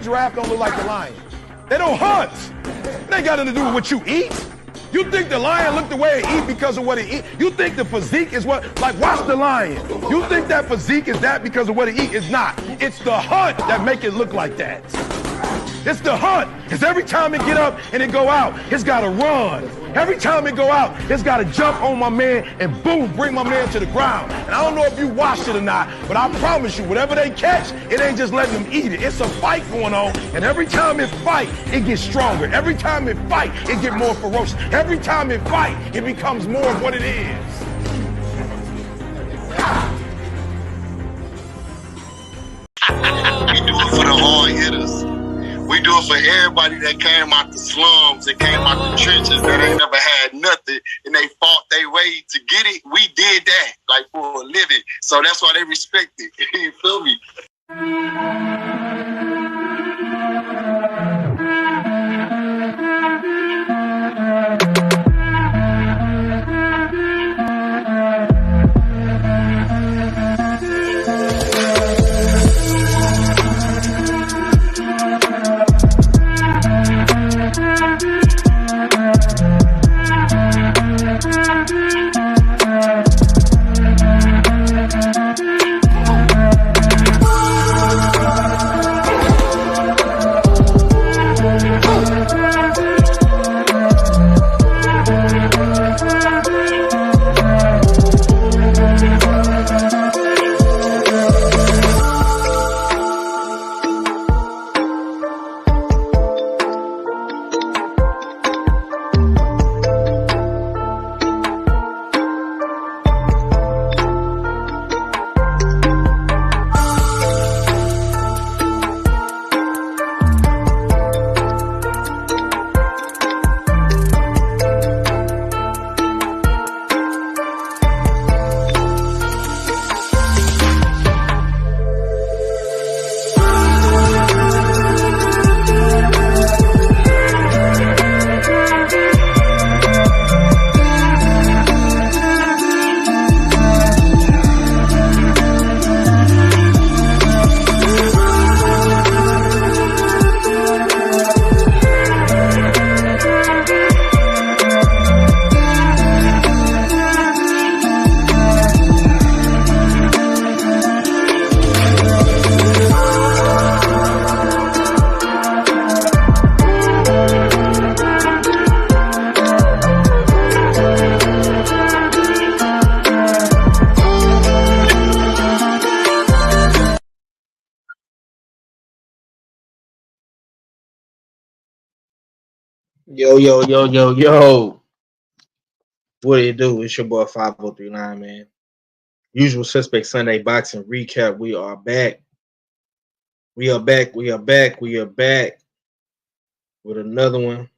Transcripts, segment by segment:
giraffe don't look like the lion? They don't hunt. It ain't got nothing to do with what you eat. You think the lion look the way it eat because of what it eat? You think the physique is what, like watch the lion. You think that physique is that because of what it eat? It's not. It's the hunt that make it look like that. It's the hunt, because every time it get up and it go out, it's got to run. Every time it go out, it's got to jump on my man and boom, bring my man to the ground. And I don't know if you watched it or not, but I promise you, whatever they catch, it ain't just letting them eat it. It's a fight going on, and every time it fight, it gets stronger. Every time it fight, it get more ferocious. Every time it fight, it becomes more of what it is. We do it for the hard hitters. We do it for everybody that came out the slums, that came out the trenches, that ain't never had nothing, and they fought their way to get it. We did that, like, for a living. So that's why they respect it. You feel me? Yo. What do you do? It's your boy 5039, man. Usual Suspect Sunday Boxing Recap. We are back. We are back with another one.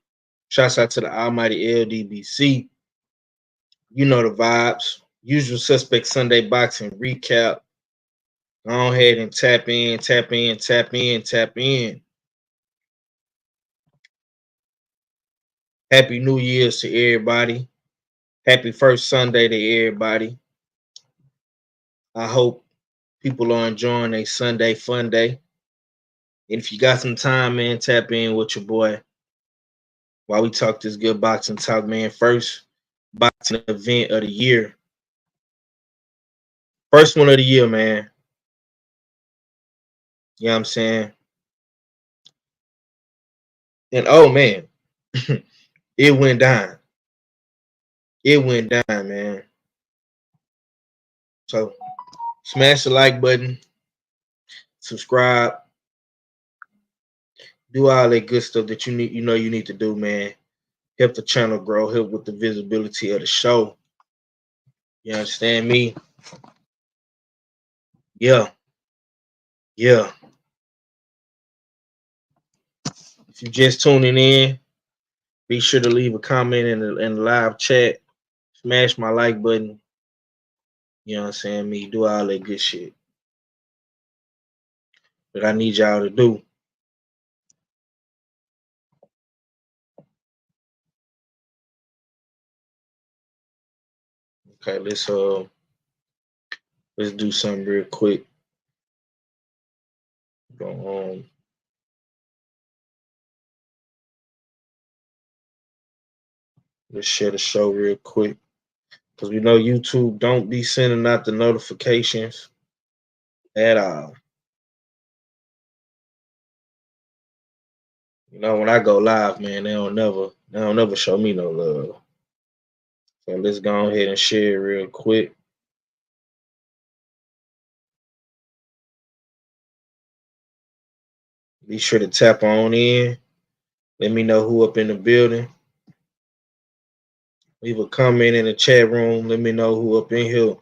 Shouts out to the almighty LDBC. You know the vibes. Usual Suspect Sunday Boxing Recap. Go ahead and tap in. Happy New Year's to everybody. Happy first Sunday to everybody. I hope people are enjoying a Sunday fun day. And if you got some time, man, tap in with your boy while we talk this good boxing talk, man. First boxing event of the year. First one of the year, man. You know what I'm saying? And oh, man. It went down. Man. So smash the like button, subscribe, do all that good stuff that you need to do, man. Help the channel grow, help with the visibility of the show. You understand me? Yeah. If you're just tuning in, be sure to leave a comment in the live chat. Smash my like button. You know what I'm saying? Me, do all that good shit that I need y'all to do. Okay, let's do something real quick. Go home. Let's share the show real quick. Because we know YouTube don't be sending out the notifications at all. You know, when I go live, man, they don't never show me no love. So let's go ahead and share it real quick. Be sure to tap on in. Let me know who up in the building. Leave a comment in the chat room. Let me know who up in here.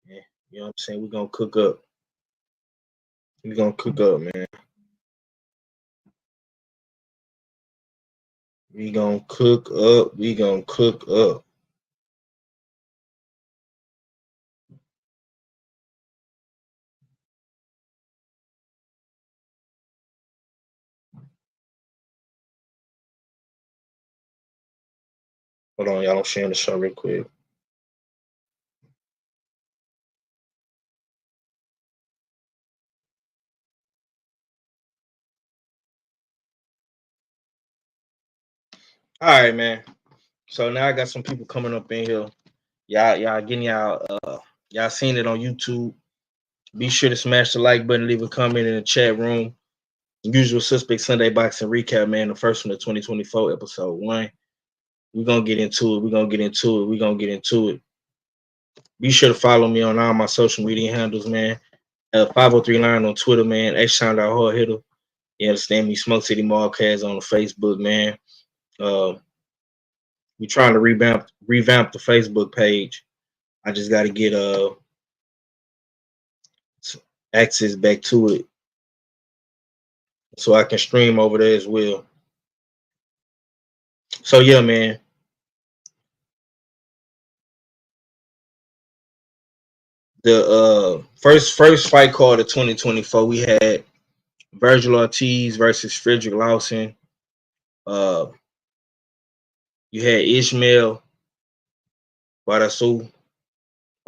Yeah, you know what I'm saying? We're going to cook up. We're going to cook up, man. We going to cook up. We going to cook up. Hold on, y'all. I'm sharing the show real quick. All right, man. So now I got some people coming up in here. Y'all getting y'all seen it on YouTube. Be sure to smash the like button, leave a comment in the chat room. Usual Suspect Sunday Boxing Recap, man. The first one of 2024, episode 1. We're gonna get into it. Be sure to follow me on all my social media handles, man. 503 Line on Twitter, man. H-Sound our hard hitter. You understand me? Smoke City Mallcast on the Facebook, man. We're trying to revamp the Facebook page. I just got to get access back to it so I can stream over there as well. So yeah, man. The first fight card of 2024, we had Vergil Ortiz versus Frederick Lawson. You had Ismael Barrosa.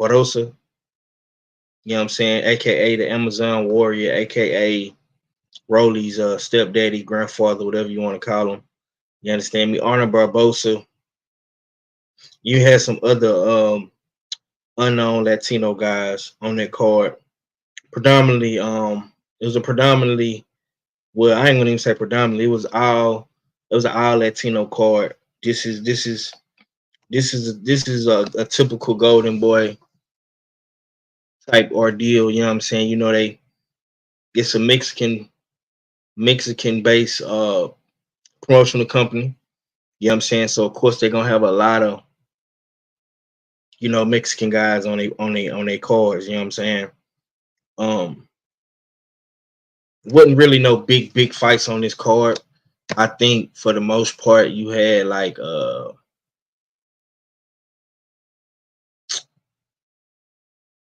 You know what I'm saying? AKA the Amazon Warrior, AKA Rolly's stepdaddy, grandfather, whatever you want to call him. You understand me? Arnold Barbosa. You had some other unknown Latino guys on that card. Predominantly, it was a predominantly, well, I ain't gonna even say predominantly, it was an all Latino card. This is a typical Golden Boy type ordeal, you know what I'm saying? You know, they get some Mexican based promotional company. You know what I'm saying? So of course they're gonna have a lot of, you know, Mexican guys on their cards, you know what I'm saying? Wasn't really no big fights on this card. I think for the most part you had like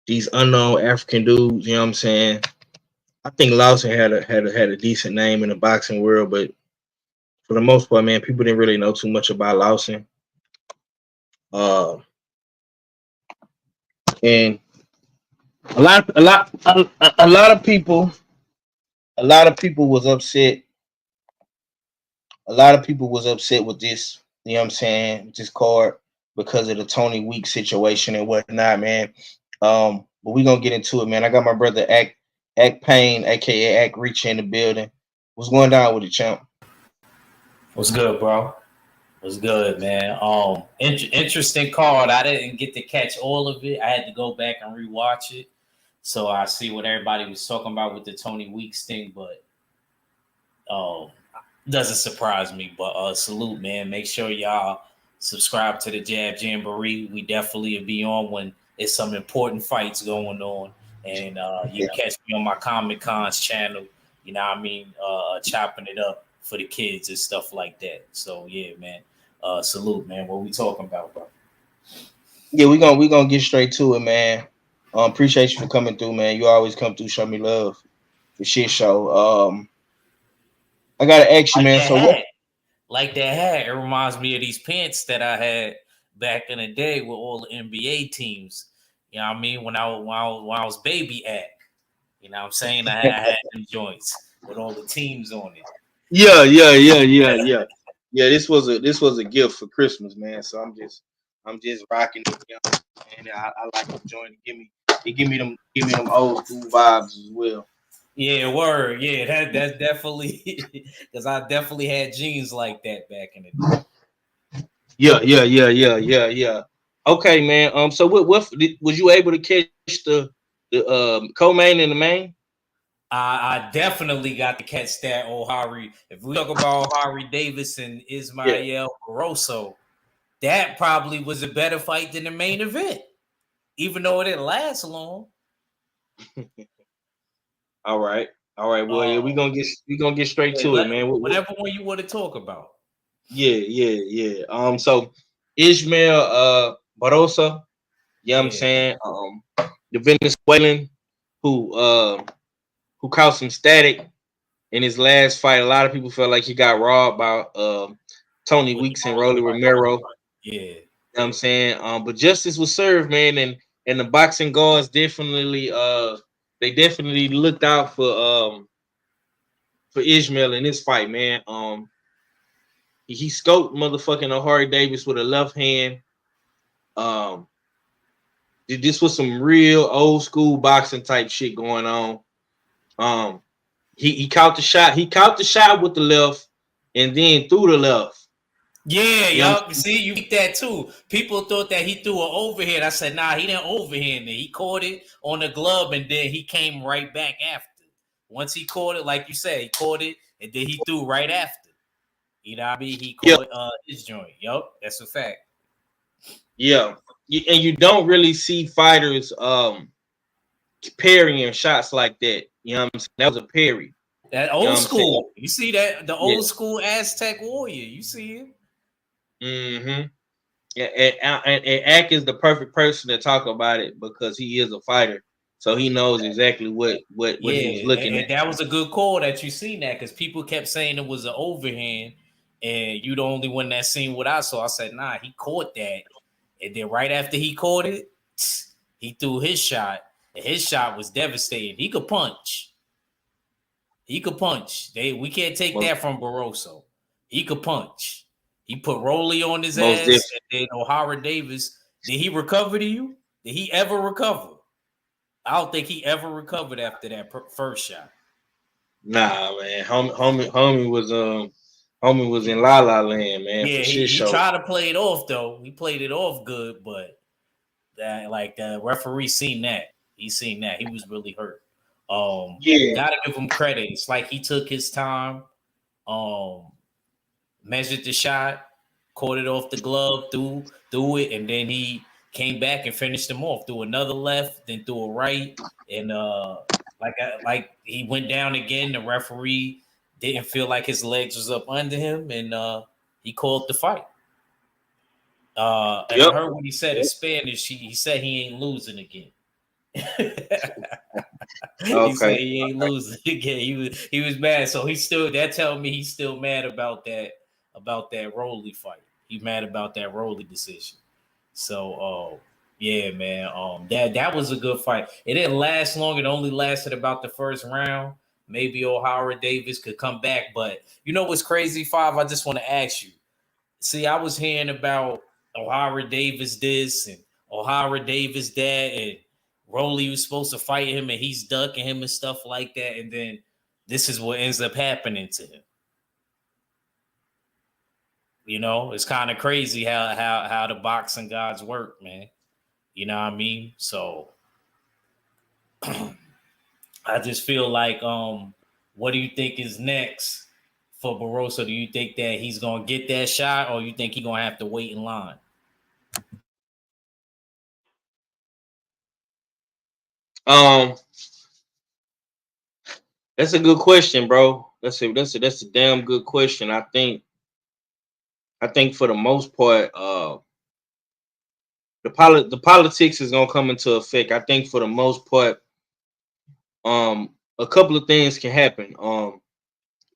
these unknown African dudes, you know what I'm saying? I think Lawson had a decent name in the boxing world, but for the most part, man, people didn't really know too much about Lawson. And a lot of people was upset. A lot of people was upset with this, you know what I'm saying, with this card because of the Tony Weeks situation and whatnot, man. But we're gonna get into it, man. I got my brother Act Payne, aka Act Reach, in the building. What's going down with it, champ? What's good, bro? What's good, man? Interesting card. I didn't get to catch all of it. I had to go back and rewatch it, so I see what everybody was talking about with the Tony Weeks thing. But doesn't surprise me. But salute, man. Make sure y'all subscribe to the Jab Jamboree. We definitely will be on when it's some important fights going on, and you catch me on my Comic Cons channel. You know what I mean? Chopping it up for the kids and stuff like that. So yeah, man. Salute, man. What we talking about, bro? Yeah, we gonna get straight to it, man. Appreciate you for coming through, man. You always come through, show me love for shit show. I gotta ask you, man. So what? Like that hat, it reminds me of these pants that I had back in the day with all the NBA teams. You know what I mean? When I was baby at, you know what I'm saying? I had them joints with all the teams on it. Yeah. Yeah, this was a gift for Christmas, man. So I'm just rocking it, you know, and I like the joint. Give me them old school vibes as well. Yeah, word. Yeah, that's definitely because I definitely had jeans like that back in the day. Yeah. Okay, man. So what was you able to catch the co-main and the main? I definitely got to catch that O'Hari. If we talk about O'Hari Davis and Ismael Barrosa, that probably was a better fight than the main event, even though it didn't last long. All right. Well, yeah, we gonna get straight to it, man. Whatever one you want to talk about. Yeah. So Ismael Barrosa, you know what I'm saying? The Venezuelan who caused some static in his last fight. A lot of people felt like he got robbed by Tony Weeks and Rolly Romero. Yeah. You know what I'm saying? But justice was served, man, and the boxing guards definitely looked out for Ismael in this fight, man. He scoped motherfucking O'Hari Davis with a left hand. This was some real old school boxing type shit going on. He caught the shot. He caught the shot with the left, and then threw the left. Yeah, y'all see, you get that too. People thought that he threw an overhand. I said, nah, he didn't overhand it. He caught it on the glove, and then he came right back after. Once he caught it, like you said, he caught it, and then he threw right after. You know what I mean? He caught his joint. Yup, that's a fact. Yeah, and you don't really see fighters parrying shots like that. You know what I'm saying? That was a parry. That old school. You see that? The old school Aztec warrior. You see it? Mm-hmm. Yeah, and Ack is the perfect person to talk about it because he is a fighter, so he knows exactly what he was looking at. That was a good call that you seen that because people kept saying it was an overhand, and you the only one that seen what I saw. I said, nah, he caught that, and then right after he caught it, he threw his shot, and his shot was devastating. He could punch. We can't take that from Barrosa. He could punch. He put Rolly on his ass, and then O'Hara Davis. Did he recover to you? Did he ever recover? I don't think he ever recovered after that first shot. Nah, man. Homie was in La La Land, man. Yeah, he tried to play it off though. He played it off good, but the referee seen that. He seen that. He was really hurt. Gotta give him credit. It's like he took his time, measured the shot, caught it off the glove, threw it, and then he came back and finished him off. Threw another left, then threw a right, and like he went down again. The referee didn't feel like his legs was up under him, and he called the fight. And I heard what he said in Spanish. He said he ain't losing again. He said he ain't losing again. He was mad, so that telling me he's still mad about that Rolly fight. He's mad about that Rolly decision. So yeah, man. That was a good fight. It didn't last long. It only lasted about the first round. Maybe O'Hara Davis could come back, but you know what's crazy, Five? I just want to ask you. See, I was hearing about O'Hara Davis this and O'Hara Davis that, and Rolly was supposed to fight him and he's ducking him and stuff like that. And then this is what ends up happening to him. You know, it's kind of crazy how the boxing gods work, man. You know what I mean? So I just feel like, what do you think is next for Barrosa? Do you think that he's going to get that shot, or you think he's going to have to wait in line? That's a good question, bro. That's a damn good question. I think for the most part, the politics is gonna come into effect. I think for the most part, a couple of things can happen.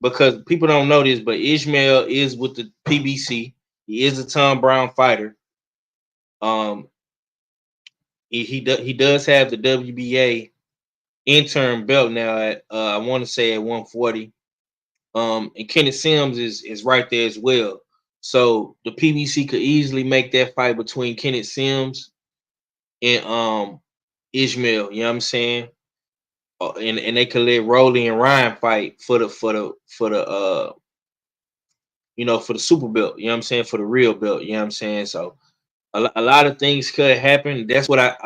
Because people don't know this, but Ismael is with the PBC. He is a Tom Brown fighter. He does have the WBA interim belt now at I want to say at 140. And Kenneth Sims is right there as well. So the PBC could easily make that fight between Kenneth Sims and Ismael. You know what I'm saying? And they could let Rolly and Ryan fight for the for the super belt. You know what I'm saying? For the real belt. You know what I'm saying? So a lot of things could happen. That's what I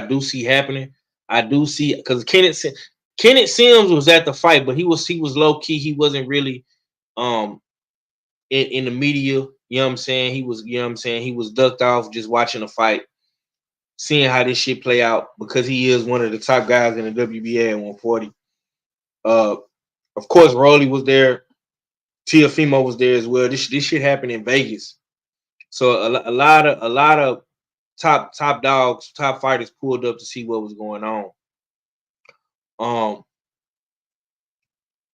do see happening. I do see because Kenneth Sims was at the fight, but he was low key. He wasn't really um in the media. You know what I'm saying? He was ducked off just watching the fight, seeing how this shit play out because he is one of the top guys in the WBA at 140. Of course, Rolly was there. Tiafimo was there as well. This shit happened in Vegas, so a lot of top dogs, top fighters pulled up to see what was going on.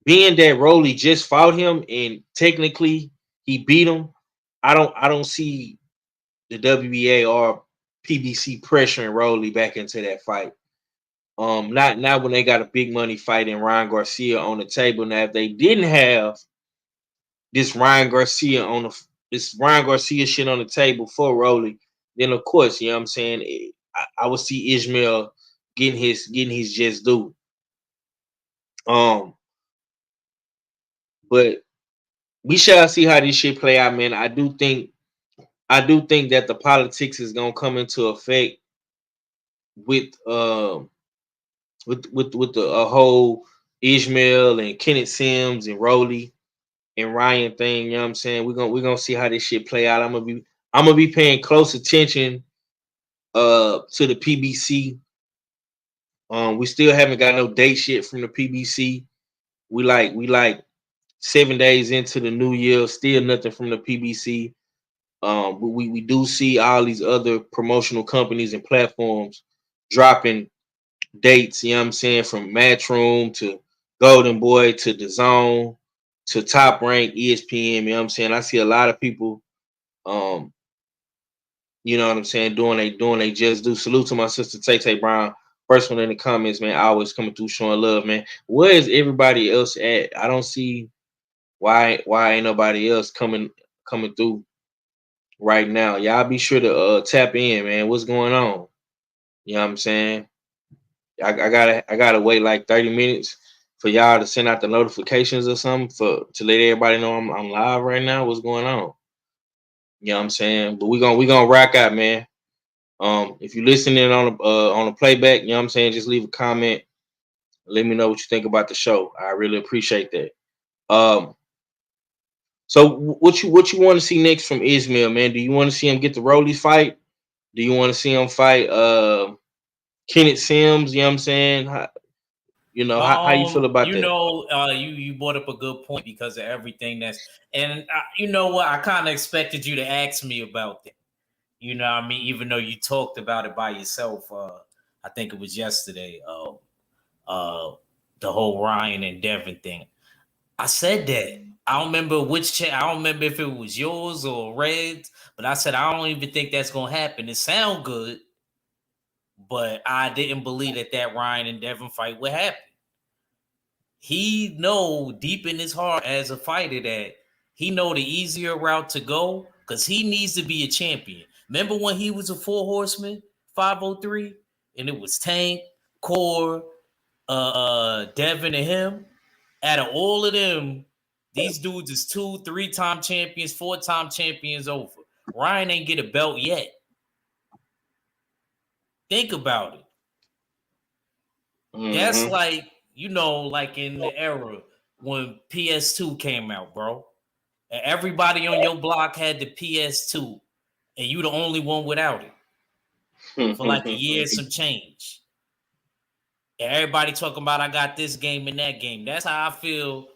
Being that Rolly just fought him and technically he beat him, I don't see the WBA or PBC pressuring Rolly back into that fight. Not when they got a big money fight in Ryan Garcia on the table. Now, if they didn't have this Ryan Garcia shit on the table for Rolly, then of course, you know what I'm saying, I would see Ismael getting his just due. But we shall see how this shit play out, man. I do think that the politics is gonna come into effect with the whole Ismael and Kenneth Sims and Rolly and Ryan thing. You know what I'm saying? We're gonna see how this shit play out. I'm gonna be paying close attention to the PBC. We still haven't got no date shit from the PBC. We like 7 days into the new year, still nothing from the PBC. But we do see all these other promotional companies and platforms dropping dates, you know what I'm saying, from Matchroom to Golden Boy to DAZN to Top Rank ESPN, you know what I'm saying? I see a lot of people you know what I'm saying, doing they just do. Salute to my sister Tay Brown. First one in the comments, man, always coming through showing love, man. Where is everybody else at? I don't see why ain't nobody else coming through right now. Y'all be sure to tap in, man. What's going on? You know what I'm saying? I gotta wait like 30 minutes for y'all to send out the notifications or something to let everybody know I'm live right now. What's going on? You know what I'm saying? But we gonna rock out, man. If you're listening on the playback, you know what I'm saying, just leave a comment. Let me know what you think about the show. I really appreciate that. So what you want to see next from Ismael, man? Do you want to see him get the Rolly fight? Do you want to see him fight Kenneth Sims? You know what I'm saying? How you feel about that? You brought up a good point because of everything and you know what? I kind of expected you to ask me about that. You know what I mean? Even though you talked about it by yourself, I think it was yesterday. The whole Ryan and Devin thing. I said that. I don't remember I don't remember if it was yours or Red's, but I said I don't even think that's gonna happen. It sounds good, but I didn't believe that Ryan and Devin fight would happen. He know deep in his heart as a fighter that he know the easier route to go because he needs to be a champion. Remember when he was a 4 horseman, 503, and it was Tank, Core, Devin, and him. Out of all of them, these dudes is 2, 3-time champions, 4-time champions over. Ryan ain't get a belt yet. Think about it. Mm-hmm. That's like, like in the era when PS2 came out, bro. And everybody on your block had the PS2, and you the only one without it for like a year and some change. And everybody talking about I got this game and that game. That's how I feel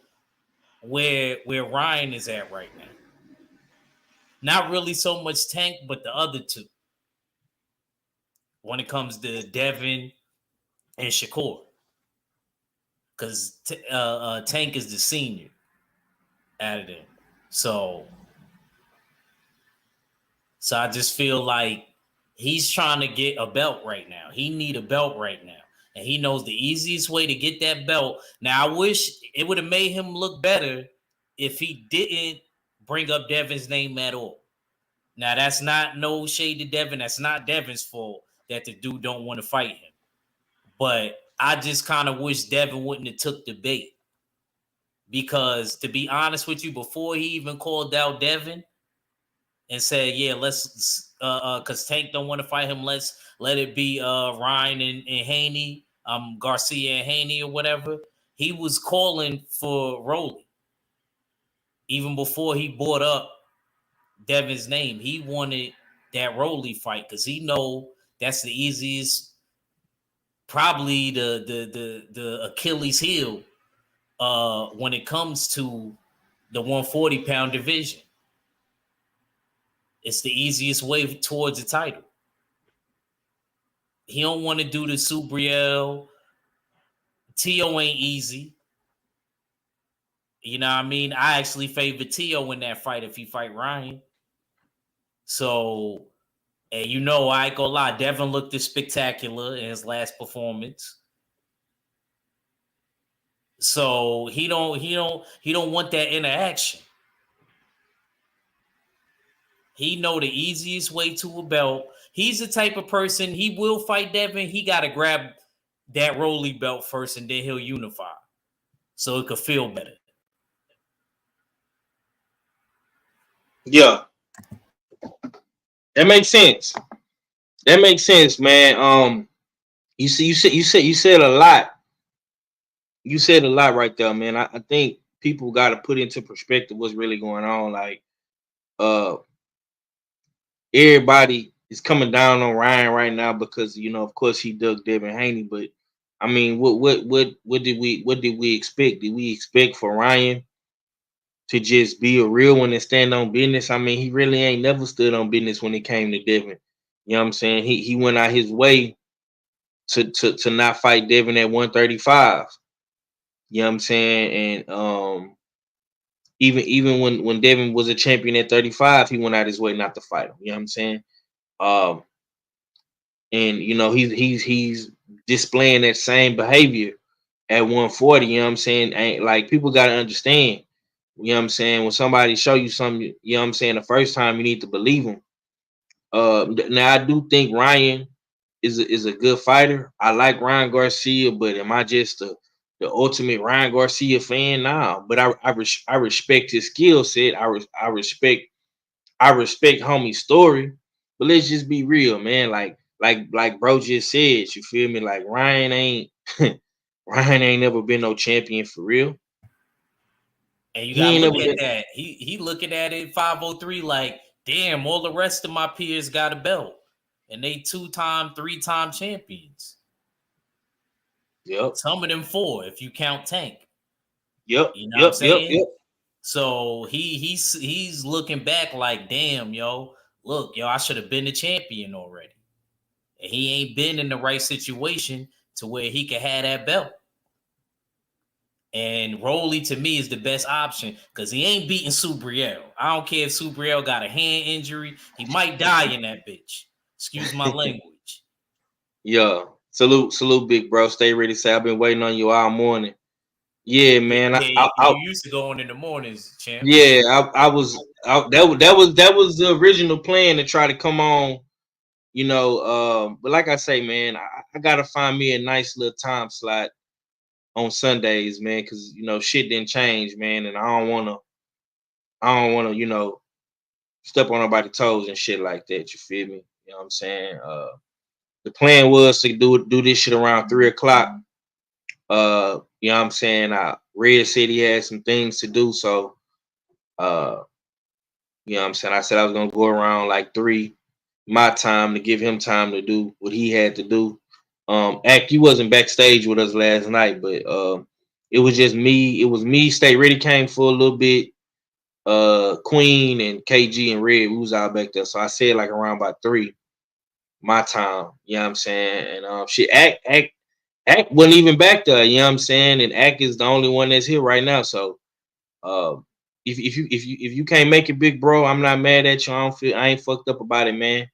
where Ryan is at right now. Not really so much Tank, but the other two. When it comes to Devin and Shakur. Because Tank is the senior out of them. So I just feel like he's trying to get a belt right now. He need a belt right now. And he knows the easiest way to get that belt. Now, I wish it would have made him look better if he didn't bring up Devin's name at all. Now, that's not no shade to Devin. That's not Devin's fault that the dude don't want to fight him. But I just kind of wish Devin wouldn't have took the bait. Because to be honest with you, before he even called out Devin and said, yeah, let's because Tank don't want to fight him, let's let it be Ryan and Haney, Garcia and Haney or whatever. He was calling for Rolly. Even before he brought up Devin's name, he wanted that Rolly fight because he know that's the easiest, probably the Achilles heel when it comes to the 140-pound division. It's the easiest way towards the title. He don't want to do the Subriel. Tio ain't easy. You know what I mean? I actually favor Tio in that fight if he fight Ryan. So, and you know, I ain't gonna lie, Devin looked spectacular in his last performance. So he don't want that interaction. He know the easiest way to a belt. He's the type of person, he will fight Devin. He got to grab that Rolly belt first, and then he'll unify so it could feel better. Yeah. That makes sense. That makes sense, man. You said a lot. You said a lot right there, man. I think people got to put into perspective what's really going on. Like, everybody is coming down on Ryan right now because, you know, of course he dug Devin Haney, but I mean, what did we expect? Did we expect for Ryan to just be a real one and stand on business? I mean, he really ain't never stood on business when it came to Devin. You know what I'm saying? He went out his way to not fight Devin at 135. You know what I'm saying? And even when Devin was a champion at 35, he went out his way not to fight him. You know what I'm saying? And you know, he's displaying that same behavior at 140. You know what I'm saying? Ain't like, people gotta understand. You know what I'm saying? When somebody show you something, you know what I'm saying, the first time, you need to believe them. Now I do think Ryan is a good fighter. I like Ryan Garcia, but am I just the ultimate Ryan Garcia fan? Nah, but I respect his skill set. I respect homie's story. But let's just be real, man. Like bro just said, you feel me? Like Ryan ain't Ryan ain't never been no champion for real. And you gotta look at that. He looking at it 503 like, damn, all the rest of my peers got a belt. And they 2-time, 3-time champions. Yep. Some of them 4, if you count Tank. Yep. You know what I'm saying? Yep. So he's looking back like, damn, yo, look, yo, I should have been the champion already. And he ain't been in the right situation to where he could have that belt. And Rolly, to me, is the best option because he ain't beating Subriel. I don't care if Subriel got a hand injury. He might die in that bitch. Excuse my language. Yeah. Salute, big bro. Stay ready. Say I've been waiting on you all morning. Yeah, man. You used to go on in the mornings, champ. Yeah, that was the original plan to try to come on, you know. But like I say, man, I gotta find me a nice little time slot on Sundays, man, because you know shit didn't change, man, and I don't wanna, you know, step on nobody's toes and shit like that. You feel me? You know what I'm saying? The plan was to do this shit around 3:00. You know what I'm saying? Red said he had some things to do, so you know what I'm saying? I said I was gonna go around like 3 my time to give him time to do what he had to do. He wasn't backstage with us last night, but it was just me. It was me. Stay Ready came for a little bit. Queen and KG and Red, we was out back there. So I said like around about 3 my time. You know what I'm saying? And shit, Act wasn't even back there. You know what I'm saying? And Act is the only one that's here right now. So if you can't make it, big bro, I'm not mad at you. I ain't fucked up about it, man.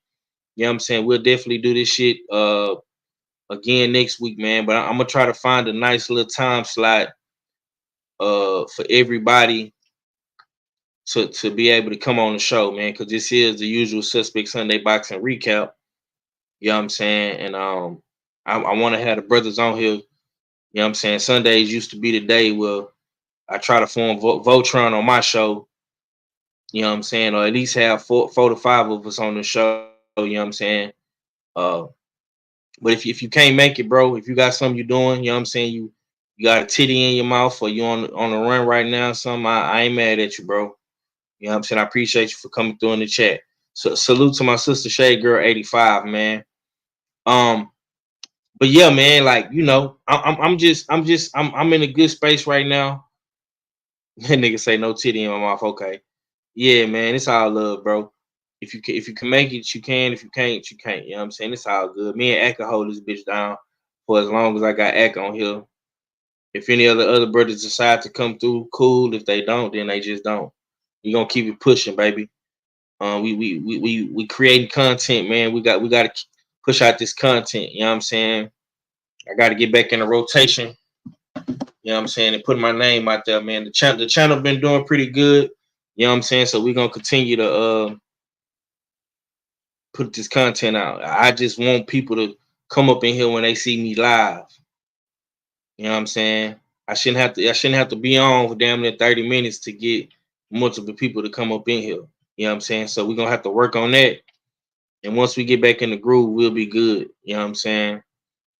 You know what I'm saying? We'll definitely do this shit again next week, man. But I'm gonna try to find a nice little time slot for everybody to be able to come on the show, man, because this is the usual suspect Sunday boxing recap. You know what I'm saying? And I want to have the brothers on here. You know what I'm saying? Sundays used to be the day where I try to form Voltron on my show. You know what I'm saying? Or at least have four to five of us on the show. You know what I'm saying? But if you can't make it, bro, if you got something you're doing, you know what I'm saying, you got a titty in your mouth or you on the run right now, something, I ain't mad at you, bro. You know what I'm saying? I appreciate you for coming through in the chat. So salute to my sister Shade Girl 85, man. But yeah, man, like, you know, I'm in a good space right now. That nigga say no titty in my mouth. Okay. Yeah, man, it's all love, bro. If you can make it, you can. If you can't, you can't. You know what I'm saying? It's all good. Me and Ak can hold this bitch down for as long as I got Ak on here. If any other brothers decide to come through, cool. If they don't, then they just don't. We gonna keep it pushing, baby. We creating content, man. We got to push out this content. You know what I'm saying? I got to get back in the rotation. You know what I'm saying? And put my name out there, man. The channel been doing pretty good. You know what I'm saying? So we're gonna continue to put this content out. I just want people to come up in here when they see me live. You know what I'm saying? I shouldn't have to be on for damn near 30 minutes to get multiple people to come up in here. You know what I'm saying? So we're gonna have to work on that. And once we get back in the groove, we'll be good. You know what I'm saying?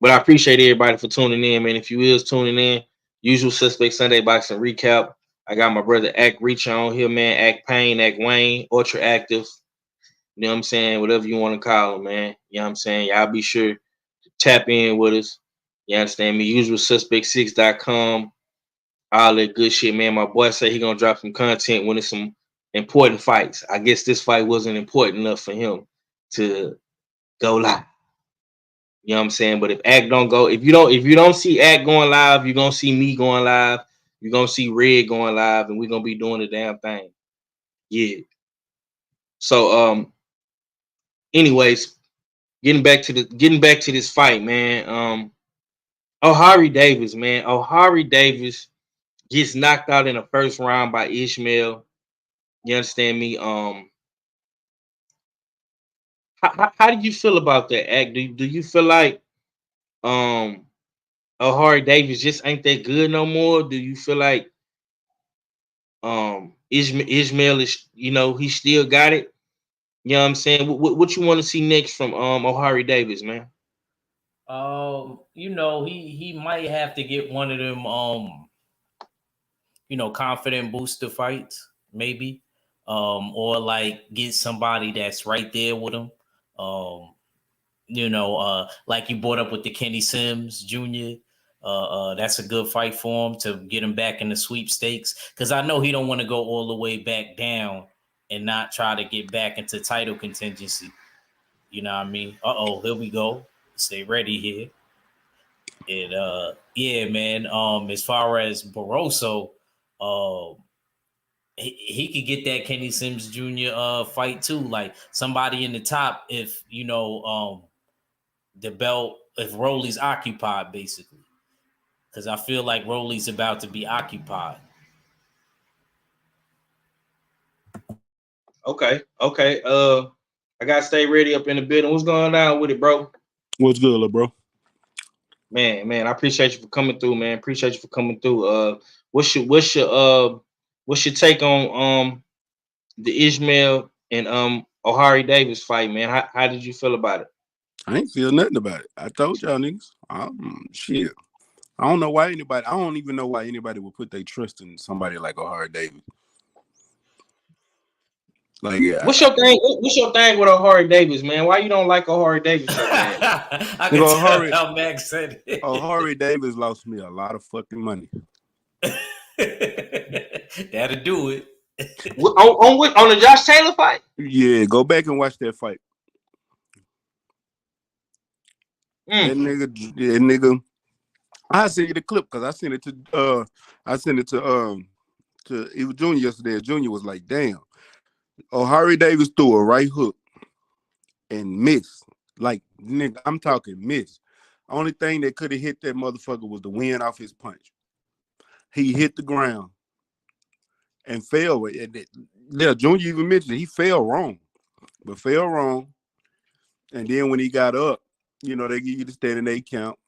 But I appreciate everybody for tuning in, man. If you is tuning in, usual suspect Sunday boxing recap. I got my brother Ak Reach on here, man. Ak Payne, Ak Wayne, Ultra Active. You know what I'm saying? Whatever you want to call him, man. You know what I'm saying? Y'all be sure to tap in with us. You understand me? Usualsuspect6.com. All that good shit, man. My boy said he gonna drop some content when it's some important fights. I guess this fight wasn't important enough for him to go live. You know what I'm saying? But if Ak don't go, if you don't see Ak going live, you're gonna see me going live. You're gonna see Red going live, and we're gonna be doing the damn thing. Yeah. So anyways, getting back to this fight, man. Ohari Davis, man. Ohari Davis gets knocked out in the first round by Ismael. You understand me? How do you feel about that, Ak? Do you feel like Ohari Davis just ain't that good no more? Do you feel like Ismael is, you know, he still got it? You know what I'm saying? What you want to see next from Ohari Davis, man? You know, he might have to get one of them you know, confident booster fights, maybe. Or like get somebody that's right there with him. You know, like you brought up with the Kenny Sims Jr. That's a good fight for him to get him back in the sweepstakes. Because I know he don't want to go all the way back down and not try to get back into title contingency. You know what I mean? Here we go. Stay ready here. And yeah, man. As far as Barroso, he could get that Kenny Sims Jr. Fight too. Like somebody in the top, if you know, the belt, if Rolly's occupied, basically. Because I feel like Rolly's about to be occupied. Okay. I gotta stay ready up in the building. What's going on with it, bro? What's good, little bro? Man, I appreciate you for coming through, man. Appreciate you for coming through. What's your take on the Ismael and Ohari Davis fight, man? How did you feel about it? I ain't feel nothing about it. I told y'all niggas. Shit. I don't even know why anybody would put their trust in somebody like Ohari Davis. Like, yeah. What's your thing with Ohari Davis, man? Why you don't like Ohari Davis so bad? I can tell how Max said it. Ohari Davis lost me a lot of fucking money. That'll do it. on the Josh Taylor fight? Yeah, go back and watch that fight. That nigga. I sent you the clip because I sent it to it was Junior yesterday. Junior was like, damn. Ohari Davis threw a right hook and missed. Like, nigga, I'm talking miss. Only thing that could have hit that motherfucker was the wind off his punch. He hit the ground and fell with it. Yeah, Junior even mentioned he fell wrong. And then when he got up, they give you the standing 8 count.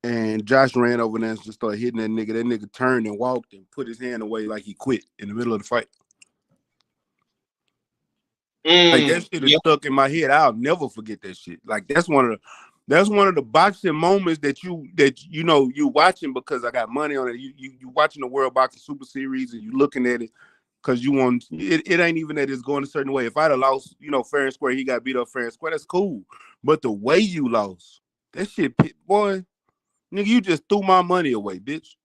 And Josh ran over there and just started hitting that nigga. That nigga turned and walked and put his hand away like he quit in the middle of the fight. Like that shit is stuck in my head. I'll never forget that shit. Like that's one of the boxing moments that you watching because I got money on it. You watching the World Boxing Super Series and you looking at it because you want it. It ain't even that it's going a certain way. If I'd have lost, fair and square, he got beat up fair and square. That's cool. But the way you lost, that shit, boy, nigga, you just threw my money away, bitch.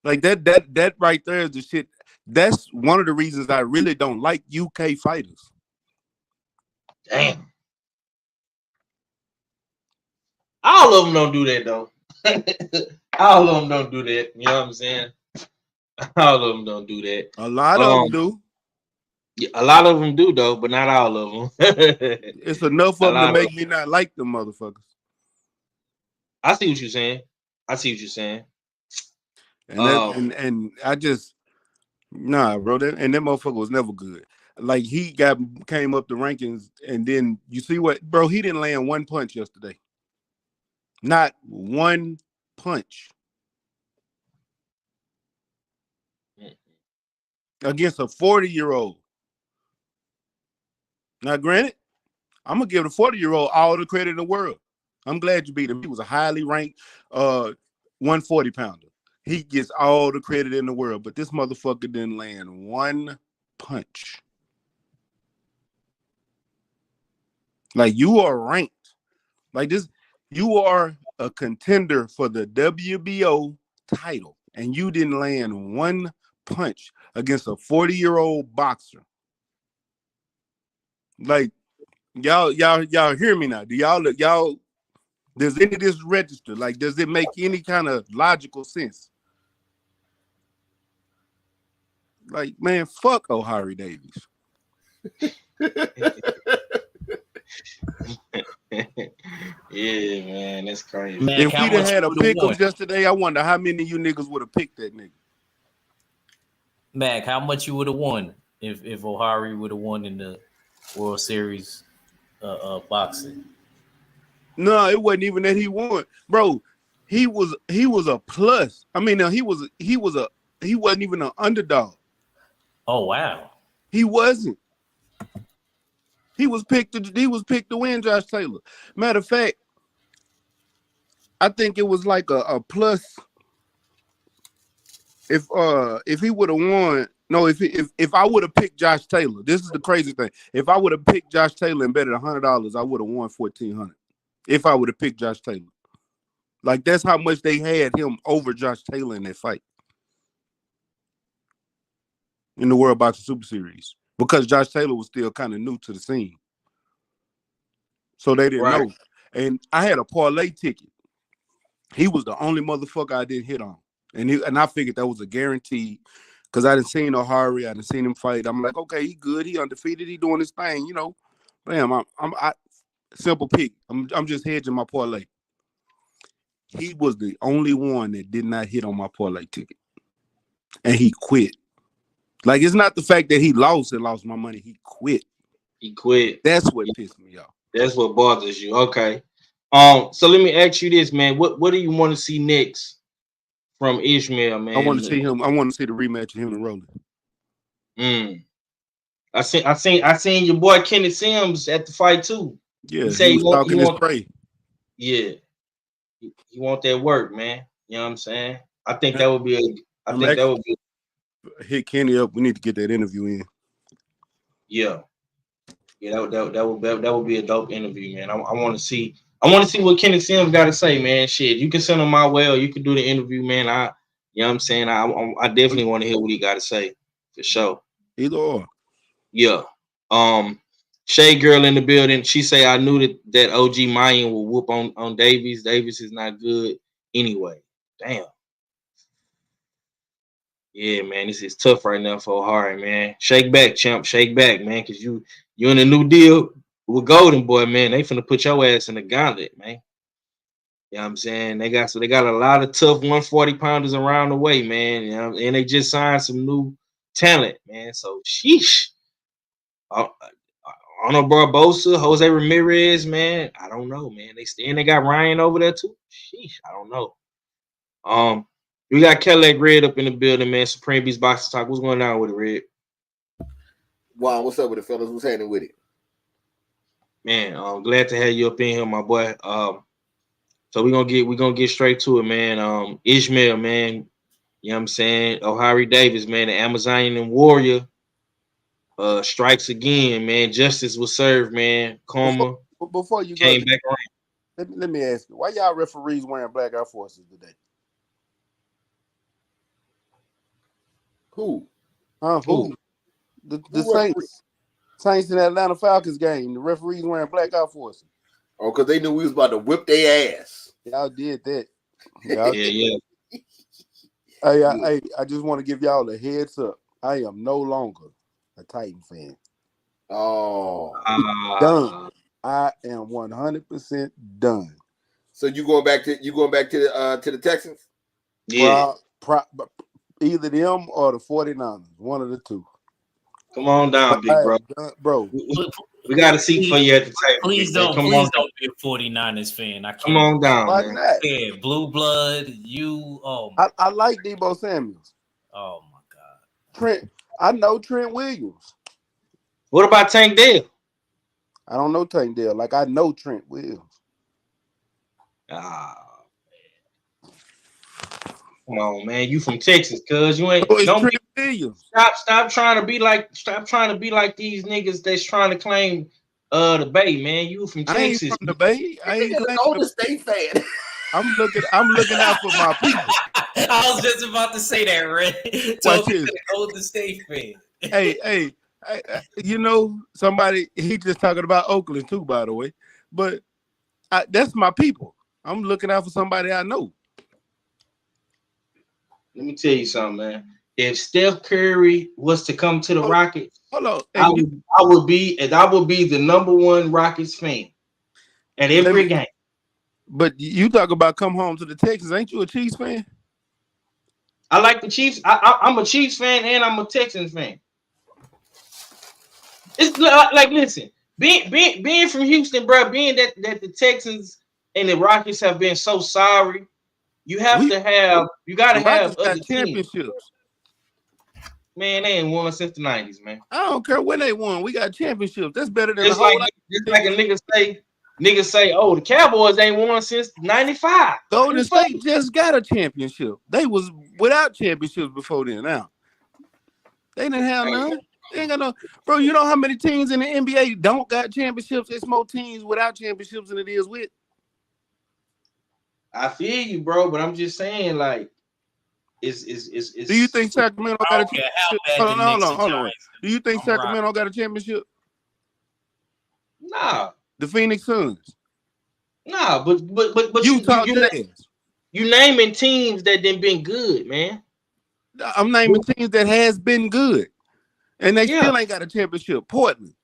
Like that right there is the shit. That's one of the reasons I really don't like UK fighters. Damn. All of them don't do that though. All of them don't do that. You know what I'm saying? All of them don't do that. A lot of them do. Yeah, a lot of them do though, but not all of them. It's enough of them to make me not like them motherfuckers. I see what you're saying. And I just bro. That motherfucker was never good. Like he came up the rankings, and then you see what, bro? He didn't land one punch yesterday. Not one punch against a 40-year-old. Now, granted, I'm gonna give the 40-year-old all the credit in the world. I'm glad you beat him. He was a highly ranked 140 pounder. He gets all the credit in the world, but this motherfucker didn't land one punch. Like, you are ranked. Like this, you are a contender for the WBO title, and you didn't land one punch against a 40-year-old boxer. Like, y'all hear me now? Do y'all does any of this register? Like, does it make any kind of logical sense? Like, man, fuck O'Hare Davies. Yeah, man, that's crazy. Man, if we'd have had a pick'em yesterday, I wonder how many of you niggas would have picked that nigga. Mac, how much you would have won if O'Hare would have won in the World Series boxing? No, it wasn't even that he won, bro. He was a plus. I mean, he wasn't even an underdog. Oh wow, he wasn't. He was picked to win Josh Taylor. Matter of fact, I think it was like a plus. If he would have won, no, if I would have picked Josh Taylor, this is the crazy thing. If I would have picked Josh Taylor and betted $100, I would have won $1,400. If I would have picked Josh Taylor, like that's how much they had him over Josh Taylor in that fight in the World Boxing Super Series, because Josh Taylor was still kind of new to the scene, so they didn't know. And I had a parlay ticket. He was the only motherfucker I didn't hit on. And I figured that was a guarantee because I didn't see O'Hare, I didn't see him fight. I'm like, okay, he good, he undefeated, he doing his thing, Bam, I simple pick. I'm just hedging my parlay. He was the only one that did not hit on my parlay ticket, and he quit. Like, it's not the fact that he lost my money. He quit. That's what pissed me off. That's what bothers you. Okay. So let me ask you this, man. What do you want to see next from Ismael, man? I want to see him. I want to see the rematch of him and Rolling. I seen your boy Kenny Sims at the fight too. Yeah, he was talking his prey. Yeah, he want that work, man. You know what I'm saying? I think that would be hit Kenny up. We need to get that interview in. Yeah, that would be a dope interview, man. I want to see what Kenny Sims got to say, man. Shit, you can send him my way, or you can do the interview, man. You know what I'm saying? I definitely want to hear what he got to say for sure. Either or. Yeah. Shay girl in the building. She say I knew that OG Mayan will whoop on Davies. Davies is not good anyway. Damn. Yeah, man, this is tough right now for O'Hare, man. Shake back, champ. Shake back, man, because you in a new deal with Golden Boy, man. They finna put your ass in the gauntlet, man. You know what I'm saying? They got a lot of tough 140-pounders around the way, man. You know, and they just signed some new talent, man. So sheesh. Arnold Barbosa, Jose Ramirez, man. I don't know, man. They got Ryan over there too. Sheesh, I don't know. We got Cadillac Red up in the building, man. Supreme Beast Boxing Talk. What's going on with it, Red? Wow, what's up with it, fellas? What's happening with it? Man, I'm glad to have you up in here, my boy. So we're gonna get straight to it, man. Ishmael, man. You know what I'm saying? O'Hare Davis, man, the Amazonian warrior. Strikes again, man. Justice was served, man. Karma Before you came go, back around. let me ask you, why y'all referees wearing black Air Forces today? Who? Who? The Saints in the Atlanta Falcons game. The referees wearing black Air Forces. Oh, because they knew we was about to whip their ass. Y'all did that. Yeah. Hey, I just want to give y'all a heads up. I am no longer a Titan fan. Oh, done. I am 100% done. So you going back to the Texans? Yeah. Either them or the 49ers. One of the two. Come on down, big bro. Bro. We got a seat for you at the table. Please don't be a 49ers fan. I can't. Come on down, Why man. not? Yeah, blue blood. I like Deebo Samuels. Oh my God. I know Trent Williams. What about Tank Dell? I don't know Tank Dell. Like I know Trent Williams. Come on, man. You from Texas, cuz you ain't Trent Williams. Stop trying to be like these niggas that's trying to claim the Bay, man. You from Texas. I ain't from the Bay. I ain't a Golden State fan. I'm looking out for my people. I was just about to say that, Red. Watch this. Golden State fan. Hey, you know, somebody, he just talking about Oakland too, by the way. But that's my people. I'm looking out for somebody I know. Let me tell you something, man. If Steph Curry was to come to the Rockets, hold on. I would be the number one Rockets fan at every game. But you talk about come home to the Texans. Ain't you a Chiefs fan? I like the Chiefs. I'm a Chiefs fan and I'm a Texans fan. It's like listen, being from Houston, bro, being that the Texans and the Rockets have been so sorry. You gotta have other championships. Man, they ain't won since the 90s, man. I don't care when they won. We got championships. That's better than just like a nigga say, oh, the Cowboys ain't won since 95. Golden State just got a championship. They was without championships before then. Now they didn't have none. They ain't got no, bro. You know how many teams in the NBA don't got championships? It's more teams without championships than it is with. I feel you, bro, but I'm just saying, like, it's do you think Sacramento got a championship? Hold on. Do you think Sacramento got a championship? Nah. The Phoenix Suns. Nah, but Utah you naming teams that done been good, man. I'm naming teams that has been good. And they still ain't got a championship. Portland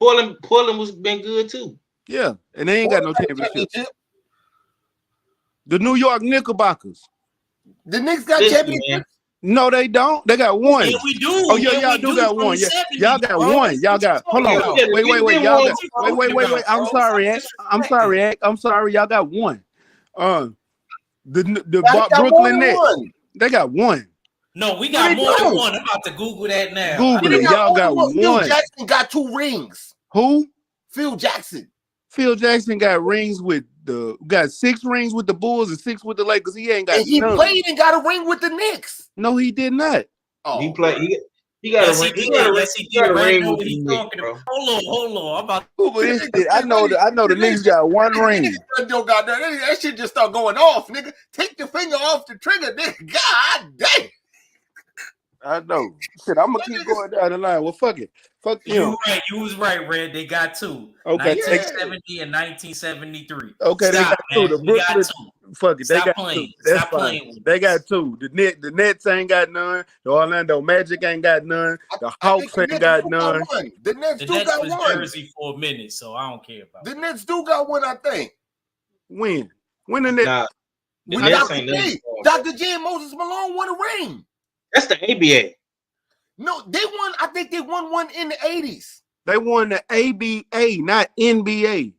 was been good too. Yeah, and they ain't got no championship. The New York Knickerbockers. The Knicks got championship. No, they don't. They got one. Yeah, we do. Oh, yeah, y'all do got one. Yeah, y'all got one. Y'all got. Hold on. Wait. Y'all got. Wait. I'm sorry. Y'all got one. The Brooklyn Nets. They got one. No, we got more than one. I'm about to Google that now. Google it. Y'all got one. Phil Jackson got 2 rings. Who? Phil Jackson. Phil Jackson got 6 rings with the Bulls and 6 with the Lakers. He ain't got. And he played and got a ring with the Knicks. No, he did not. Oh, he played. He got a ring. He got a ring with the Knicks, bro. Hold on. I'm about to Google this shit. I know the Knicks got 1 ring. That shit just start going off, nigga. Take your finger off the trigger, nigga. God damn. I know. Shit, I'm gonna keep going down the line. Well, fuck it. Fuck you. You was right, Red. They got 2. Okay. 1970 and 1973. Okay, Stop, they got 2. Fuck it. Stop they got playing. two. That's Stop fine. playing with They us. got two. The Nets ain't got none. The Orlando Magic ain't got none. The Hawks ain't got none. The Nets The do Nets got was one. Jersey for a minute, so I don't care about The that. Nets do got one, I think. When the Nets? Nah, With Nets Dr. ain't J. nothing. Dr. J and Moses Malone won a ring. That's the ABA. No, they won. I think they won one in the 80s. They won the ABA, not NBA.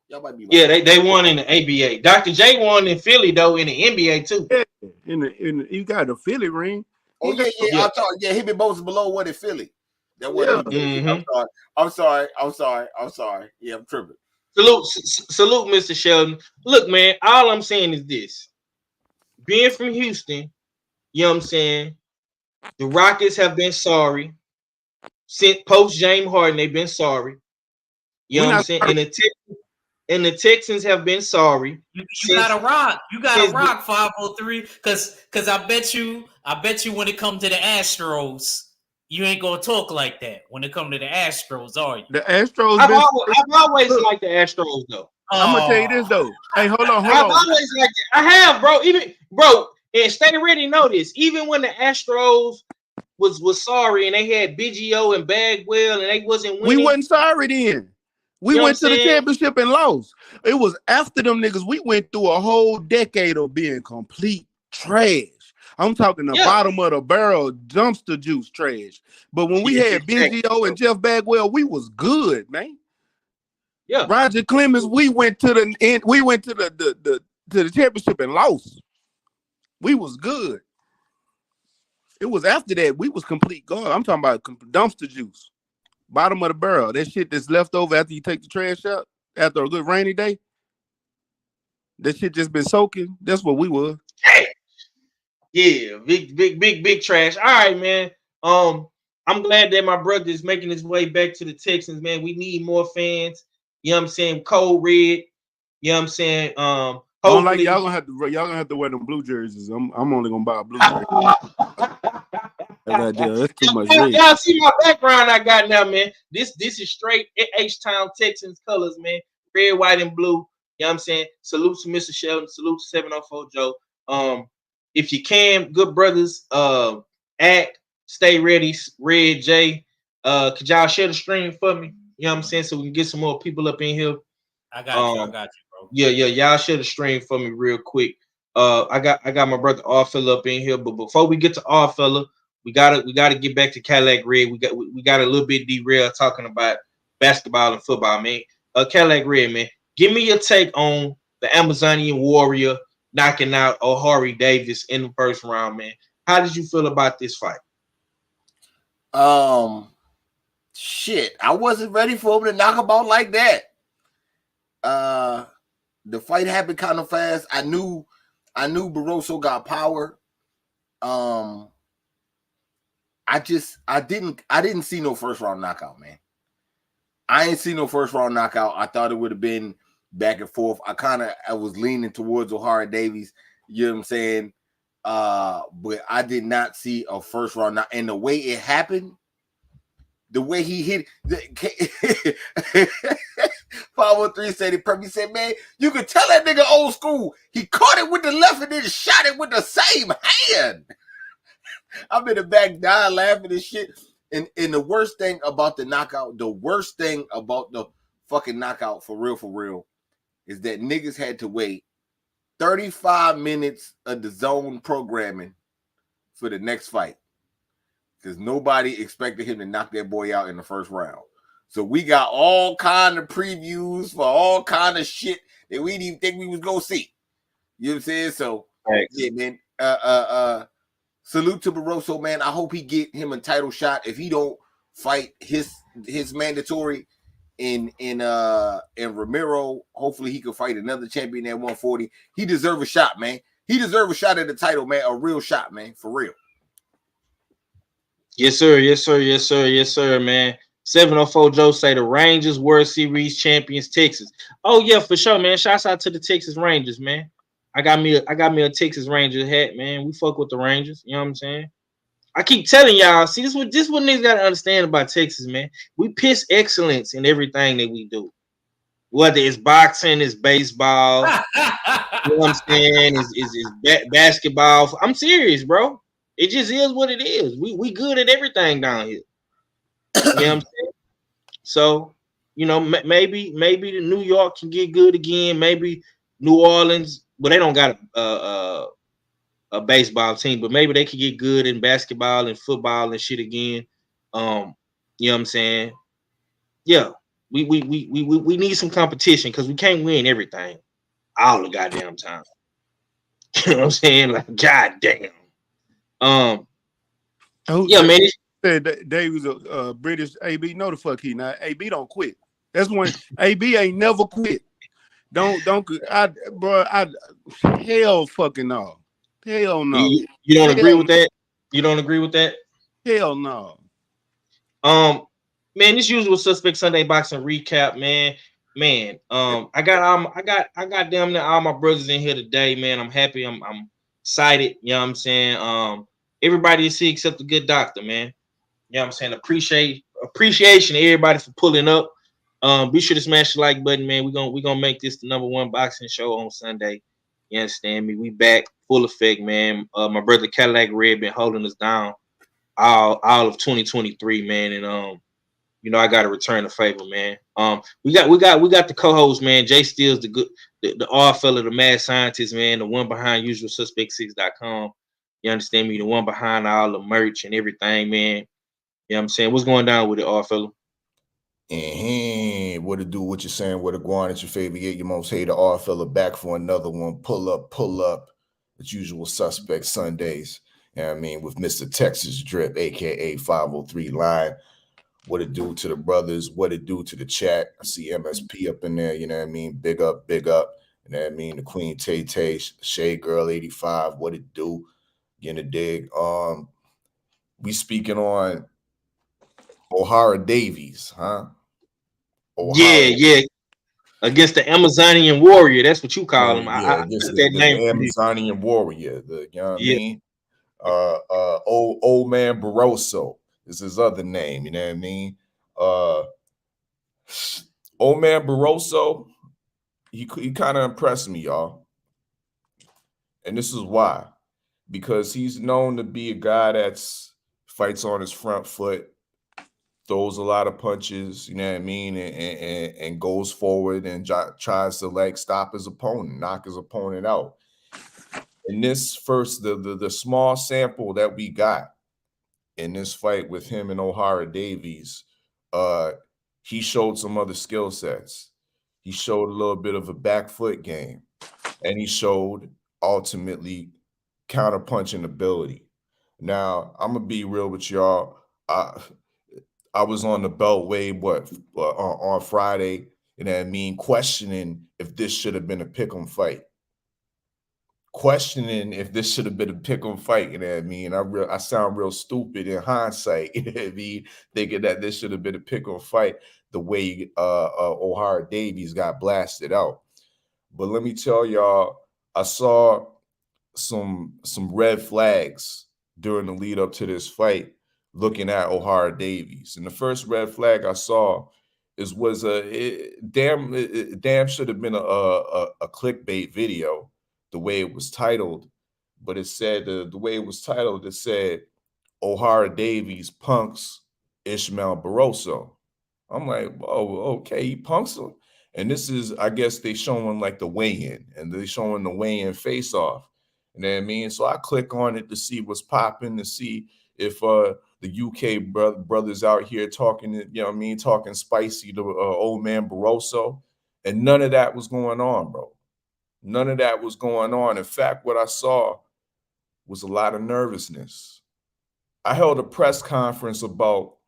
Y'all might be Yeah, they won in the ABA. Dr. J won in Philly though in the NBA too. Yeah, in the you got the Philly ring. Oh yeah. I thought him and Moses Malone won in Philly. That wasn't. Mm-hmm. I'm sorry. Yeah, I'm tripping. Salute, Mr. Sheldon. Look, man, all I'm saying is this. Being from Houston, you know what I'm saying? The Rockets have been sorry. Since post James Harden, they've been sorry. You know what I'm saying? And the Texans have been sorry. You gotta rock. You gotta rock 503. Cause I bet you when it comes to the Astros, you ain't gonna talk like that. When it comes to the Astros, are you? The Astros. I've always liked the Astros though. I'm gonna tell you this though. Hey, hold on. I've always liked it. I have, bro. And stay ready. Know this. Even when the Astros was sorry and they had BGO and Bagwell and they wasn't winning. We wasn't sorry then. We went to the championship and lost. It was after them niggas. We went through a whole decade of being complete trash. I'm talking the bottom of the barrel dumpster juice trash. But when we had BGO and Jeff Bagwell, we was good, man. Yeah. Roger Clemens, we went to the end. We went to the championship and lost. We was good. It was after that we was complete gone. I'm talking about dumpster juice. Bottom of the barrel. That shit that's left over after you take the trash out after a good rainy day. That shit just been soaking. That's what we were. Yeah, big trash. All right, man. I'm glad that my brother is making his way back to the Texans, man. We need more fans. You know what I'm saying? Cold red. You know what I'm saying? Hopefully, y'all gonna have to wear them blue jerseys. I'm only gonna buy a blue jersey. That's too much. Y'all see my background I got now, man. This is straight H-Town Texans colors, man. Red, white, and blue. You know what I'm saying? Salute to Mr. Sheldon. Salute to 704 Joe. If you can, good brothers, act, stay ready, Red J. Could y'all share the stream for me? You know what I'm saying? So we can get some more people up in here. I got you, bro. Yeah. Y'all share the stream for me real quick. I got my brother Allfella up in here, but before we get to Allfella, we gotta get back to Cadillac Red. We got a little bit derailed talking about basketball and football, man. Cadillac Red, man. Give me your take on the Amazonian Warrior knocking out O'Hari Davis in the first round, man. How did you feel about this fight? Shit, I wasn't ready for him to knock him out like that. The fight happened kind of fast. I knew Barroso got power. I didn't see no first round knockout, man. I ain't seen no first round knockout. I thought it would have been back and forth. I was leaning towards O'Hara Davies, you know what I'm saying? But I did not see a first round knockout. And the way it happened, the way he hit 503 said it perfect. He said, man, you could tell that nigga old school. He caught it with the left and then shot it with the same hand. I'm in the back dying laughing and shit. And the worst thing about the knockout, the worst thing about the fucking knockout for real, is that niggas had to wait 35 minutes of the zone programming for the next fight. Because nobody expected him to knock that boy out in the first round. So we got all kind of previews for all kind of shit that we didn't even think we was gonna see. You know what I'm saying? So yeah, man. Salute to Barroso, man. I hope he get him a title shot. If he don't fight his mandatory in Ramiro, hopefully he can fight another champion at 140. He deserves a shot, man. He deserves a shot at the title, man. A real shot, man. For real. Yes, sir, man. 704 Joe say the Rangers World Series champions, Texas. Oh yeah, for sure, man. Shouts out to the Texas Rangers, man. I got me a Texas Rangers hat, man. We fuck with the Rangers. You know what I'm saying? I keep telling y'all, see, this what niggas gotta understand about Texas, man. We piss excellence in everything that we do. whether it's boxing, it's baseball, you know what I'm saying, is basketball. I'm serious, bro. It just is what it is. We good at everything down here. You know what I'm saying? So, you know, maybe the New York can get good again. Maybe New Orleans, but they don't got a baseball team, but maybe they could get good in basketball and football and shit again. You know what I'm saying? Yeah, we need some competition because we can't win everything all the goddamn time. You know what I'm saying? Like, goddamn. Yeah, man. Said Dave was a British AB. No, the fuck he not. AB don't quit. That's when AB ain't never quit. Don't. I hell fucking no. Hell no. You don't agree with that? You don't agree with that? Hell no. Man, this Usual Suspect Sunday boxing recap, man. I got damn near all my brothers in here today, man. I'm happy. I'm excited. You know what I'm saying? Everybody is here except the good doctor, man. You know what I'm saying? Appreciation to everybody for pulling up. Be sure to smash the like button, man. We're gonna make this the #1 boxing show on Sunday. You understand me? We back full effect, man. My brother Cadillac Red been holding us down all of 2023, man. And you know, I gotta return the favor, man. We got the co-host, man. Jay Steele's the odd fella, the mad scientist, man, the one behind usualsuspect6.com. You understand me? The one behind all the merch and everything, man. You know what I'm saying? What's going down with it, odd fella? What to do? What you're saying? What to go on? It's your favorite, your most hated odd fella back for another one. Pull up. As Usual Suspect Sundays. You know what I mean? With Mr. Texas Drip, aka 503 Line. What it do to the brothers? What it do to the chat? I see MSP up in there. You know what I mean? Big up. You know what I mean? The Queen Tay Tay, Shade Girl 85. What it do? You in the dig? We speaking on O'Hara Davies, huh? Yeah. Against the Amazonian warrior. That's what you call him. Yeah, against the Amazonian warrior. You know what I mean? Old man Barroso is his other name. You know what I mean? Old man Barroso, he kind of impressed me, y'all. And this is why. Because he's known to be a guy that's fights on his front foot, throws a lot of punches, you know what I mean, and goes forward and tries to stop his opponent, knock his opponent out. In this first, the small sample that we got in this fight with him and O'Hara Davies, he showed some other skill sets. He showed a little bit of a back foot game, and he showed ultimately counter-punching ability. Now, I'm gonna be real with y'all. I was on the Beltway on Friday, you know what I mean, questioning if this should have been a pick'em fight. You know what I mean? I sound real stupid in hindsight, you know what I mean, thinking that this should have been a pick'em fight the way O'Hara Davies got blasted out. But let me tell y'all, I saw some red flags during the lead up to this fight looking at O'Hara Davies. And the first red flag I saw was damn should have been a clickbait video the way it was titled, but it said the way it was titled, it said O'Hara Davies punks Ismael Barrosa. I'm like, oh, okay, he punks him. And this is, I guess they showing the weigh-in, and they showing the weigh-in face-off. You know what I mean? So I click on it to see what's popping, to see if the UK brothers out here talking, you know what I mean, talking spicy to old man Barroso. And none of that was going on, bro. None of that was going on. In fact, what I saw was a lot of nervousness. I held a press conference about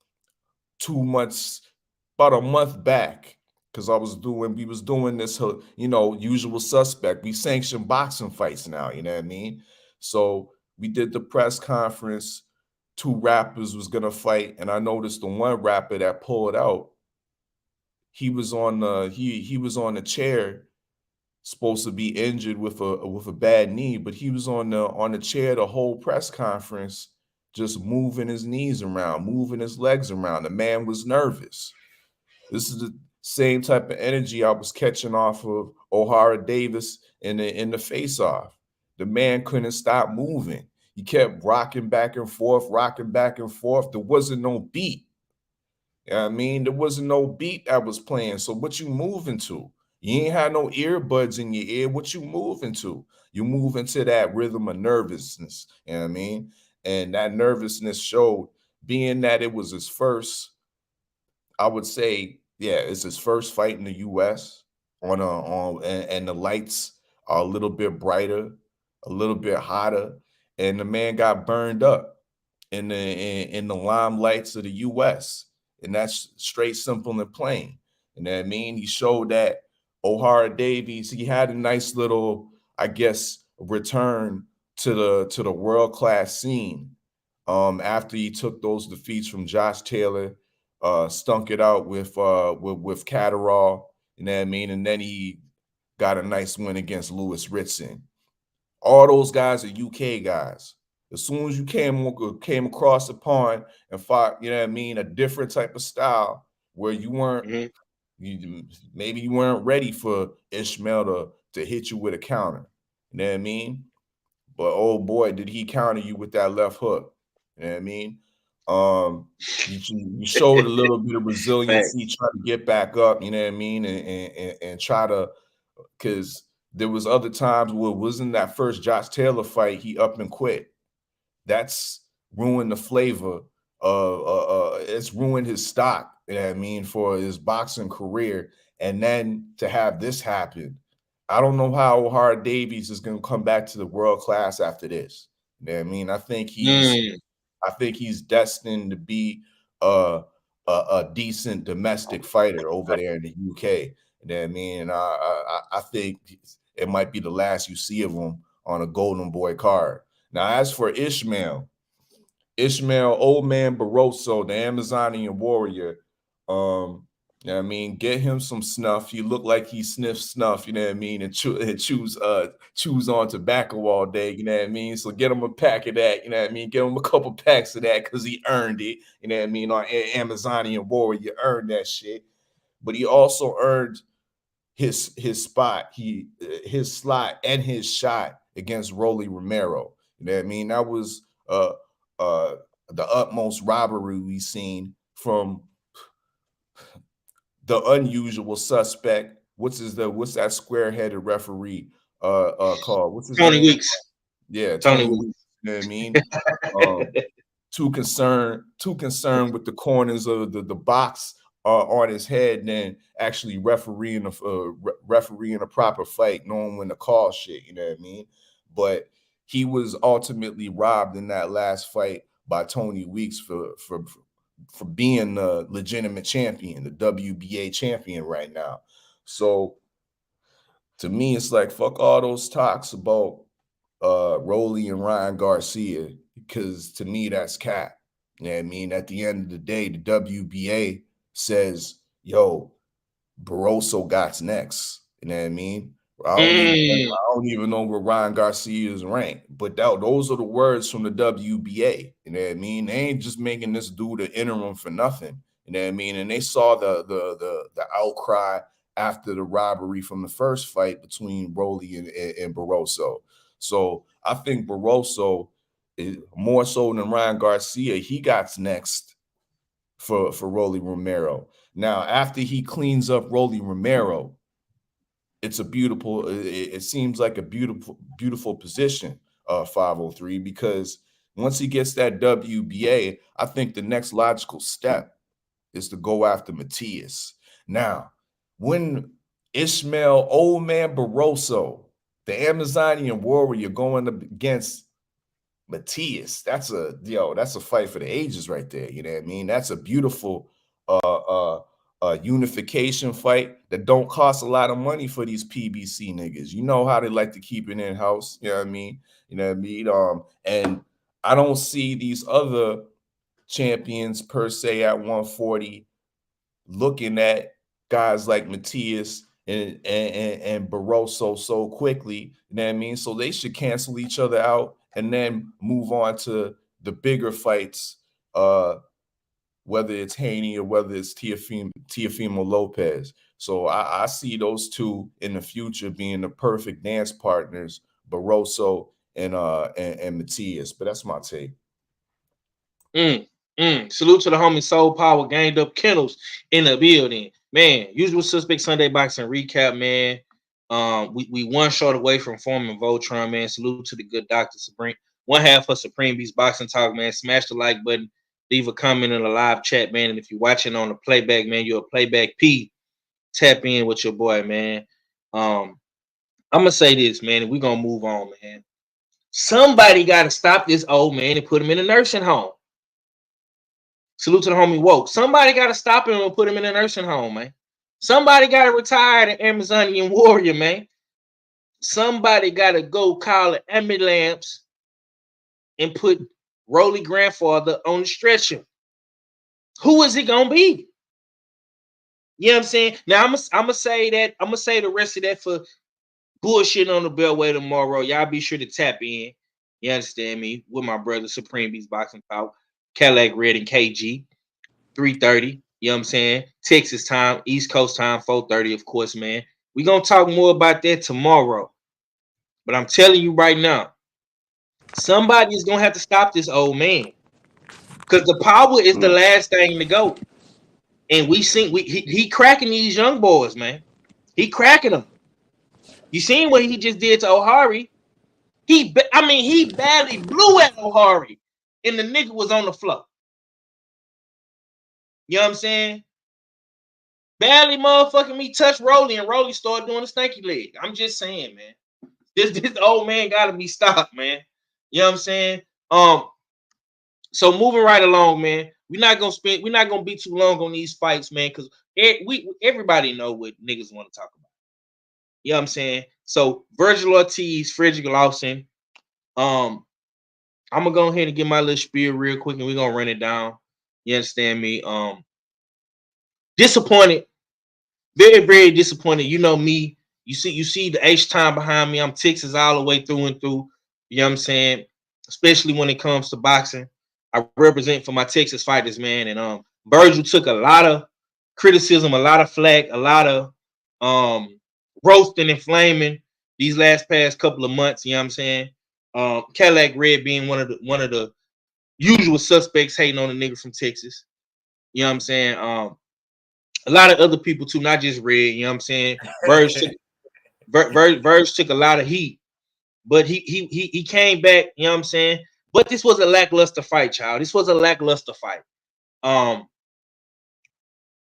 a month back, because we was doing this, Usual Suspect. We sanction boxing fights now, you know what I mean? So we did the press conference. 2 rappers was gonna fight, and I noticed the one rapper that pulled out, he was on the chair, supposed to be injured with a bad knee, but he was on the chair the whole press conference, just moving his knees around, moving his legs around. The man was nervous. This same type of energy I was catching off of O'Hara Davis in the face-off. The man couldn't stop moving. He kept rocking back and forth, rocking back and forth. There wasn't no beat. You know what I mean? There wasn't no beat that was playing. So what you moving to? You ain't had no earbuds in your ear. What you moving to? You move into that rhythm of nervousness. You know what I mean? And that nervousness showed, being that it was his first, I would say, yeah, it's his first fight in the U.S. And the lights are a little bit brighter, a little bit hotter, and the man got burned up in the limelights of the U.S. And that's straight, simple, and plain. You know what I mean? He showed that O'Hara Davies, he had a nice little, I guess, return to the world-class scene after he took those defeats from Josh Taylor, stunk it out with Catterall, you know what I mean? And then he got a nice win against Lewis Ritson. All those guys are UK guys. As soon as you came across the pond and fought, you know what I mean, a different type of style where you weren't, maybe you weren't ready for Ismael to hit you with a counter. You know what I mean? But oh boy, did he counter you with that left hook. You know what I mean? You showed a little bit of resiliency, try to get back up, you know what I mean, and try to, because there was other times where it wasn't that first Josh Taylor fight, he up and quit. That's ruined the flavor of it's ruined his stock, you know what I mean, for his boxing career. And then to have this happen, I don't know how O'Hara Davies is going to come back to the world class after this. You know what I mean? I think he's destined to be a decent domestic fighter over there in the UK. You know what I mean? And I think it might be the last you see of him on a Golden Boy card. Now, as for Ismael, Old Man Barroso, the Amazonian warrior, you know what I mean, get him some snuff. He look like he sniffs snuff, you know what I mean, and chews on tobacco all day, you know what I mean? So get him a pack of that, you know what I mean? Get him a couple packs of that because he earned it, you know what I mean? On Amazonian warrior, earned that shit. But he also earned his spot, his slot and his shot against Rolly Romero. You know what I mean? That was the utmost robbery we've seen from the unusual suspect. What's that square-headed referee called? What's his Tony name? Weeks. Yeah, Tony Weeks. You know what I mean? Too concerned with the corners of the box on his head than actually refereeing a proper fight, knowing when to call shit. You know what I mean? But he was ultimately robbed in that last fight by Tony Weeks for being the legitimate champion, the WBA champion right now. So to me, it's like, fuck all those talks about Rolly and Ryan Garcia, because to me, that's cap. You know what I mean? At the end of the day, the WBA says, yo, Barroso got next. You know what I mean? I don't even know where Ryan Garcia is ranked, but those are the words from the WBA. You know what I mean? They ain't just making this dude an interim for nothing. You know what I mean? And they saw the outcry after the robbery from the first fight between Rolly and Barroso. So I think Barroso is more so than Ryan Garcia. He got next for Rolly Romero. Now, after he cleans up Rolly Romero, it seems like a beautiful position, 503, because once he gets that WBA, I think the next logical step is to go after Matias. Now, when Ismael Old Man Barroso, the Amazonian warrior, going against Matias, that's a fight for the ages right there. You know what I mean? That's a beautiful unification fight that don't cost a lot of money for these PBC niggas. You know how they like to keep it in-house. You know what I mean? You know what I mean? And I don't see these other champions per se at 140 looking at guys like Matias and Barroso so quickly. You know what I mean? So they should cancel each other out and then move on to the bigger fights whether it's Haney or whether it's Teofimo Lopez. So I see those two in the future being the perfect dance partners, Barroso and Matias. But that's my take. Salute to the homie Soul Power, Gained Up Kennels in the building. Man, Usual Suspect Sunday Boxing recap, man. We one short away from forming Voltron, man. Salute to the good Dr. Supreme. One half of Supreme Beast Boxing Talk, man. Smash the like button. Leave a comment in the live chat, man. And if you're watching on the playback, man, you're a playback P. Tap in with your boy, man. I'm gonna say this, man, and we're gonna move on, man. Somebody gotta stop this old man and put him in a nursing home. Salute to the homie Woke. Somebody gotta stop him and put him in a nursing home, man. Somebody gotta retire the Amazonian warrior, man. Somebody gotta go call an ambulance and put Rolly grandfather on the stretcher. Who is it gonna be? You know what I'm saying? Now I'm gonna say that. I'm gonna say the rest of that for bullshit on the Beltway tomorrow. Y'all be sure to tap in. You understand me? With my brother Supreme Beast Boxing Talk, Cadillac Red and KG, 3:30. You know what I'm saying? Texas time, East Coast time, 4:30, of course, man. We're gonna talk more about that tomorrow. But I'm telling you right now, somebody is gonna have to stop this old man. Because the power is the last thing to go. And he cracking these young boys, man. He cracking them. You seen what he just did to O'Hari? He badly blew at O'Hari, and the nigga was on the floor. You know what I'm saying? Badly motherfucking me touched Rolly, and Rolly started doing the stanky leg. I'm just saying, man. This old man gotta be stopped, man. You know what I'm saying? So moving right along, man. We're not gonna be too long on these fights, man, because everybody know what niggas want to talk about. You know what I'm saying? So Vergil Ortiz, Frederick Lawson. I'm gonna go ahead and get my little spiel real quick, and we're gonna run it down. You understand me? Disappointed, very, very disappointed. You know me. You see the H time behind me. I'm Texas all the way through and through. You know what I'm saying? Especially when it comes to boxing. I represent for my Texas fighters, man. And Vergil took a lot of criticism, a lot of flack, a lot of roasting and flaming these past couple of months. You know what I'm saying? Cadillac Red being one of the usual suspects hating on the nigga from Texas. You know what I'm saying? A lot of other people too, not just Red. You know what I'm saying? Verge took a lot of heat, but he came back. You know what I'm saying? But this was a lackluster fight, child. This was a lackluster fight.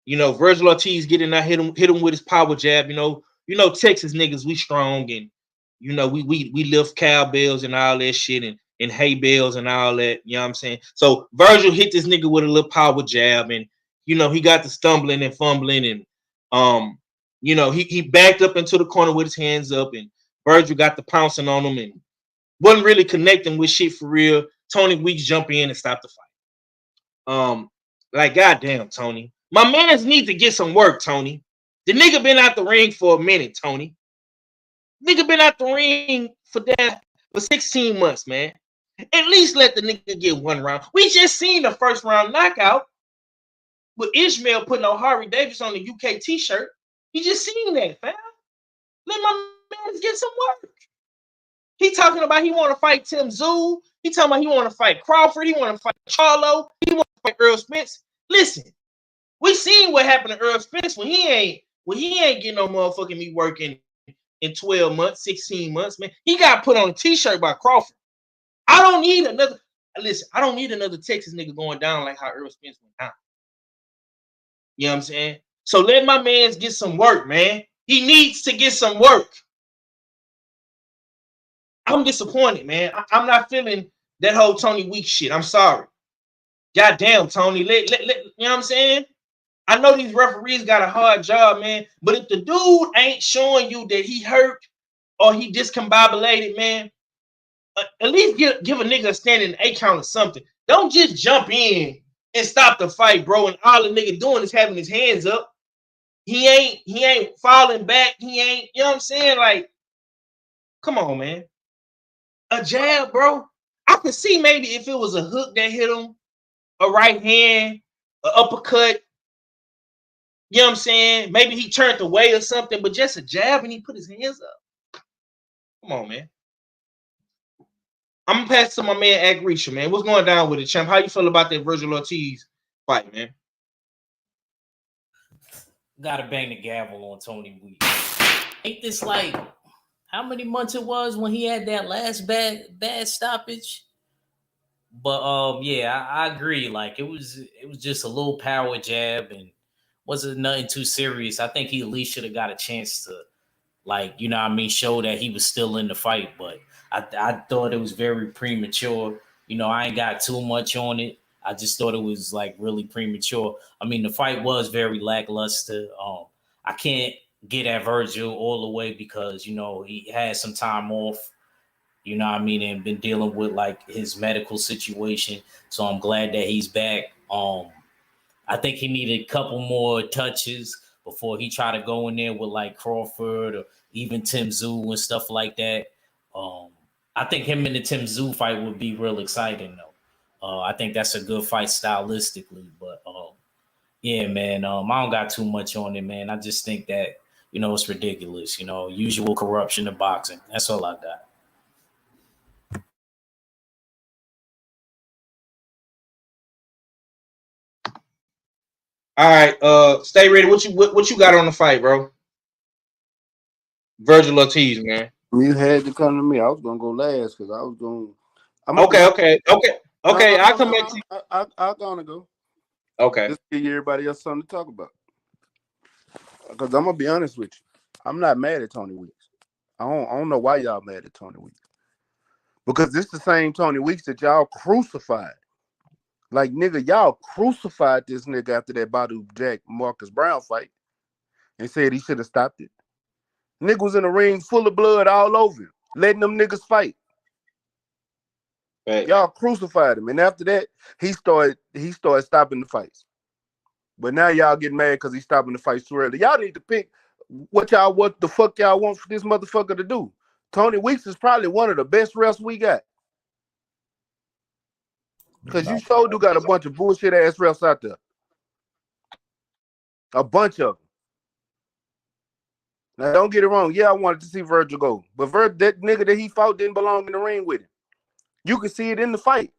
You know, Vergil Ortiz getting out, hit him with his power jab. You know, Texas niggas, we strong, and you know, we lift cowbells and all that shit, and hay bales and all that. You know what I'm saying? So Vergil hit this nigga with a little power jab, and you know, he got the stumbling and fumbling, and you know, he backed up into the corner with his hands up, and Vergil got the pouncing on him and wasn't really connecting with shit for real. Tony Weeks jump in and stop the fight. Like, goddamn, Tony. My mans need to get some work, Tony. The nigga been out the ring for a minute, Tony. Nigga been out the ring for 16 months, man. At least let the nigga get one round. We just seen the first round knockout with Ismael putting O'Hari Davis on the UK t-shirt. You just seen that, fam. Let my mans get some work. He talking about he want to fight Tim Zhu. He talking about he want to fight Crawford. He want to fight Charlo. He want to fight Earl Spence. Listen, we seen what happened to Earl Spence when he ain't getting no motherfucking me working in 12 months, 16 months, man. He got put on a t-shirt by Crawford. I don't need another Texas nigga going down like how Earl Spence went down. You know what I'm saying? So let my mans get some work, man. He needs to get some work. I'm disappointed, man. I'm not feeling that whole Tony Weeks shit. I'm sorry. Goddamn, Tony. You know what I'm saying? I know these referees got a hard job, man. But if the dude ain't showing you that he hurt or he discombobulated, man, at least give a nigga a standing 8 count or something. Don't just jump in and stop the fight, bro. And all the nigga doing is having his hands up. He ain't falling back. He ain't, you know what I'm saying? Like, come on, man. A jab, bro. I could see maybe if it was a hook that hit him, a right hand, an uppercut. You know what I'm saying? Maybe he turned away or something, but just a jab and he put his hands up. Come on, man. I'm gonna pass to my man Agrisha, man. What's going down with it, champ? How you feel about that Vergil Ortiz fight, man? Gotta bang the gavel on Tony Weeks. Ain't this like how many months it was when he had that last bad stoppage? But yeah, I agree. Like it was just a little power jab and wasn't nothing too serious. I think he at least should have got a chance to, like, you know what I mean, show that he was still in the fight. But I thought it was very premature. You know, I ain't got too much on it. I just thought it was like really premature. I mean, the fight was very lackluster. I can't get at Vergil all the way because, you know, he had some time off, you know what I mean, and been dealing with like his medical situation. So I'm glad that he's back. I think he needed a couple more touches before he tried to go in there with like Crawford or even Tim Tszyu and stuff like that. I think him and the Tim Tszyu fight would be real exciting though. I think that's a good fight stylistically, but yeah, man, I don't got too much on it, man. I just think that, you know, it's ridiculous, you know, usual corruption in boxing. That's all I got. All right, stay ready. What you got on the fight, bro? Vergil Ortiz, man. You had to come to me. I was gonna go last because I was going. Okay. I'll come back to you. I'm gonna go. Okay. Just give everybody else something to talk about. Because I'm gonna be honest with you, I'm not mad at Tony Weeks. I don't know why y'all mad at Tony Weeks. Because this the same Tony Weeks that y'all crucified. Like, nigga, y'all crucified this nigga after that Badu Jack Marcus Brown fight and said he should have stopped it. Nigga was in the ring full of blood all over him, letting them niggas fight. Right. Y'all crucified him. And after that, he started stopping the fights. But now y'all getting mad because he's stopping the fights too early. Y'all need to pick what the fuck y'all want for this motherfucker to do. Tony Weeks is probably one of the best refs we got. Because you sure do got a bunch of bullshit ass refs out there. A bunch of them. Now, don't get it wrong. Yeah, I wanted to see Vergil go. But that nigga that he fought didn't belong in the ring with him. You could see it in the fight.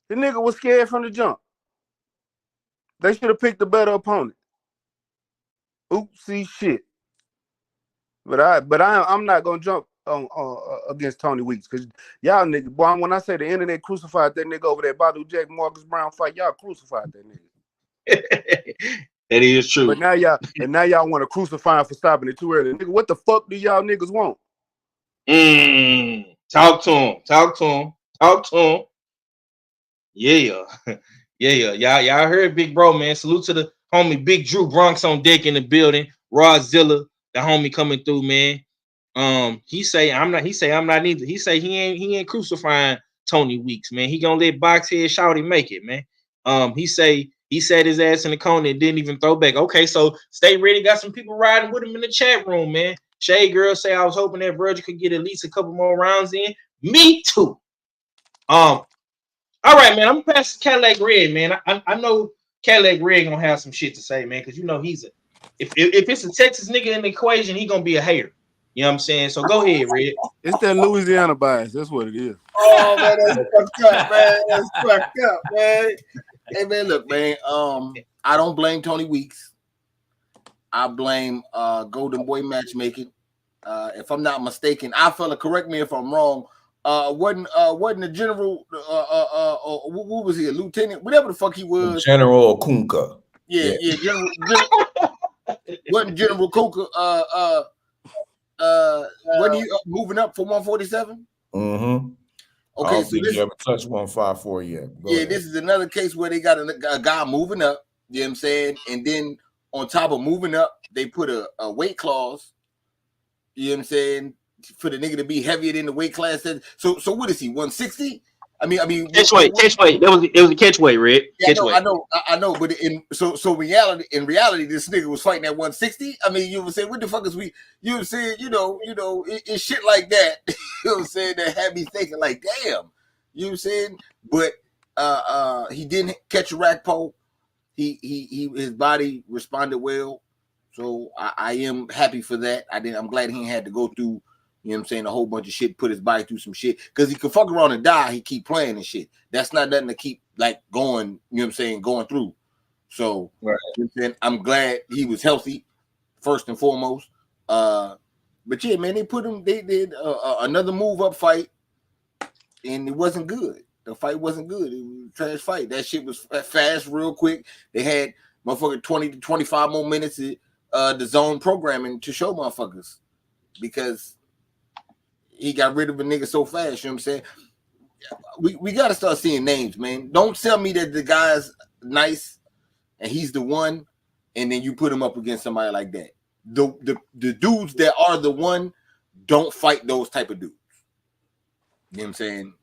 The nigga was scared from the jump. They should have picked a better opponent. Oopsie shit. But I'm not going to jump on against Tony Weeks because y'all nigga, boy, when I say the internet crucified that nigga over there, Badu Jack Marcus Brown fight, y'all crucified that nigga. That is true. But now y'all want to crucify him for stopping it too early. Nigga, what the fuck do y'all niggas want? Talk to him. Yeah. Y'all heard Big Bro, man. Salute to the homie Big Drew Bronx on deck in the building. Rodzilla, the homie coming through, man. He say I'm not either. He say he ain't crucifying Tony Weeks, man. He gonna let Boxhead Shawty make it, man. He sat his ass in the corner and didn't even throw back. Okay, so stay ready. Got some people riding with him in the chat room, man. Shay Girl say I was hoping that Vergil could get at least a couple more rounds in. Me too. All right, man. I'm gonna pass to Cadillac Red, man. I know Cadillac Red gonna have some shit to say, man, because you know he's if it's a Texas nigga in the equation, he gonna be a hater. You know what I'm saying? So go ahead, Red. It's that Louisiana bias. That's what it is. Oh man, that's fucked up, man. That's fucked up, man. Hey man, look, man. I don't blame Tony Weeks. I blame Golden Boy matchmaking. If I'm not mistaken, I fella, correct me if I'm wrong. Wasn't the general? What was he? A lieutenant? Whatever the fuck he was. General Okunka. Yeah. General. Wasn't General Kuka? When he moving up for 147? Mm-hmm. Okay, I don't so think you ever touched 154 yet. Go ahead. This is another case where they got a guy moving up. You know what I'm saying? And then on top of moving up, they put a weight clause. You know what I'm saying? For the nigga to be heavier than the weight class. So what is he? 160? I mean, catch weight. It was a catch weight, Red. Yeah, I know. But in reality, this nigga was fighting at 160. I mean, you would say, what the fuck is we? You would say, it's shit like that. You know what I'm saying? That had me thinking, like, damn. You know what I'm saying? But he didn't catch a rack pole. his body responded well. So I am happy for that. I'm glad he had to go through, you know what I'm saying, a whole bunch of shit, put his body through some shit. Because he could fuck around and die, he keep playing and shit. That's not nothing to keep like going, you know what I'm saying, going through. So right. You know what I'm saying? I'm glad he was healthy, first and foremost. But yeah, man, they did another move up fight, and it wasn't good. The fight wasn't good. It was a trash fight. That shit was fast, real quick. They had motherfucking 20 to 25 more minutes of the zone programming to show motherfuckers because he got rid of a nigga so fast. You know what I'm saying? We got to start seeing names, man. Don't tell me that the guy's nice and he's the one, and then you put him up against somebody like that. The dudes that are the one don't fight those type of dudes. You know what I'm saying?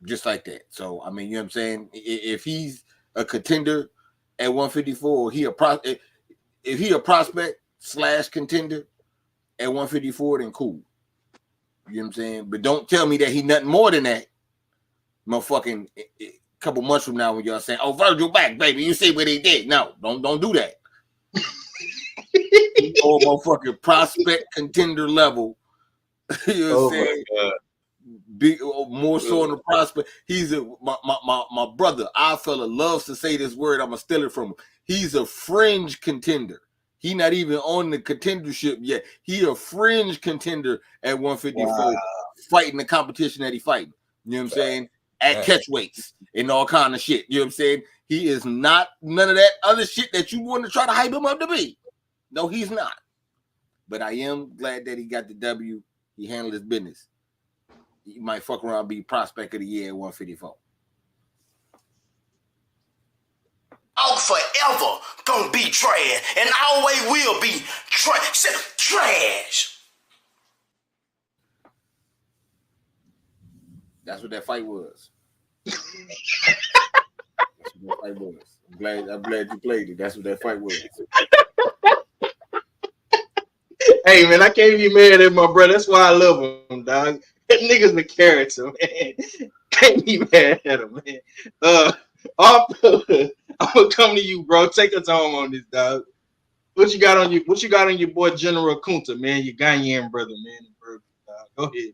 Just like that. So, I mean, you know what I'm saying? If he's a contender at 154, if he a prospect / contender at 154, then cool. You know what I'm saying? But don't tell me that he nothing more than that. Motherfucking a couple months from now when y'all saying, oh, Vergil back, baby. You see what he did. No, don't do that. Or motherfucking prospect contender level. You know what I'm saying? More so on the prospect. He's my brother. Our fella loves to say this word. I'm gonna steal it from him. He's a fringe contender. He not even on the contendership yet. He a fringe contender at 154, fighting the competition that he fighting. You know what I'm saying? At catch weights and all kind of shit. You know what I'm saying? He is not none of that other shit that you want to try to hype him up to be. No, he's not. But I am glad that he got the W. He handled his business. He might fuck around and be prospect of the year at 154. All forever gonna be trash and always will be trash. That's what that fight was. That's what that fight was. I'm glad you played it. That's what that fight was. Hey man, I can't be mad at my brother. That's why I love him, dog. That nigga's the character, man. Can't be mad at him, man. I'm gonna come to you, bro. Take us home on this, dog. What you got on you? What you got on your boy General Kunta, man? Your Ghanaian brother, man. Go ahead,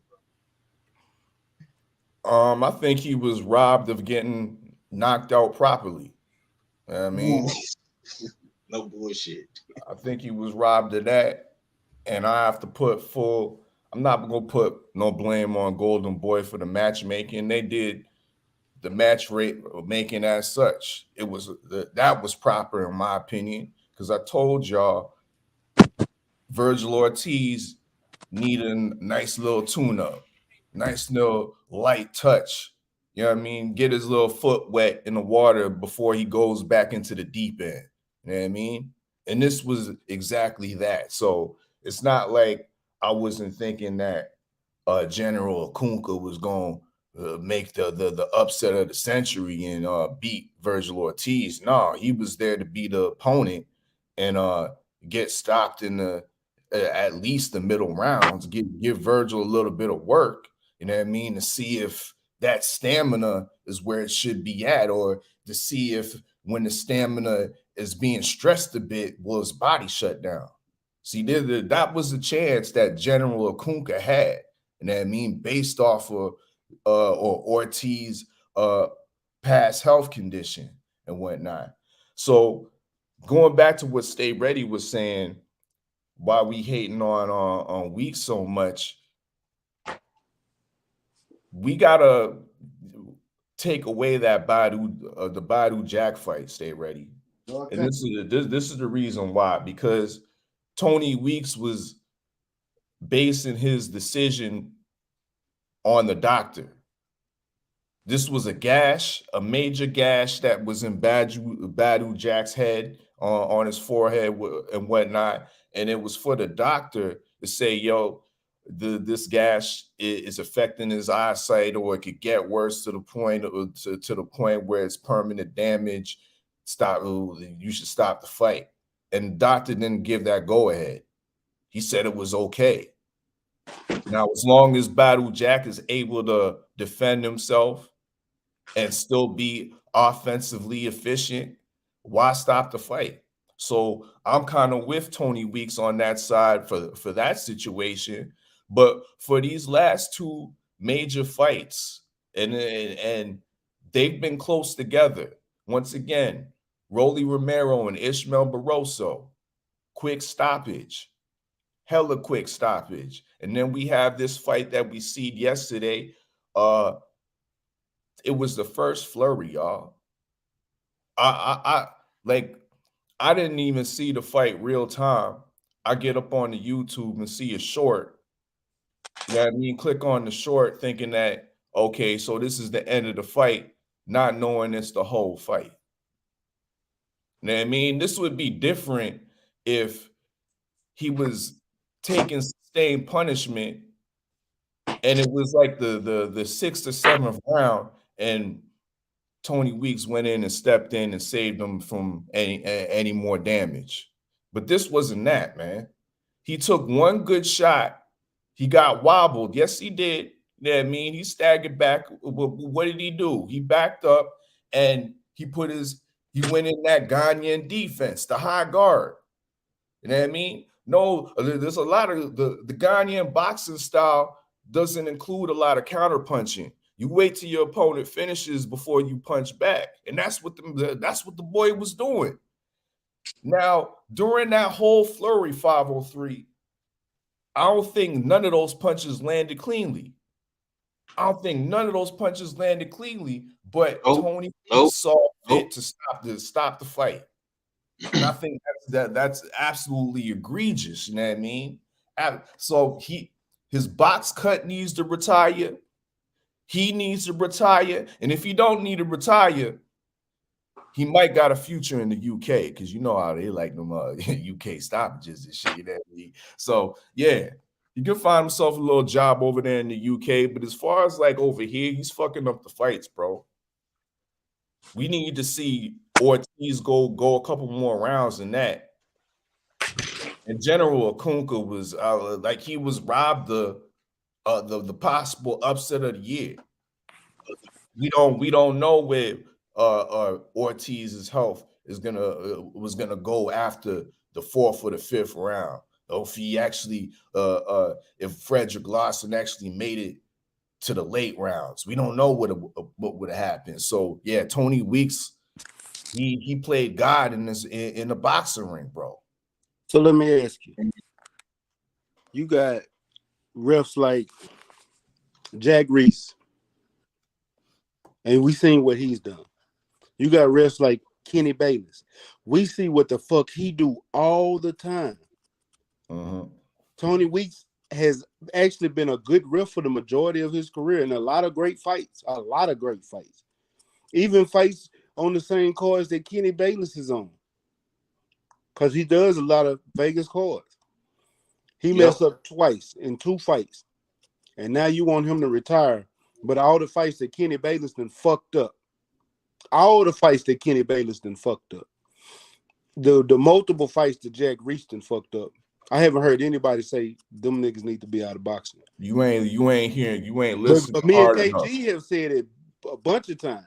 bro. I think he was robbed of getting knocked out properly. I mean, no bullshit. I think he was robbed of that, and I have to put full. I'm not gonna put no blame on Golden Boy for the matchmaking. They did the match rate making as such. It was that was proper in my opinion, because I told y'all Vergil Ortiz needed a nice little tune-up, nice little light touch. You know what I mean? Get his little foot wet in the water before he goes back into the deep end. You know what I mean? And this was exactly that. So it's not like I wasn't thinking that General Kunta was going to make the upset of the century and beat Vergil Ortiz. No, he was there to be the opponent and get stopped in the at least the middle rounds, give Vergil a little bit of work, you know what I mean, to see if that stamina is where it should be at, or to see if when the stamina is being stressed a bit, will his body shut down? See, that was the chance that General Kunta had, you know what I mean, based off of or Ortiz past health condition and whatnot. So going back to what Stay Ready was saying, why we hating on Weeks so much, we gotta take away that the Badu Jack fight. Stay Ready, okay. And this is the reason why, because Tony Weeks was basing his decision on the doctor. This was a gash, a major gash that was in Badu Jack's head, on his forehead and whatnot. And it was for the doctor to say, yo, this gash is affecting his eyesight, or it could get worse to the point to the point where it's permanent damage. You should stop the fight. And the doctor didn't give that go ahead. He said it was okay. Now, as long as Badu Jack is able to defend himself and still be offensively efficient why stop the fight? So I'm kind of with Tony Weeks on that side for that situation. But for these last two major fights, and they've been close together. Once again, Rolly Romero and Ismael Barrosa, quick stoppage, hella quick stoppage. And then we have this fight that we see yesterday. It was the first flurry, y'all. I didn't even see the fight real time. I get up on the YouTube and see a short. You know what I mean? Click on the short thinking that, okay, so this is the end of the fight, not knowing it's the whole fight. You know what I mean? This would be different if he was taking sustained punishment and it was like the 6th or 7th round and Tony Weeks went in and stepped in and saved him from any more damage. But this wasn't that, man. He took one good shot. He got wobbled. Yes, he did. You know what I mean? He staggered back. What did he do? He backed up and he went in that Ghanaian defense, the high guard. You know what I mean? No, there's a lot of the Ghanaian boxing style doesn't include a lot of counter punching. You wait till your opponent finishes before you punch back. And that's what the boy was doing. Now, during that whole flurry 503, I don't think none of those punches landed cleanly. But Tony saw fit to stop the fight. And I think that's absolutely egregious, you know what I mean? So his box cut needs to retire. He needs to retire. And if he don't need to retire, he might got a future in the UK because you know how they like them UK stoppages and shit. You know what I mean? So, yeah, he can find himself a little job over there in the UK. But as far as like over here, he's fucking up the fights, bro. We need to see Ortiz go a couple more rounds than that. In general, Akunka was like he was robbed the possible upset of the year. We don't know where Ortiz's health was gonna go after the 4th or the 5th round. Or if he actually if Frederick Lawson actually made it to the late rounds. We don't know what would have happened. So yeah, Tony Weeks, he played God in the boxing ring, bro. So let me ask you. You got refs like Jack Reese, and we seen what he's done. You got refs like Kenny Bayless. We see what the fuck he do all the time. Tony Weeks has actually been a good ref for the majority of his career and a lot of great fights. Even fights on the same cards that Kenny Bayless is on. Because he does a lot of Vegas cards. He messed up twice in 2 fights. And now you want him to retire. But all the fights that Kenny Bayless done fucked up. The multiple fights that Jack Reese done fucked up. I haven't heard anybody say them niggas need to be out of boxing. You ain't listening. But me and KG have said it a bunch of times.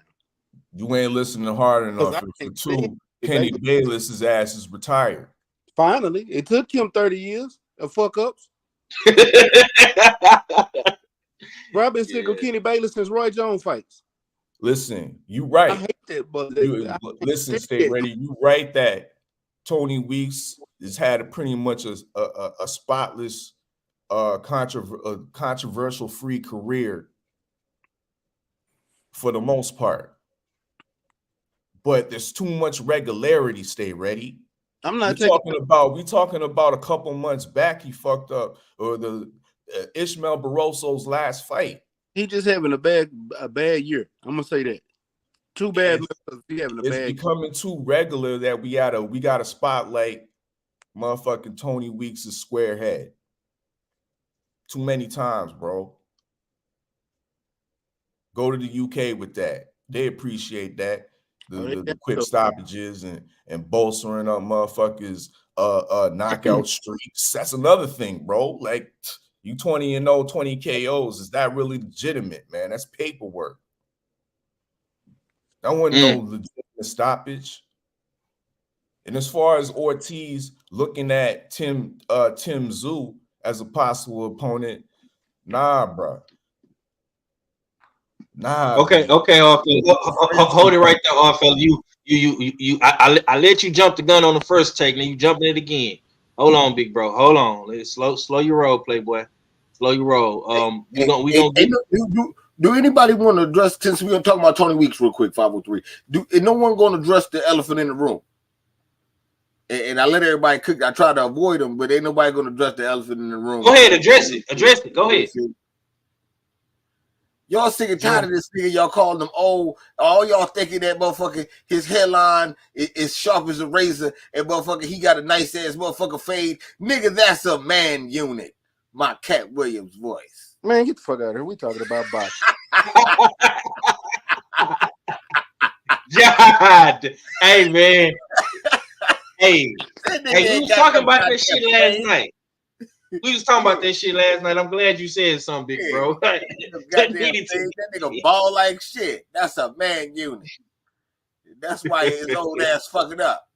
You ain't listening hard enough. For 2, Kenny Bayless's ass is retired. Finally, it took him 30 years of fuck ups. Bro, I've been sick of Kenny Bayless since Roy Jones fights. Listen, you right. I hate that, but listen, stay ready. You right that Tony Weeks has had pretty much a spotless, controversial free career for the most part. But there's too much regularity. Stay ready. We're talking about a couple months back. He fucked up, or the Ismael Barroso's last fight. He just having a bad year. I'm gonna say that. Too bad. It's becoming too regular that we gotta spotlight motherfucking Tony Weeks' square head. Too many times, bro. Go to the UK with that. They appreciate that. The quick stoppages and bolstering up motherfuckers knockout streaks. That's another thing, bro. Like you 20-0, 20 KOs. Is that really legitimate, man? That's paperwork. I wouldn't know legitimate stoppage. And as far as Ortiz looking at Tim Tszyu as a possible opponent, nah, bro. Nah. Okay, hold it right there, Orfella. I let you jump the gun on the first take, then you jumping it again. Hold on, big bro. Hold on. Let's slow your roll, Playboy. Slow your roll. We gonna get. Do anybody want to address, since we're talking about Tony Weeks real quick, 503? No one going to address the elephant in the room? And I let everybody cook. I try to avoid them, but ain't nobody going to address the elephant in the room. Go ahead, address it. Go ahead. Y'all sick and tired of this nigga. Y'all calling him old. All y'all thinking that motherfucker, his hairline is sharp as a razor, and motherfucker, he got a nice ass motherfucker fade. Nigga, that's a man unit. My Cat Williams voice. Man, get the fuck out of here. We talking about boxing. God. Hey, man. Hey, we was talking about that shit last night. I'm glad you said something, big bro. That nigga ball like shit. That's a man unit. That's why his old ass fucking up.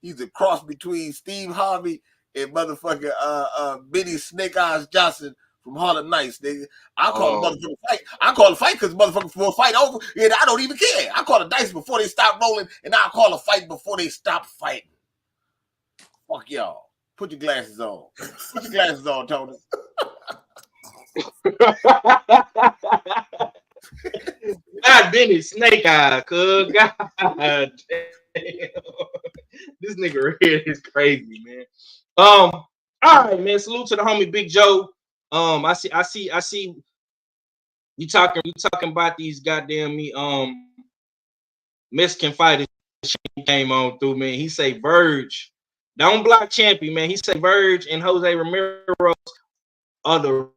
He's a cross between Steve Harvey and motherfucking Benny Snake Eyes Johnson from Harlem Nights, nigga. I call a motherfucking fight. I call a fight because motherfucker before a fight over, and I don't even care. I call a dice before they stop rolling, and I call a fight before they stop fighting. Fuck y'all. Put your glasses on. Put your glasses on, Tony. God, Benny Snake Eye, cuz. God damn. This nigga here is crazy, man. All right, man. Salute to the homie Big Joe. I see. You talking about these goddamn Mexican fighters came on through, man. He say Verge, don't block champion, man. He say Verge and Jose Ramiro are the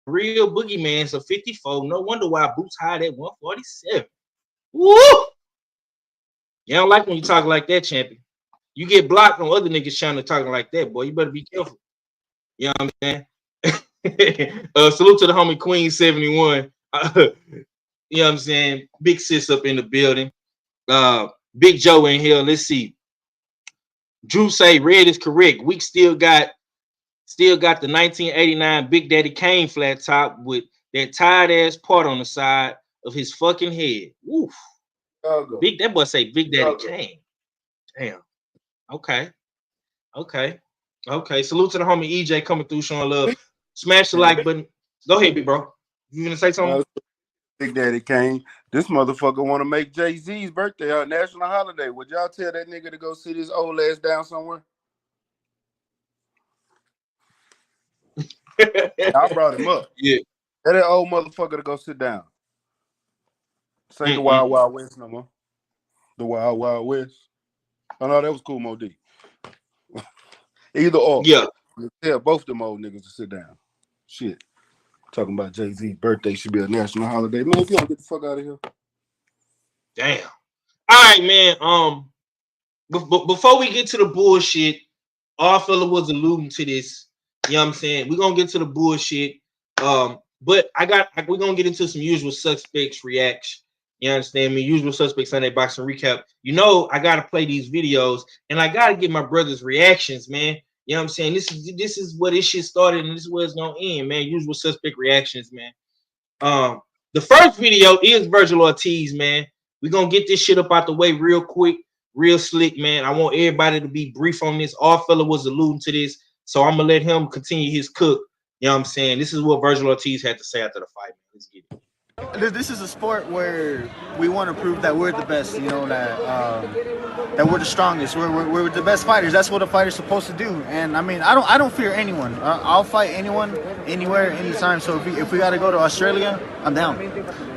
real boogeymans of 54. No wonder why Boots high at 147. Woo! You don't like when you talk like that, champion. You get blocked from other niggas trying to talk like that, boy. You better be careful. You know what I'm saying? Salute to the homie Queen 71. You know what I'm saying? Big sis up in the building. Big Joe in here. Let's see. Drew say red is correct. We still got the 1989 Big Daddy Kane flat top with that tired ass part on the side of his fucking head. Woof. That boy say Big Daddy Kane. Damn. Okay. Salute to the homie EJ coming through showing love. Smash the like button. Go ahead, big bro. You gonna say something? Big Daddy Kane. This motherfucker want to make Jay-Z's birthday a national holiday. Would y'all tell that nigga to go sit his old ass down somewhere? I brought him up. Yeah. Tell that old motherfucker to go sit down. Say the Wild Wild West no more. The Wild Wild West. Oh no, that was Cool Mo D. Either or. Yeah. Tell both them old niggas to sit down. Shit. Talking about Jay-Z's birthday should be a national holiday. Man, if you don't get the fuck out of here. Damn. All right, man. Before we get to the bullshit, our fella was alluding to this. You know what I'm saying? We're gonna get to the bullshit. But we're gonna get into some usual suspects reaction. You understand me? Usual suspects Sunday boxing recap. You know, I gotta play these videos and I gotta get my brother's reactions, man. You know what I'm saying? This is where this shit started and this is where it's gonna end, man. Usual suspect reactions, man. The first video is Vergil Ortiz, man. We're gonna get this shit up out the way real quick, real slick, man. I want everybody to be brief on this. Our fella was alluding to this, so I'm gonna let him continue his cook. You know what I'm saying? This is what Vergil Ortiz had to say after the fight, man. Let's get it. This is a sport where we want to prove that we're the best, you know, that we're the strongest, we're the best fighters. That's what a fighter's supposed to do. And I mean, I don't fear anyone. I'll fight anyone, anywhere, anytime. So if we got to go to Australia, I'm down.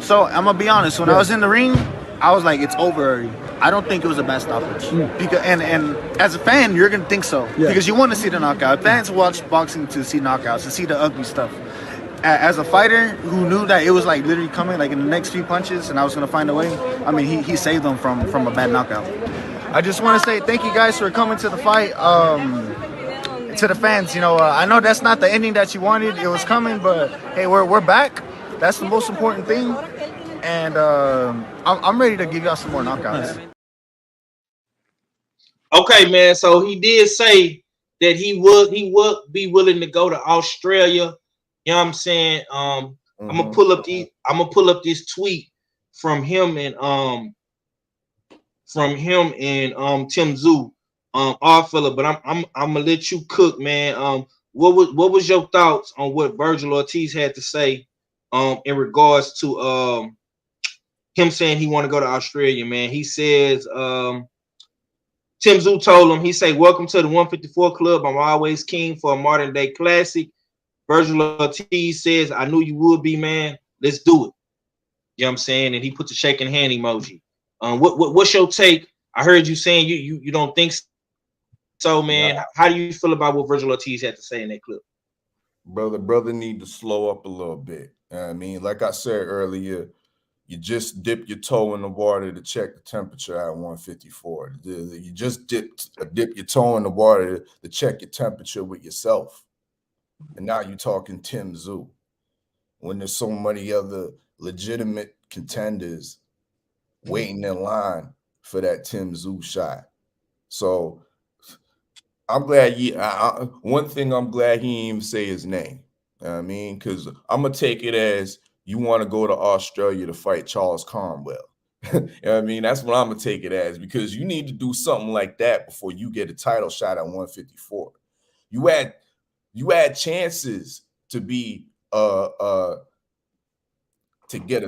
So I'm gonna be honest. When I was in the ring, I was like, it's over already. I don't think it was a bad stoppage. Because and as a fan, you're gonna think so because you want to see the knockout. Fans watch boxing to see knockouts, to see the ugly stuff. As a fighter who knew that it was like literally coming like in the next few punches and I was going to find a way, I mean, he saved them from a bad knockout. I just want to say thank you guys for coming to the fight. To the fans, you know, I know that's not the ending that you wanted. It was coming, but hey, we're back. That's the most important thing. And I'm ready to give y'all some more knockouts. Okay, man. So he did say that he would be willing to go to Australia. You know what I'm saying? I'm gonna pull up this tweet from him and Tim Zoo, our fella. But I'm gonna let you cook, man. What was your thoughts on what Vergil Ortiz had to say in regards to him saying he want to go to Australia, man? He says Tim Zoo told him, he said, "Welcome to the 154 Club. I'm always keen for a modern day classic." Vergil Ortiz says, "I knew you would be, man. Let's do it." You know what I'm saying? And he put the shaking hand emoji. What's your take? I heard you saying you don't think so, man. Yeah. How do you feel about what Vergil Ortiz had to say in that clip? Brother need to slow up a little bit. I mean, like I said earlier, you just dip your toe in the water to check the temperature at 154. You just dip your toe in the water to check your temperature with yourself. And now you're talking Tim Zoo when there's so many other legitimate contenders waiting in line for that Tim Zoo shot. So I'm glad one thing I'm glad he didn't even say his name. I mean, because I'm gonna take it as you want to go to Australia to fight Charles Conwell. You know what I mean? That's what I'm gonna take it as, because you need to do something like that before you get a title shot at 154. You had chances to be to get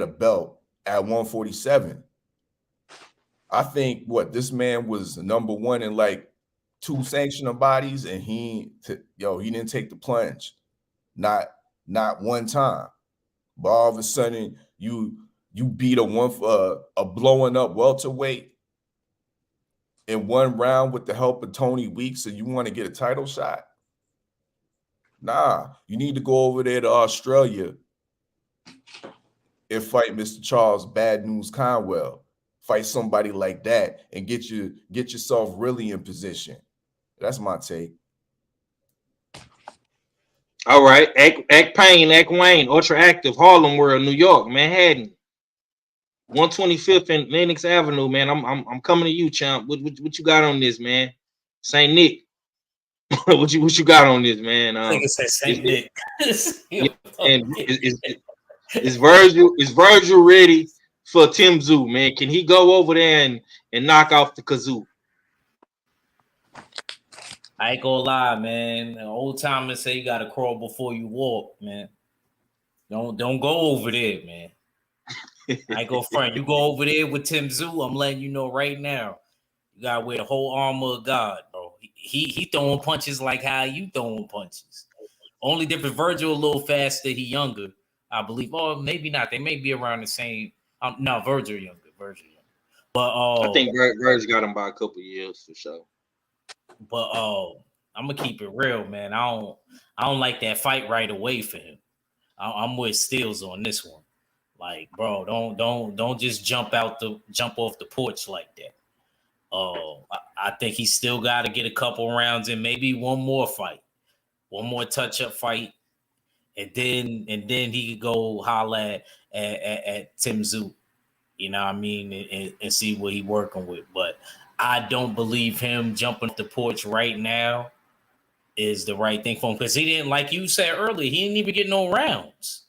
a belt at 147. I think this man was number one in like 2 sanctioning bodies, and he didn't take the plunge, not one time. But all of a sudden, you beat a blowing up welterweight in 1 round with the help of Tony Weeks, and you want to get a title shot? Nah, you need to go over there to Australia and fight Mr. Charles Bad News Conwell. Fight somebody like that and get yourself really in position. That's my take. All right, Act Payne, Act Wayne, Ultra Active, Harlem World, New York, Manhattan, 125th and Lenox Avenue, man. I'm coming to you, champ. What you got on this, man? Saint Nick. what you got on this, man? I think it says Saint Nick. And is Vergil ready for Tim Zoo, man? Can he go over there and knock off the kazoo? I ain't gonna lie, man. The old timers say you gotta crawl before you walk, man. Don't go over there, man. I ain't go front. You go over there with Tim Zoo, I'm letting you know right now. You gotta wear the whole armor of God, bro. He throwing punches like how you throwing punches. Only different, Vergil a little faster, he younger, I believe. Or maybe not. They may be around the same. No, Vergil younger. But I think Vergil got him by a couple years for sure. But I'm gonna keep it real, man. I don't like that fight right away for him. I'm with Steels on this one. Like, bro, don't just jump off the porch like that. I think he still got to get a couple rounds in, maybe one more fight, one more touch-up fight, and then he could go holler at Tim Zoo. You know what I mean, and see what he working with. But I don't believe him jumping off the porch right now is the right thing for him, because he didn't, like you said earlier, he didn't even get no rounds.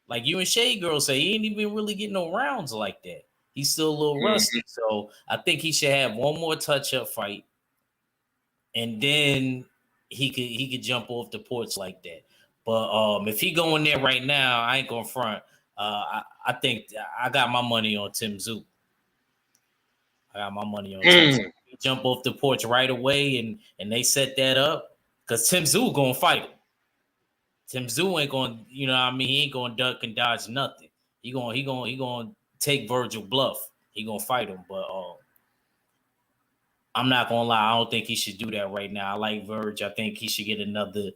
Like you and Shea Girl say, he didn't even really get no rounds like that. He's still a little rusty. So I think he should have one more touch-up fight, and then he could jump off the porch like that. But if he going there right now, I ain't gonna front. I think I got my money on Tim Zoo. Tim Zoo. He jump off the porch right away, and they set that up, because Tim Zoo gonna fight him. Tim Zoo ain't gonna, you know what I mean, he ain't gonna duck and dodge nothing. He gonna take Vergil bluff. He gonna fight him, but I'm not gonna lie, I don't think he should do that right now. I like Verge. I think he should get another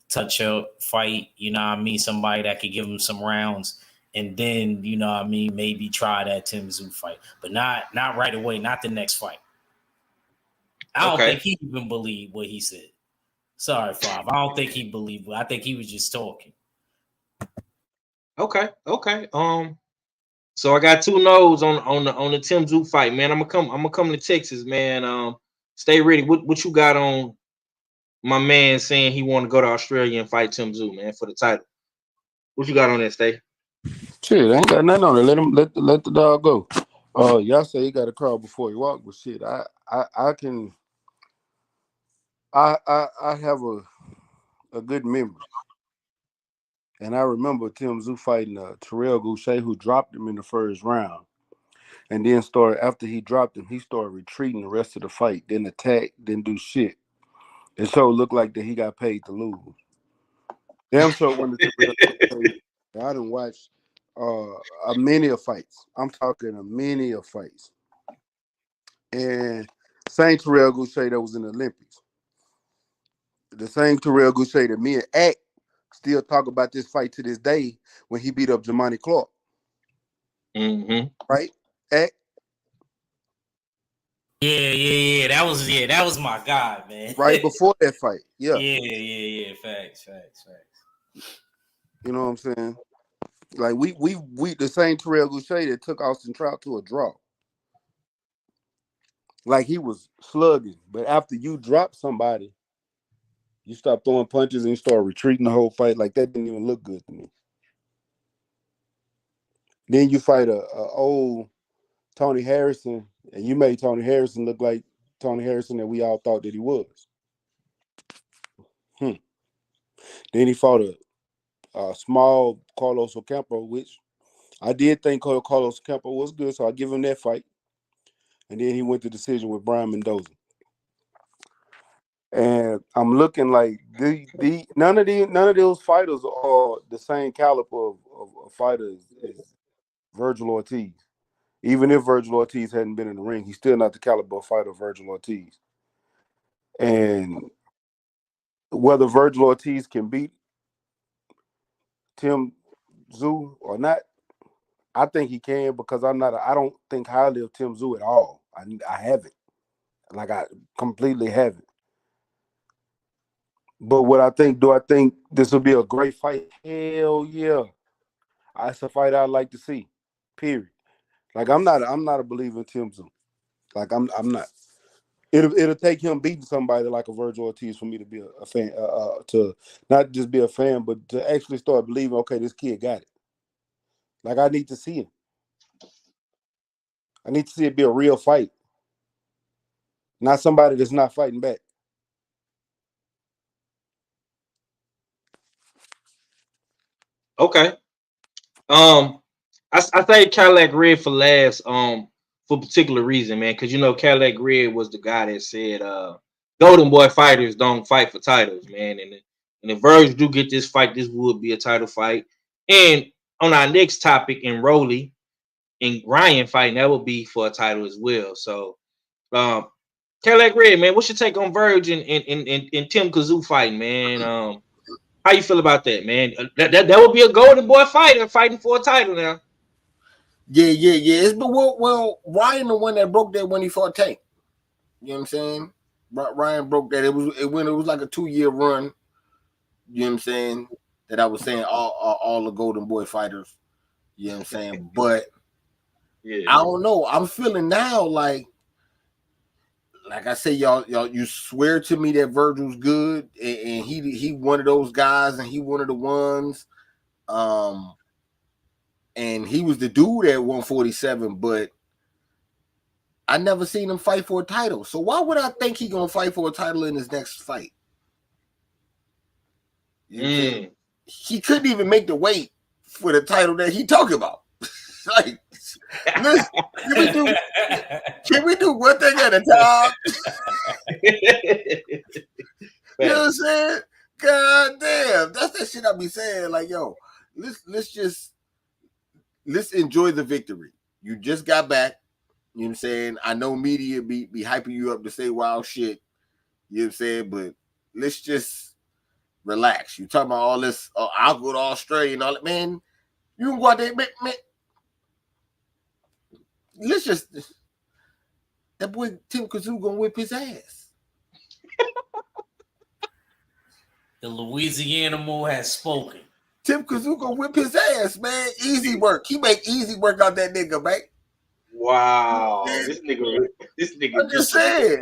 touch-up fight. You know what I mean? Somebody that could give him some rounds, and then, you know what I mean, maybe try that Tim Zoo fight, but not right away. Not the next fight. I don't think he even believed what he said. Sorry, Five. I don't think he believed it. I think he was just talking. Okay. So I got 2 no's on the Tim Tszyu fight, man. I'm gonna come to Texas, man. Stay ready. What you got on my man saying he want to go to Australia and fight Tim Tszyu, man, for the title? What you got on that, Stay? Shit, I ain't got nothing on it. Let the dog go. Y'all say he got a crawl before he walk, but shit, I have a good memory. And I remember Tim Tszyu fighting Terrell Goucher, who dropped him in the first round. And then after he dropped him, he started retreating the rest of the fight. Didn't attack, didn't do shit. It sure looked like that he got paid to lose. Damn sure when the Terrell Goucher, I done watched a many of fights. I'm talking a many of fights. And same Terrell Goucher that was in the Olympics. The same Terrell Goucher that me and Ack still talk about this fight to this day when he beat up Jamani Clark. Mm-hmm. Right? Ack? Yeah. That was my guy, man. Right before that fight. Yeah. Yeah. Facts. You know what I'm saying? Like we the same Terrell Goucher that took Austin Trout to a draw. Like he was slugging, but after you drop somebody, you stop throwing punches and you start retreating the whole fight. Like that didn't even look good to me. Then you fight a old Tony Harrison, and you made Tony Harrison look like Tony Harrison that we all thought that he was. Then he fought a small Carlos Ocampo, which I did think Carlos Ocampo was good, so I give him that fight. And then he went to decision with Brian Mendoza. And I'm looking like none of those fighters are the same caliber of fighters as Vergil Ortiz. Even if Vergil Ortiz hadn't been in the ring, he's still not the caliber of fighter of Vergil Ortiz. And whether Vergil Ortiz can beat Tim Tszyu or not, I think he can, because I don't think highly of Tim Tszyu at all. I haven't. Like I completely haven't. But do I think this will be a great fight? Hell yeah. It's a fight I'd like to see. Period. Like I'm not a believer in Tim Tszyu. Like I'm not. It'll take him beating somebody like a Vergil Ortiz for me to be a fan, to not just be a fan, but to actually start believing, okay, this kid got it. Like I need to see him. I need to see it be a real fight. Not somebody that's not fighting back. Okay. I think Cadillac Red for last, for a particular reason, man. Because Cadillac Red was the guy that said, Golden Boy fighters don't fight for titles, man. And if Verge do get this fight, this would be a title fight. And on our next topic, in Rolly and Ryan fighting, that would be for a title as well. So, Cadillac Red, man, what's your take on Verge and Tim Tszyu fighting, man? How you feel about that, man? That would be a Golden Boy fighter fighting for a title now. Yeah. It's well, Ryan the one that broke that when he fought Tank. You know what I'm saying? Ryan broke that. It was like a 2-year run. You know what I'm saying? That I was saying all the Golden Boy fighters. You know what I'm saying? But yeah, I don't know. I'm feeling now like I say, y'all, you swear to me that Vergil's good, and he one of those guys, and he one of the ones. And he was the dude at 147, but I never seen him fight for a title. So why would I think he gonna fight for a title in his next fight? He couldn't even make the weight for the title that he talking about. Like, listen, can we do one thing at a time? You know what I'm saying? God damn, that's that shit I be saying. Like, yo, let's enjoy the victory. You just got back. You know what I'm saying? I know media be hyping you up to say wild shit. You know what I'm saying? But let's just relax. You talking about all this, I'll go to Australia and all that. Man, you can go out there, man. Let's just, that boy Tim Tszyu gonna whip his ass. The Louisianimal has spoken. Tim Kazoo gonna whip his ass, man. Easy work. He make easy work out that nigga, man. Wow, this nigga. I'm just saying.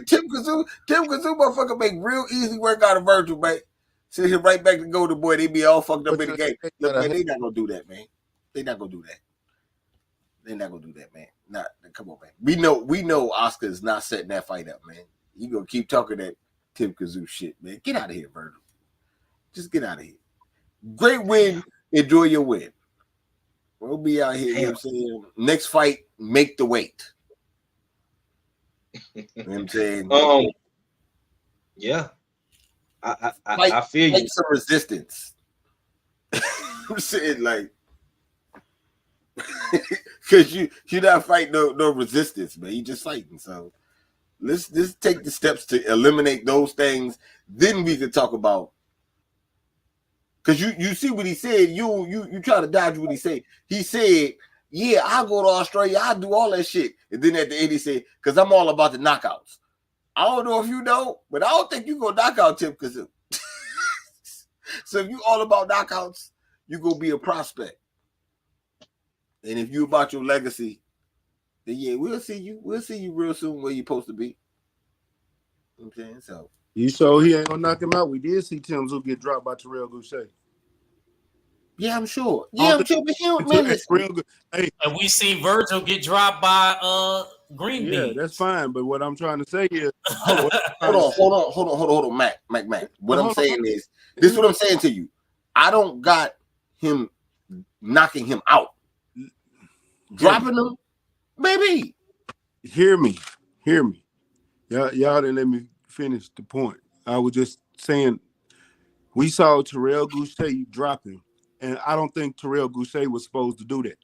Tim Kazoo motherfucker make real easy work out of Vergil, man. Send him right back to Golden Boy. They be all fucked up in the game. Look, man, they not gonna do that, man. They not gonna do that, man. Not come on, man. We know Oscar is not setting that fight up, man. You gonna keep talking that Tim Kazoo shit, man. Get out of here, Vergil. Just get out of here. Great win. Enjoy your win. We'll be out here, you know what I'm saying? Next fight, make the weight. You know what I'm saying? Yeah. I feel you. Some resistance. I'm saying, like, because you're not fighting no resistance, man. You just fighting. So let's take the steps to eliminate those things. Then we can talk about. Because you see what he said, you try to dodge what he said. He said, yeah, I'll go to Australia, I'll do all that shit. And then at the end he said, because I'm all about the knockouts. I don't know if you know, but I don't think you go knock out Tim Kazoo. So if you all about knockouts, you gonna be a prospect. And if you about your legacy, then yeah, we'll see you real soon where you're supposed to be. You know what I'm saying? So you saw he ain't gonna knock him out. We did see Tim Zoo get dropped by Terrell Goucher. Yeah, I'm sure. Yeah, I'm sure. But he don't real good. Hey, and we seen Vergil get dropped by Green Bean. Yeah, that's fine. But what I'm trying to say is, hold on, Mac. What I'm saying is, this is what I'm saying to you. I don't got him knocking him out, dropping him, baby. Hear me. Y'all didn't let me finish the point. I was just saying we saw Terrell Goucher drop him, and I don't think Terrell Goucher was supposed to do that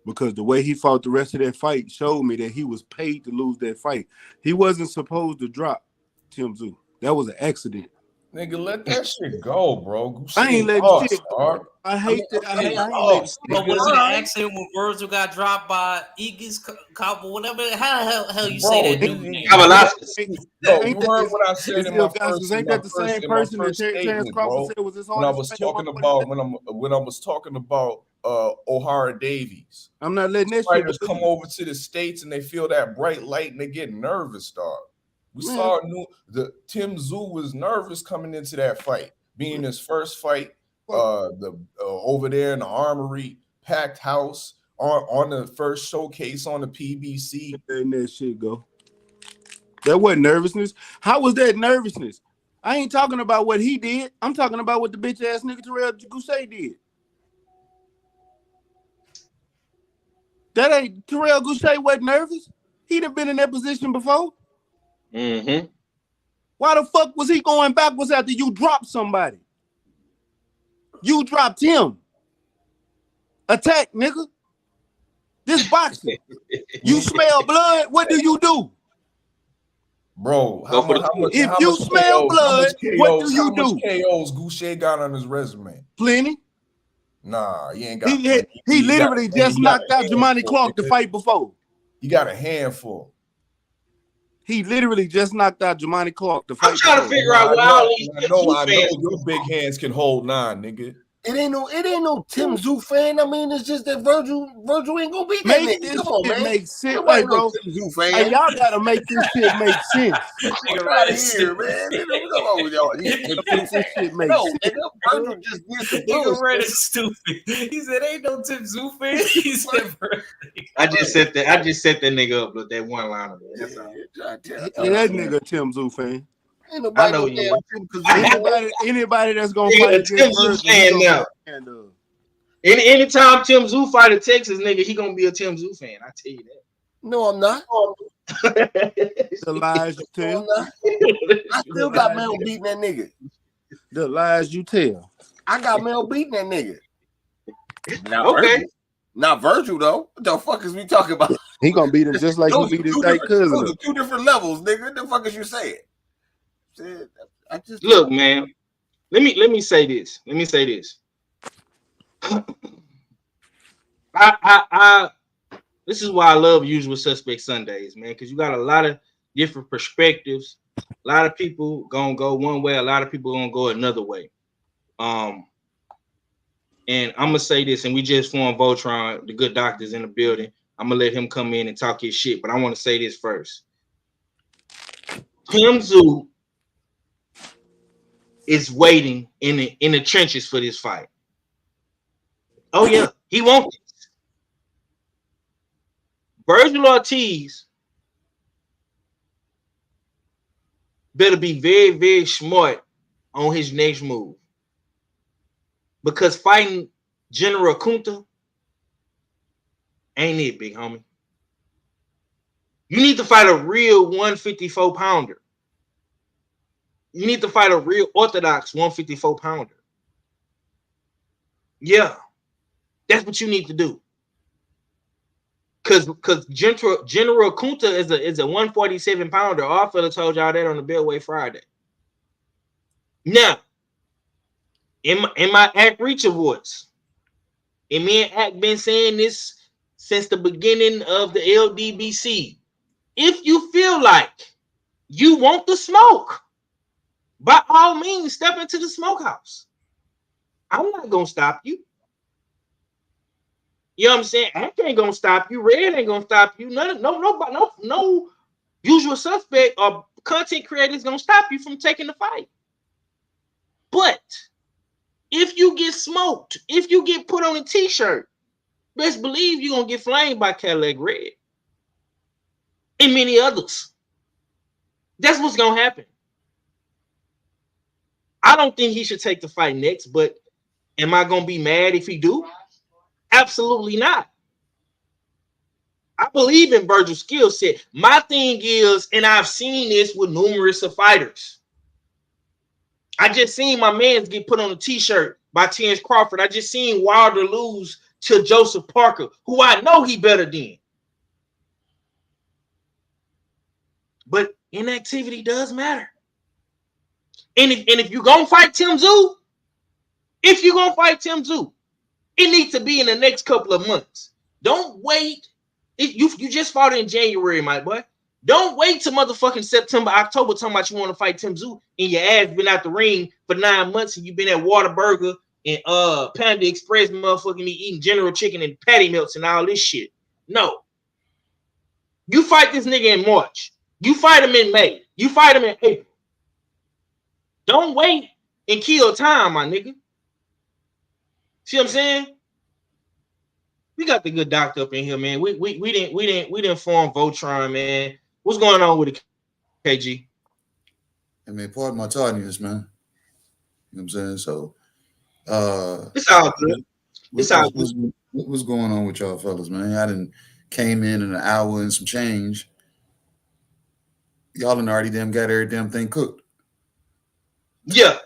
because the way he fought the rest of that fight showed me that he was paid to lose that fight. He wasn't supposed to drop Tim Zoo. That was an accident. Nigga, let that shit go, bro. I ain't letting shit go. I hate that. I ain't letting shit go. But was it an accident when Vergil got dropped by Iggy's Cabo, whatever? How the hell you say that dude name? No, you heard what I said in my first. Ain't that the same person that Terrence Crawford said was his when I was talking about when I was talking about O'Hara Davies? I'm not letting that fighters come over to the States and they feel that bright light and they get nervous, dog. We saw Tim Zoo was nervous coming into that fight, being his first fight. Over there in the Armory, packed house on the first showcase on the PBC. Letting that shit go. That wasn't nervousness. How was that nervousness? I ain't talking about what he did. I'm talking about what the bitch ass nigga Terrell Goucher did. That ain't Terrell Goucher wasn't nervous. He'd have been in that position before. Mm-hmm. Why the fuck was he going backwards after you dropped somebody? You dropped him. Attack, nigga. This boxing. You smell blood, what do you do? Bro, if you smell blood, what do you do? KOs Goucher got on his resume? Plenty. Nah, he ain't got. He literally just knocked out Jamani Clark the fight before. He got a handful. He literally just knocked out Jamani Clark the fight. I'm trying to figure out why all these I know your big hands can hold 9, nigga. It ain't no Tim Zoo fan. I mean, it's just that Vergil ain't gonna beat that nigga. Come on, man. Make sense, like, bro. Tim Zoo fan. Hey, y'all gotta make this shit make sense. Get out of here, man. Come on with y'all. This shit make sense. Vergil just did some bullshit. Stupid. He said, "Ain't no Tim Zoo fan." He said, "I just set that nigga up with that one liner." That's all. That nigga Tim Zoo fan. I know you. Anybody that's gonna fight Tim Zoo fan now. Anytime Tim Zoo fight a Texas nigga, he gonna be a Tim Zoo fan. I tell you that. No, I'm not. The lies you tell. I still got Mel beating that nigga. The lies you tell. I got Mel beating that nigga. Now, okay. Not Vergil though. What the fuck is we talking about? He gonna beat him just like he beat his tight cousin. Those are 2 different levels, nigga. What the fuck is you saying? I just look, man. Let me say this. I this is why I love Usual Suspect Sundays, man, because you got a lot of different perspectives. A lot of people gonna go one way, a lot of people gonna go another way. And I'm gonna say this, and we just formed Voltron, the good doctors in the building. I'm gonna let him come in and talk his shit, but I want to say this first. Tim Tszyu is waiting in the trenches for this fight. Oh yeah, he wants this. Vergil Ortiz better be very, very smart on his next move. Because fighting General Kunta ain't it, big homie. You need to fight a real 154 pounder. You need to fight a real orthodox 154 pounder. Yeah, that's what you need to do. Because General Kunta is a 147 pounder. Our fella told y'all that on the Beltway Friday. Now, in my Act Reacher voice, and me and Act been saying this since the beginning of the LDBC. If you feel like you want the smoke, by all means, step into the smokehouse. I'm not gonna stop you. You know what I'm saying? Act ain't gonna stop you. Red ain't gonna stop you. No usual suspect or content creator is gonna stop you from taking the fight. But if you get smoked, if you get put on a t-shirt, best believe you're gonna get flamed by Cadillac Red and many others. That's what's gonna happen. I don't think he should take the fight next, but am I gonna be mad if he do? Absolutely not. I believe in Vergil's skill set. My thing is, and I've seen this with numerous of fighters. I just seen my mans get put on a t-shirt by Terence Crawford. I just seen Wilder lose to Joseph Parker, who I know he better than. But inactivity does matter. And if you're going to fight Tim Tszyu, it needs to be in the next couple of months. Don't wait. You just fought in January, my boy. Don't wait till motherfucking September, October talking about you want to fight Tim Tszyu and your ass been out the ring for 9 months and you've been at Whataburger and Panda Express motherfucking eating General Chicken and patty melts and all this shit. No. You fight this nigga in March. You fight him in May. You fight him in April. Don't wait and kill time, my nigga. See what I'm saying? We got the good doctor up in here, man. We didn't form Voltron, man. What's going on with it, KG? I mean, pardon my tardiness, man. You know what I'm saying? So it's all good. What's going on with y'all fellas, man? I done came in an hour and some change. Y'all done already damn got every damn thing cooked. Yeah.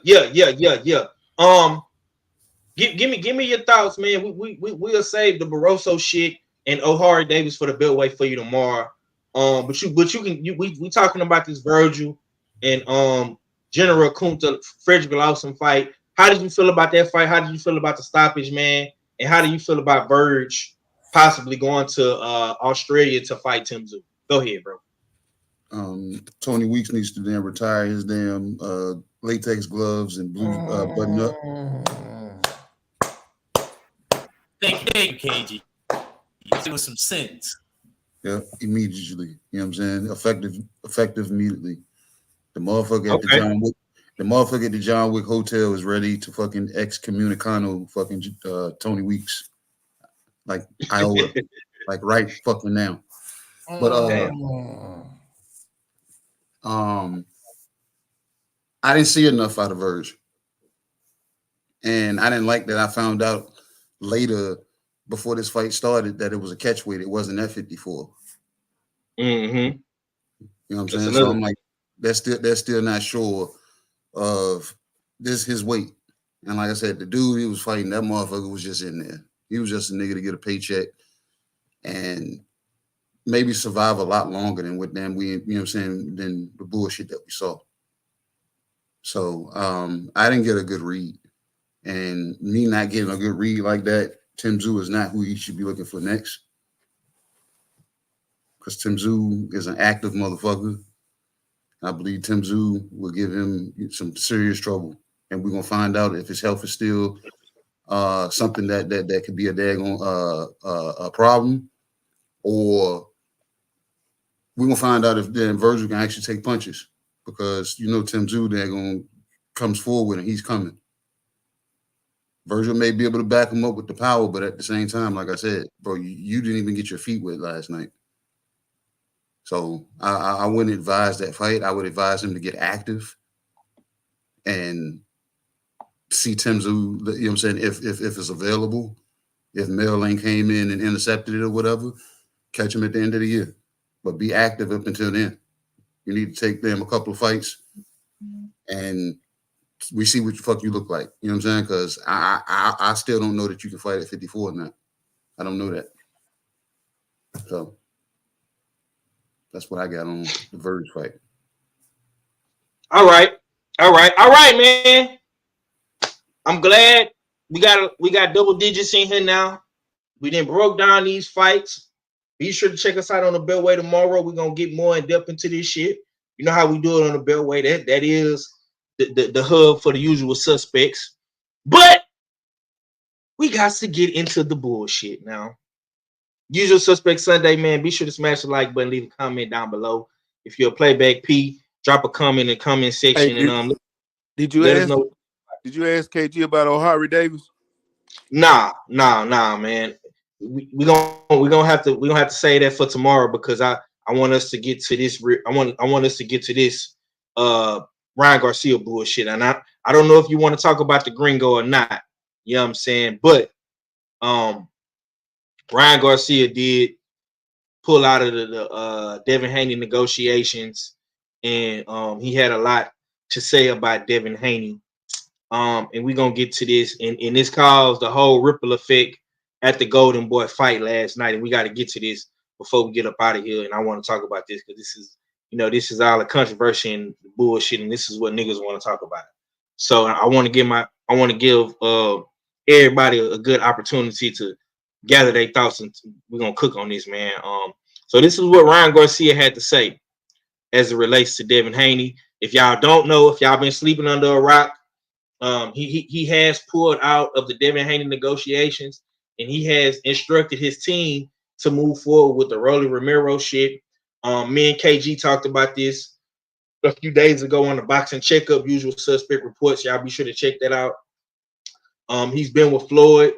Give me your thoughts, man. We'll save the Barroso shit and O'Hara Davis for the Beltway for you tomorrow. We talking about this Vergil and General Kunta Frederick Lawson fight. How did you feel about that fight? How did you feel about the stoppage, man? And how do you feel about Verge possibly going to Australia to fight Tim Tszyu? Go ahead, bro. Tony Weeks needs to then retire his damn latex gloves and blue button up. Thank you, KG. It was some sense. Yeah, immediately. You know what I'm saying? Effective immediately. The motherfucker at the John Wick Hotel is ready to fucking excommunicano fucking Tony Weeks. Like Iowa. Like right fucking now. But I didn't see enough out of Verge. And I didn't like that I found out later before this fight started that it was a catch weight. It wasn't at 54. Mm-hmm. You know what I'm saying? So I'm like, they're still not sure of this his weight. And like I said, the dude he was fighting, that motherfucker was just in there. He was just a nigga to get a paycheck and maybe survive a lot longer than what damn we, you know what I'm saying, than the bullshit that we saw. So I didn't get a good read. And me not getting a good read like that, Tim Tszyu is not who he should be looking for next. Because Tim Tszyu is an active motherfucker. I believe Tim Tszyu will give him some serious trouble. And we're going to find out if his health is still something that could be a daggone a problem, or we're gonna find out if then Vergil can actually take punches, because Tim Tszyu daggone comes forward and he's coming. Vergil may be able to back him up with the power, but at the same time, like I said, bro, you didn't even get your feet wet last night. So I wouldn't advise that fight. I would advise him to get active and see Tim Tszyu, if it's available. If Mel Lane came in and intercepted it or whatever, catch him at the end of the year. But be active up until then. You need to take them a couple of fights and we see what the fuck you look like. You know what I'm saying? Because I still don't know that you can fight at 54 now. I don't know that. So that's what I got on the Verge fight. All right, man. I'm glad we got double digits in here now. We done broke down these fights. Be sure to check us out on the Beltway tomorrow. We're gonna get more in depth into this shit. You know how we do it on the Beltway. That is the hub for the usual suspects. But we got to get into the bullshit now. Usual Suspect Sunday, man. Be sure to smash the like button, leave a comment down below. If you're a playback P, drop a comment in the comment section. Hey, did you ask KG about O'Hara Davis? Nah, man. We gonna have to say that for tomorrow, because I want us to get to this. I want us to get to this Ryan Garcia bullshit, and I don't know if you want to talk about the Gringo or not. You know what I'm saying? But Ryan Garcia did pull out of the Devin Haney negotiations, and he had a lot to say about Devin Haney. And we're gonna get to this, and this caused the whole ripple effect at the Golden Boy fight last night, and we got to get to this before we get up out of here. And I want to talk about this because this is all the controversy and bullshit, and this is what niggas want to talk about. So I want to give everybody a good opportunity to gather their thoughts, and we're gonna cook on this, man. So this is what Ryan Garcia had to say as it relates to Devin Haney. If y'all don't know, if y'all been sleeping under a rock, he has pulled out of the Devin Haney negotiations, and he has instructed his team to move forward with the Rolly Romero shit. Me and KG talked about this a few days ago on the Boxing Checkup, Usual Suspect Reports. Y'all be sure to check that out. He's been with Floyd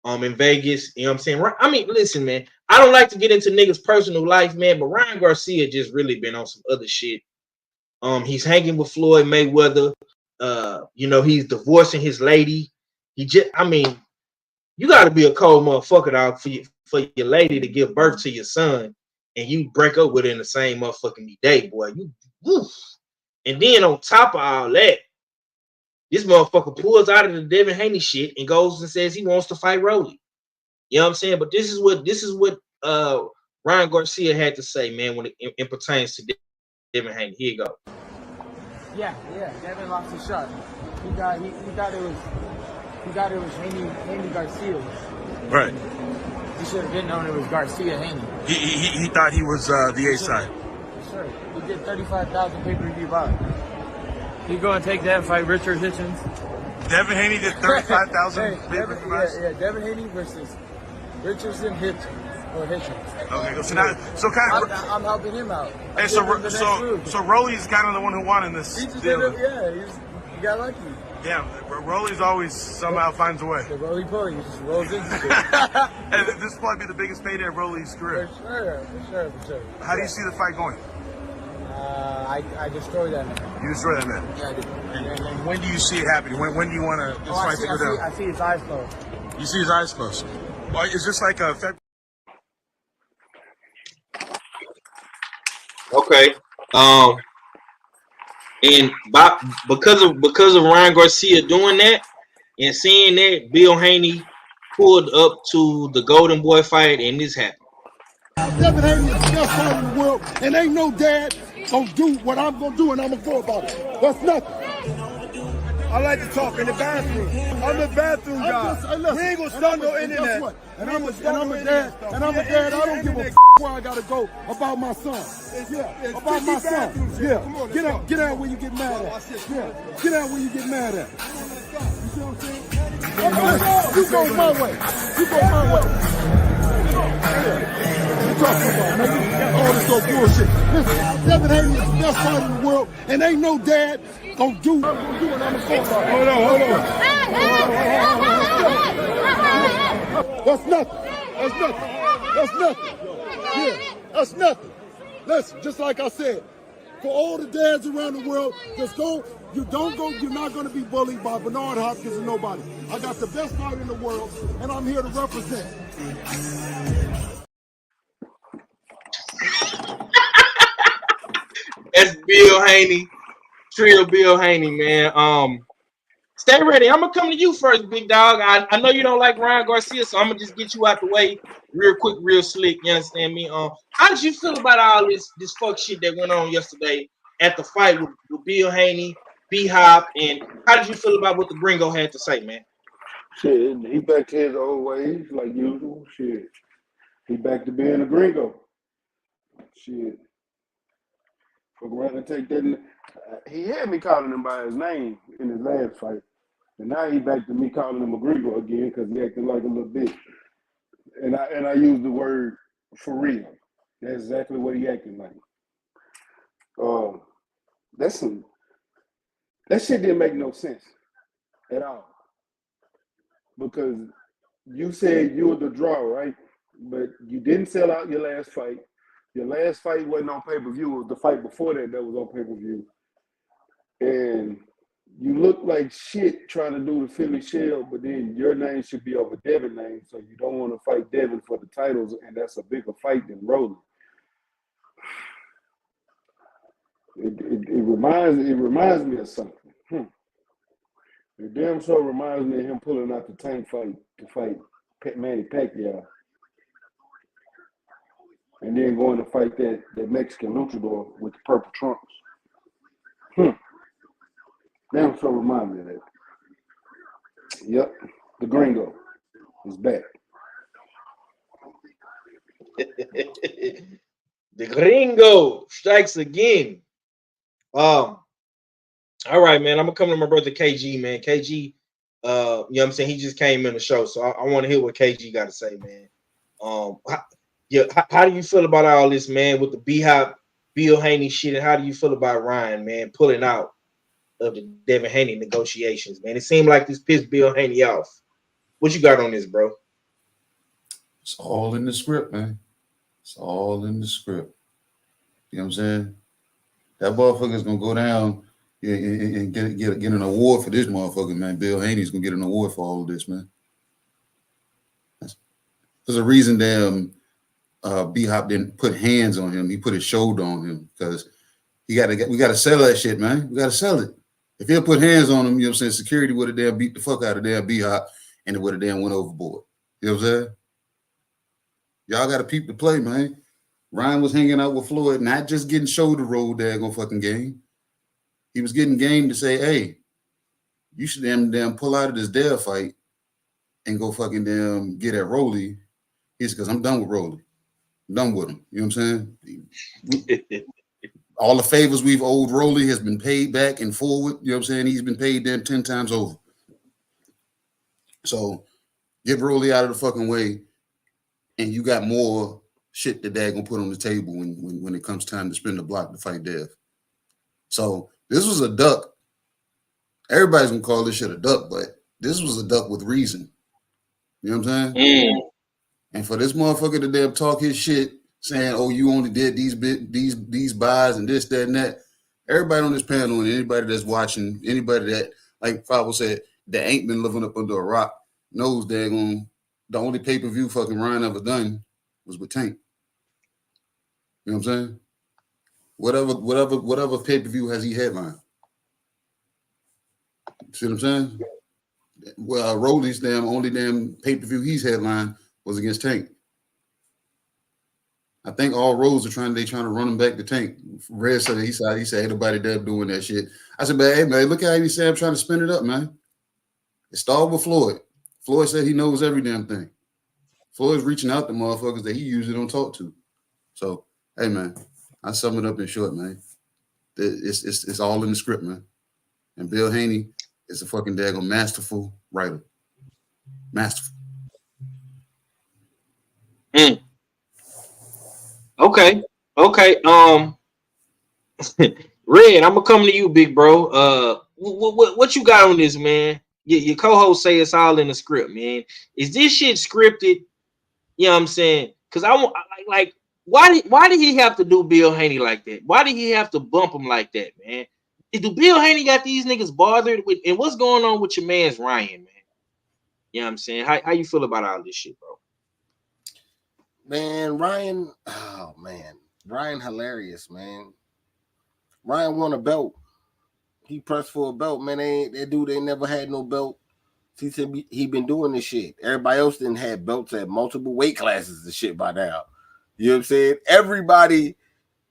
in Vegas. You know what I'm saying? I mean, listen, man, I don't like to get into niggas' personal life, man, but Ryan Garcia just really been on some other shit. He's hanging with Floyd Mayweather. He's divorcing his lady. You got to be a cold motherfucker, dog, for your lady to give birth to your son, and you break up with her in the same motherfucking day, boy. And then on top of all that, this motherfucker pulls out of the Devin Haney shit and goes and says he wants to fight Rolly. You know what I'm saying? But this is what Ryan Garcia had to say, man, when it pertains to Devin Haney. Here you go. Yeah, Devin lost his shot. He thought it was Haney Garcia. Right. He should have been known it was Garcia Haney. He thought he was the A side. Sure. He did 35,000 pay-per-view buys. He going to take that and fight Richard Hitchens. Devin Haney did 35,000 pay-per-view buys? Yeah, Devin Haney versus Richardson Hitchens. Okay, I'm helping him out. Hey, so Rolly's kind of the one who won in this deal. He got lucky. Yeah, Rolly's always somehow finds a way. The roly-poly, he just rolls into it. And this will probably be the biggest payday of Rolly's career. For sure. How do you see the fight going? I destroy that man. You destroy that man? Yeah, I do. And when do you see it happening? When do you want this fight to go down? I see his eyes closed. You see his eyes closed? Well, is this like a... Okay. And because of Ryan Garcia doing that and seeing that, Bill Haney pulled up to the Golden Boy fight, and this happened. Devin Haney is the best fighter in the world, and ain't no dad gonna do what I'm gonna do, and I'm gonna go about it. That's nothing. I like to talk in the bathroom. I'm the bathroom guy. We ain't gonna start no internet. And I'm a dad. I don't give a where I gotta go about my son. Yeah, about my son. Yeah, get out where you get mad at. Yeah, get out where you get mad at. see what I'm saying? You go my way. You go my way. What you talking about, nigga? All this old bullshit. Listen, Devin Haney is the best fighter in the world, and ain't no dad gonna do what I'm gonna do, and I'm gonna go about it. Hold on. That's nothing. That's nothing. That's nothing. Yeah, that's nothing. Listen, just like I said, for all the dads around the world, just go. You don't go. You're not going to be bullied by Bernard Hopkins and nobody. I got the best fighter in the world, and I'm here to represent. That's Bill Haney, Trill Bill Haney, man. Stay ready. I'm gonna come to you first, big dog. I know you don't like Ryan Garcia, so I'm gonna just get you out the way real quick, real slick. You understand me? How did you feel about all this fuck shit that went on yesterday at the fight with Bill Haney, B-Hop, and how did you feel about what the Gringo had to say, man? Shit, he back to his old ways like usual. Shit, he back to being a Gringo. Shit, fuck around and take that. He had me calling him by his name in his last fight, and now he back to me calling him a Gringo again because he acting like a little bitch. And I use the word for real. That's exactly what he acting like. That shit didn't make no sense at all. Because you said you were the draw, right? But you didn't sell out your last fight. Your last fight wasn't on pay-per-view. It was the fight before that was on pay-per-view. And you look like shit trying to do the Philly Shell, but then your name should be over Devin's name, so you don't want to fight Devin for the titles, and that's a bigger fight than Rolling. It reminds me of something. It damn sure reminds me of him pulling out the Tank fight to fight Manny Pacquiao, and then going to fight that Mexican luchador with the purple trunks. Damn sure remind me of that. Yep, the Gringo is back. The Gringo strikes again. All right, man. I'm gonna come to my brother KG, man. KG, you know what I'm saying? He just came in the show, so I want to hear what KG got to say, man. How do you feel about all this, man, with the B-Hop, Bill Haney shit, and how do you feel about Ryan, man, pulling out of the Devin Haney negotiations, man? It seemed like this pissed Bill Haney off. What you got on this, bro? It's all in the script, man. It's all in the script. You know what I'm saying? That motherfucker's gonna go down and get an award for this motherfucker, man. Bill Haney's gonna get an award for all of this, man. There's a reason damn B-Hop didn't put hands on him. He put his shoulder on him because we gotta sell that shit, man. We gotta sell it. If he'll put hands on him, you know what I'm saying, security would have damn beat the fuck out of damn B-Hop and it would have damn went overboard. You know what I'm saying? Y'all gotta peep the play, man. Ryan was hanging out with Floyd, not just getting shoulder rolled daggone fucking game. He was getting game to say, hey, you should damn pull out of this dare fight and go fucking damn get at Rolly. He said, because I'm done with Rolly. I'm done with him. You know what I'm saying? All the favors we've owed Rolly has been paid back and forward. You know what I'm saying? He's been paid them 10 times over. So get Rolly out of the fucking way, and you got more shit that they're gonna put on the table when it comes time to spin the block to fight Dev. So this was a duck. Everybody's gonna call this shit a duck, but this was a duck with reason. You know what I'm saying? And for this motherfucker to damn talk his shit, saying, "Oh, you only did these buys and this, that, and that." Everybody on this panel and anybody that's watching, anybody that, like Fabo said, that ain't been living up under a rock, knows they're going. The only pay-per-view fucking Ryan ever done was with Tank. You know what I'm saying? Whatever pay-per-view has he headlined. See what I'm saying? Well, Rolly's only damn pay-per-view he's headlined was against Tank. I think all roads are trying to run him back to Tank. Red said he said ain't nobody there doing that shit. I said, man, hey man, look how he said trying to spin it up, man. It started with Floyd. Floyd said he knows every damn thing. Floyd's reaching out to motherfuckers that he usually don't talk to. So, hey man, I sum it up in short, man. It's all in the script, man. And Bill Haney, is a fucking daggone masterful writer. Masterful. Okay. Red, I'm gonna come to you, big bro. What you got on this, man? Your co-host say it's all in the script, man. Is this shit scripted? You know what I'm saying? Because I want like why did he have to do Bill Haney like that? Why did he have to bump him like that, man? Do Bill Haney got these niggas bothered with? And what's going on with your man's Ryan, man? You know what I'm saying? How you feel about all this shit, bro? Man, Ryan, oh man, Ryan hilarious, man. Ryan won a belt. He pressed for a belt, man. That dude ain't never had no belt. He said he been doing this shit. Everybody else didn't have belts at multiple weight classes and shit by now. You know what I'm saying? Everybody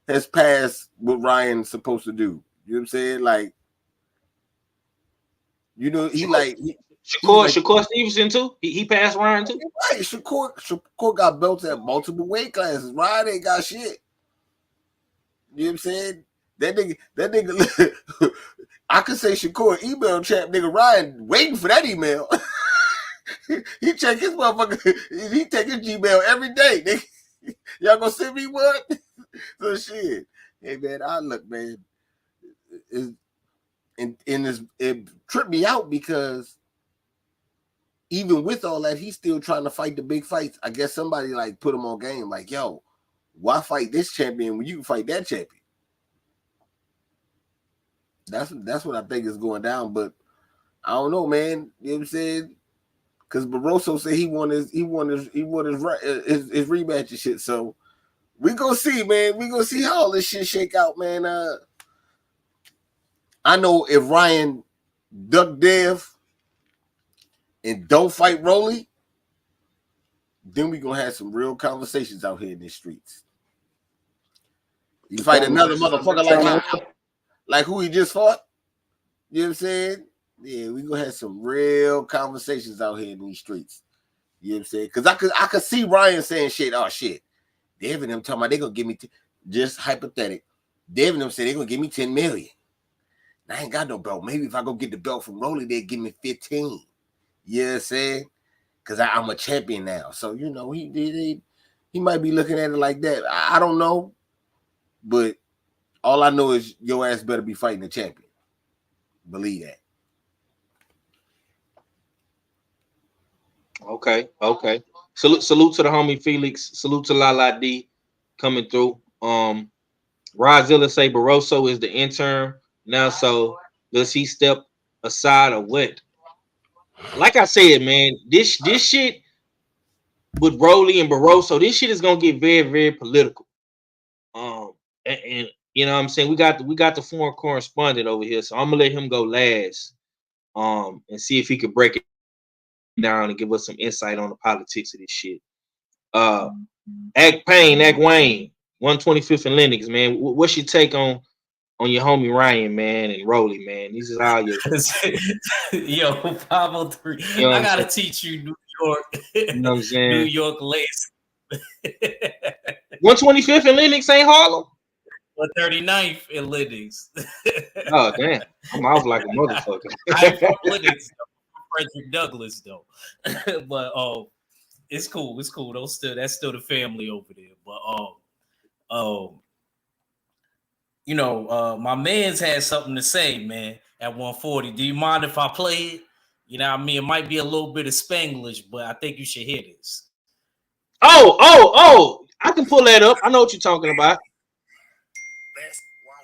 has passed what Ryan's supposed to do. You know what I'm saying? Like, you know, Shakur Stevenson too. He passed Ryan too. Right, Shakur got belts at multiple weight classes. Ryan ain't got shit. You know what I'm saying? That nigga. I could say Shakur email trap nigga Ryan waiting for that email. He check his motherfucker. He take his Gmail every day. Nigga. Y'all gonna send me what? So shit. Hey man, I look, man. It tripped me out because even with all that, he's still trying to fight the big fights. I guess somebody like put him on game, like, yo, why fight this champion when you can fight that champion? That's what I think is going down, but I don't know, man. You know what I'm saying? Because Barroso said he won his rematch and shit. So we gonna see, man. We gonna see how all this shit shake out, man. I know if Ryan duck Dev and don't fight Rolly, then we gonna have some real conversations out here in the streets. You fight another motherfucker like who he just fought, you know what I'm saying? Yeah, we gonna have some real conversations out here in these streets. You know what I'm saying? Because I could see Ryan saying shit. Oh shit, Dev and them talking about they gonna give me just hypothetical. Dev and them say they gonna give me 10 million. I ain't got no belt. Maybe if I go get the belt from Rolly, they'll give me 15. You know what I'm saying? Because I'm a champion now. So you know he might be looking at it like that. I don't know, but all I know is your ass better be fighting the champion. Believe that. Okay. Salute to the homie Felix. Salute to Lala D coming through. Rozilla say Barroso is the intern now. So does he step aside or what? Like I said, man, this shit with Rolly and Barroso, this shit is gonna get very, very political. And you know what I'm saying? We got the foreign correspondent over here, so I'm gonna let him go last. And see if he could break it down and give us some insight on the politics of this shit. Act Wayne, 125th and Lennox, man. What's your take on your homie Ryan, man, and Rolly, man? These is all your yo 503. You know I gotta teach you New York. You know what I'm saying? New York lace. 125th and Lennox ain't Harlem. 39th in Lennox. Oh damn, I'm off like a motherfucker. I'm from Lennox, Frederick Douglass though. But it's cool. That's still the family over there. But you know, my man's had something to say, man, at 140. Do you mind if I play it? You know what I mean? It might be a little bit of Spanglish, but I think you should hear this. Oh, I can pull that up. I know what you're talking about.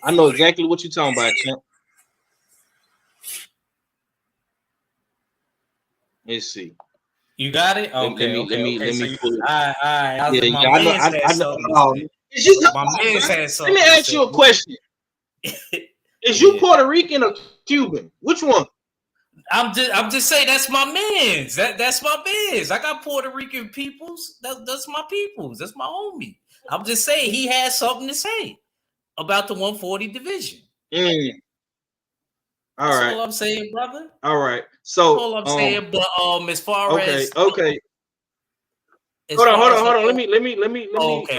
I know exactly what you're talking about, champ. Let's see. You got it? Okay. Let me pull it. All right. I know. My man's had something. Let me ask you a question. Is you Puerto Rican or Cuban? Which one? I'm just saying that's my man's. That's my man's. I got Puerto Rican peoples. That's my peoples. That's my homie. I'm just saying he has something to say about the 140 division. All right. That's all I'm saying, brother. All right. So that's all I'm saying. But as far as okay. Hold on. Let me. Okay.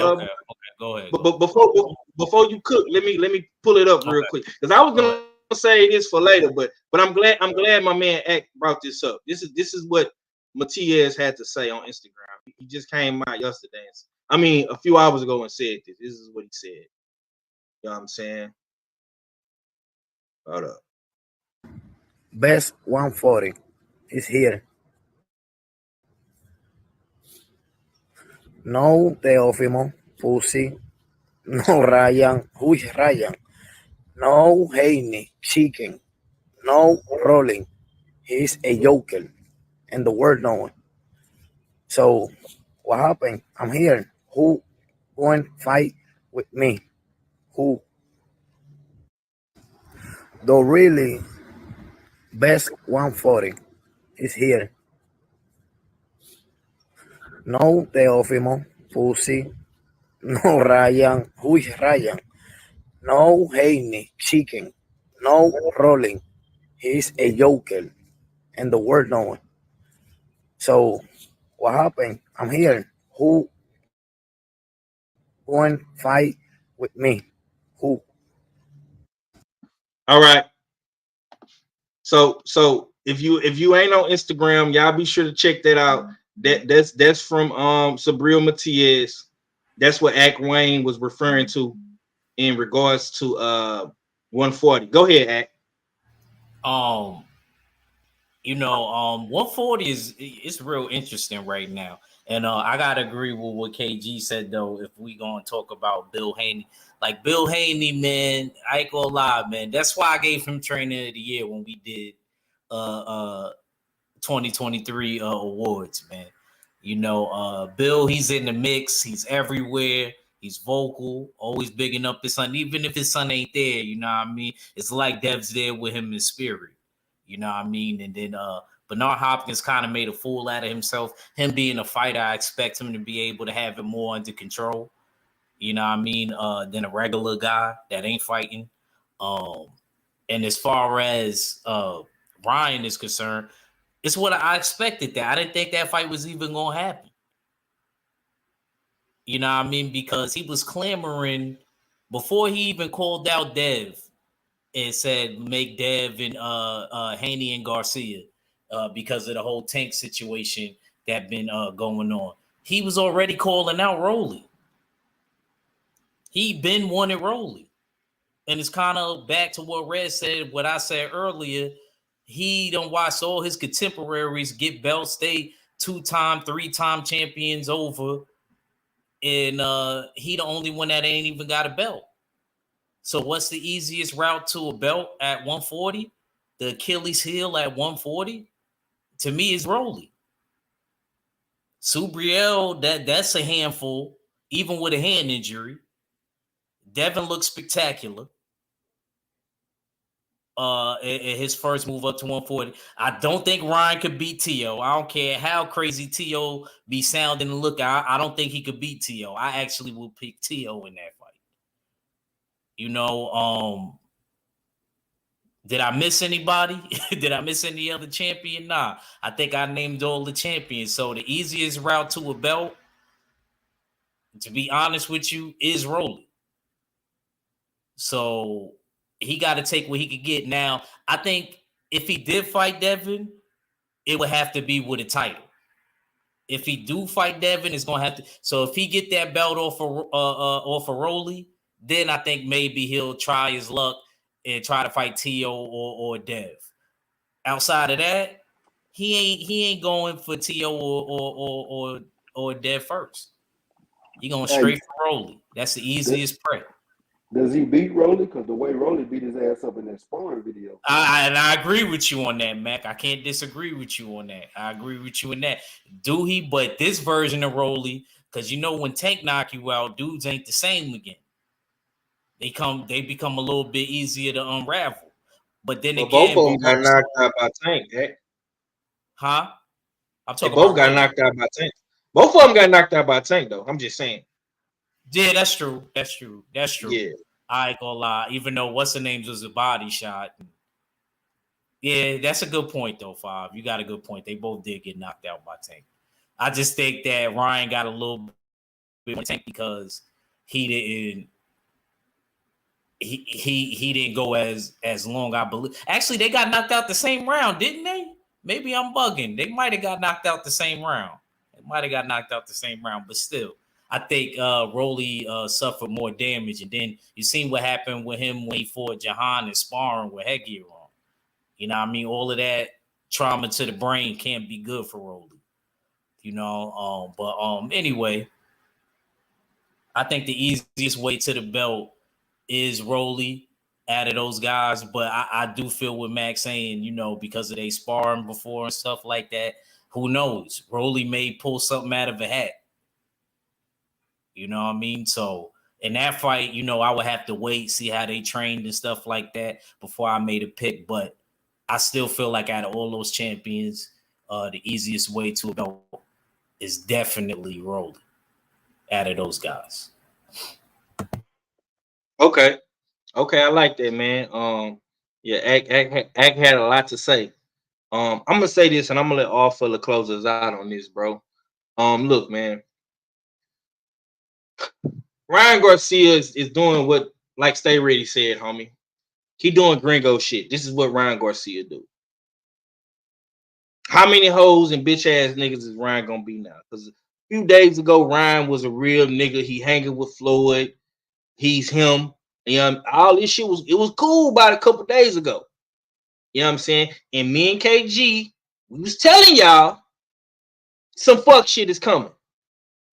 Go ahead. But before you cook, let me pull it up real quick because I was gonna say this for later, but I'm glad my man Ack brought this up. This is what Matias had to say on Instagram. He just came out yesterday. I mean, a few hours ago and said this. This is what he said. You know what I'm saying? Hold up. Best 140 is here. No Teófimo, Pussy. No Ryan. Who is Ryan? No Haney, Chicken. No Rolling. He's a joker. And the word knowing. So, what happened? I'm here. Who going to fight with me? Who? The really best 140 is here. No Teófimo, Pussy. No Ryan. Who is Ryan? No Haney, Chicken. No Rolling. He's a joker. And the word knowing. So, what happened? I'm here. Who going to fight with me? Who? All right. So if you ain't on Instagram, y'all be sure to check that out. That's from Sabril Matias. That's what Ack Wayne was referring to in regards to 140. Go ahead, Ack. 140 is real interesting right now. And I gotta agree with what KG said though. If we gonna talk about Bill Haney, like Bill Haney, man, I ain't gonna lie, man. That's why I gave him Trainer of the Year when we did 2023 awards, man. Bill, he's in the mix, he's everywhere, he's vocal, always bigging up his son, even if his son ain't there, you know what I mean? It's like Dev's there with him in spirit, you know what I mean? And then Bernard Hopkins kind of made a fool out of himself. Him being a fighter, I expect him to be able to have it more under control, you know what I mean, than a regular guy that ain't fighting. And as far as Ryan is concerned, it's what I expected that. I didn't think that fight was even going to happen. You know what I mean? Because he was clamoring before he even called out Dev and said, make Dev and Haney and Garcia because of the whole Tank situation that been going on. He was already calling out Rolly. He been wanted Rolly. And it's kind of back to what Red said, what I said earlier. He don't watch all his contemporaries get belts. They 2-time, 3-time champions over. And he the only one that ain't even got a belt. So what's the easiest route to a belt at 140? The Achilles heel at 140? To me is Rolly. Subriel, that's a handful, even with a hand injury. Devin looks spectacular. His first move up to 140. I don't think Ryan could beat T.O. I don't care how crazy T.O. be sounding and look. I don't think he could beat T.O. I actually will pick T.O. in that fight. Did I miss anybody? Did I miss any other champion? Nah. I think I named all the champions. So the easiest route to a belt, to be honest with you, is Rolly. So he got to take what he could get. Now, I think if he did fight Devin, it would have to be with a title. If he do fight Devin, it's gonna have to. So if he get that belt off of Rolly, then I think maybe he'll try his luck and try to fight T.O. or Dev. Outside of that, he ain't going for T.O. or Dev first. He going straight for Rolly. That's the easiest prep. Does he beat Rolly? Because the way Rolly beat his ass up in that sparring video. I agree with you on that, Mac. I can't disagree with you on that. I agree with you in that. Do he? But this version of Rolly, because when Tank knock you out, dudes ain't the same again. They become a little bit easier to unravel. But then again, both of them got knocked out by Tank. Eh? Huh? I'm talking both about got knocked out by Tank. Both of them got knocked out by Tank, though. I'm just saying. Yeah, that's true. Yeah. I ain't gonna lie. Even though what's the names was a body shot. Yeah, that's a good point though, Five. You got a good point. They both did get knocked out by Tank. I just think that Ryan got a little bit more Tank because he didn't he didn't go as long, I believe. Actually, they got knocked out the same round, didn't they? Maybe I'm bugging. They might have got knocked out the same round. But still, I think Rolly suffered more damage. And then you seen what happened with him when he fought Jahan and sparring with headgear on. You know what I mean? All of that trauma to the brain can't be good for Rolly. You know, anyway, I think the easiest way to the belt is Rolly out of those guys. But I do feel with Max saying, you know, because of they sparring before and stuff like that, who knows? Rolly may pull something out of a hat. You know what I mean? So in that fight, you know, I would have to wait, see how they trained and stuff like that before I made a pick. But I still feel like out of all those champions, the easiest way to a belt is definitely Rolly out of those guys. Okay, I like that, man. Yeah, Ack had a lot to say. I'm gonna say this, and I'm gonna let all fella close us out on this, bro. Look, man, Ryan Garcia is doing what, like Stay Ready said, homie. He doing gringo shit. This is what Ryan Garcia do. How many hoes and bitch ass niggas is Ryan gonna be now? Because a few days ago, Ryan was a real nigga. He hanging with Floyd. He's him. You know, all this shit was cool about a couple days ago. You know what I'm saying? And me and KG, we was telling y'all some fuck shit is coming.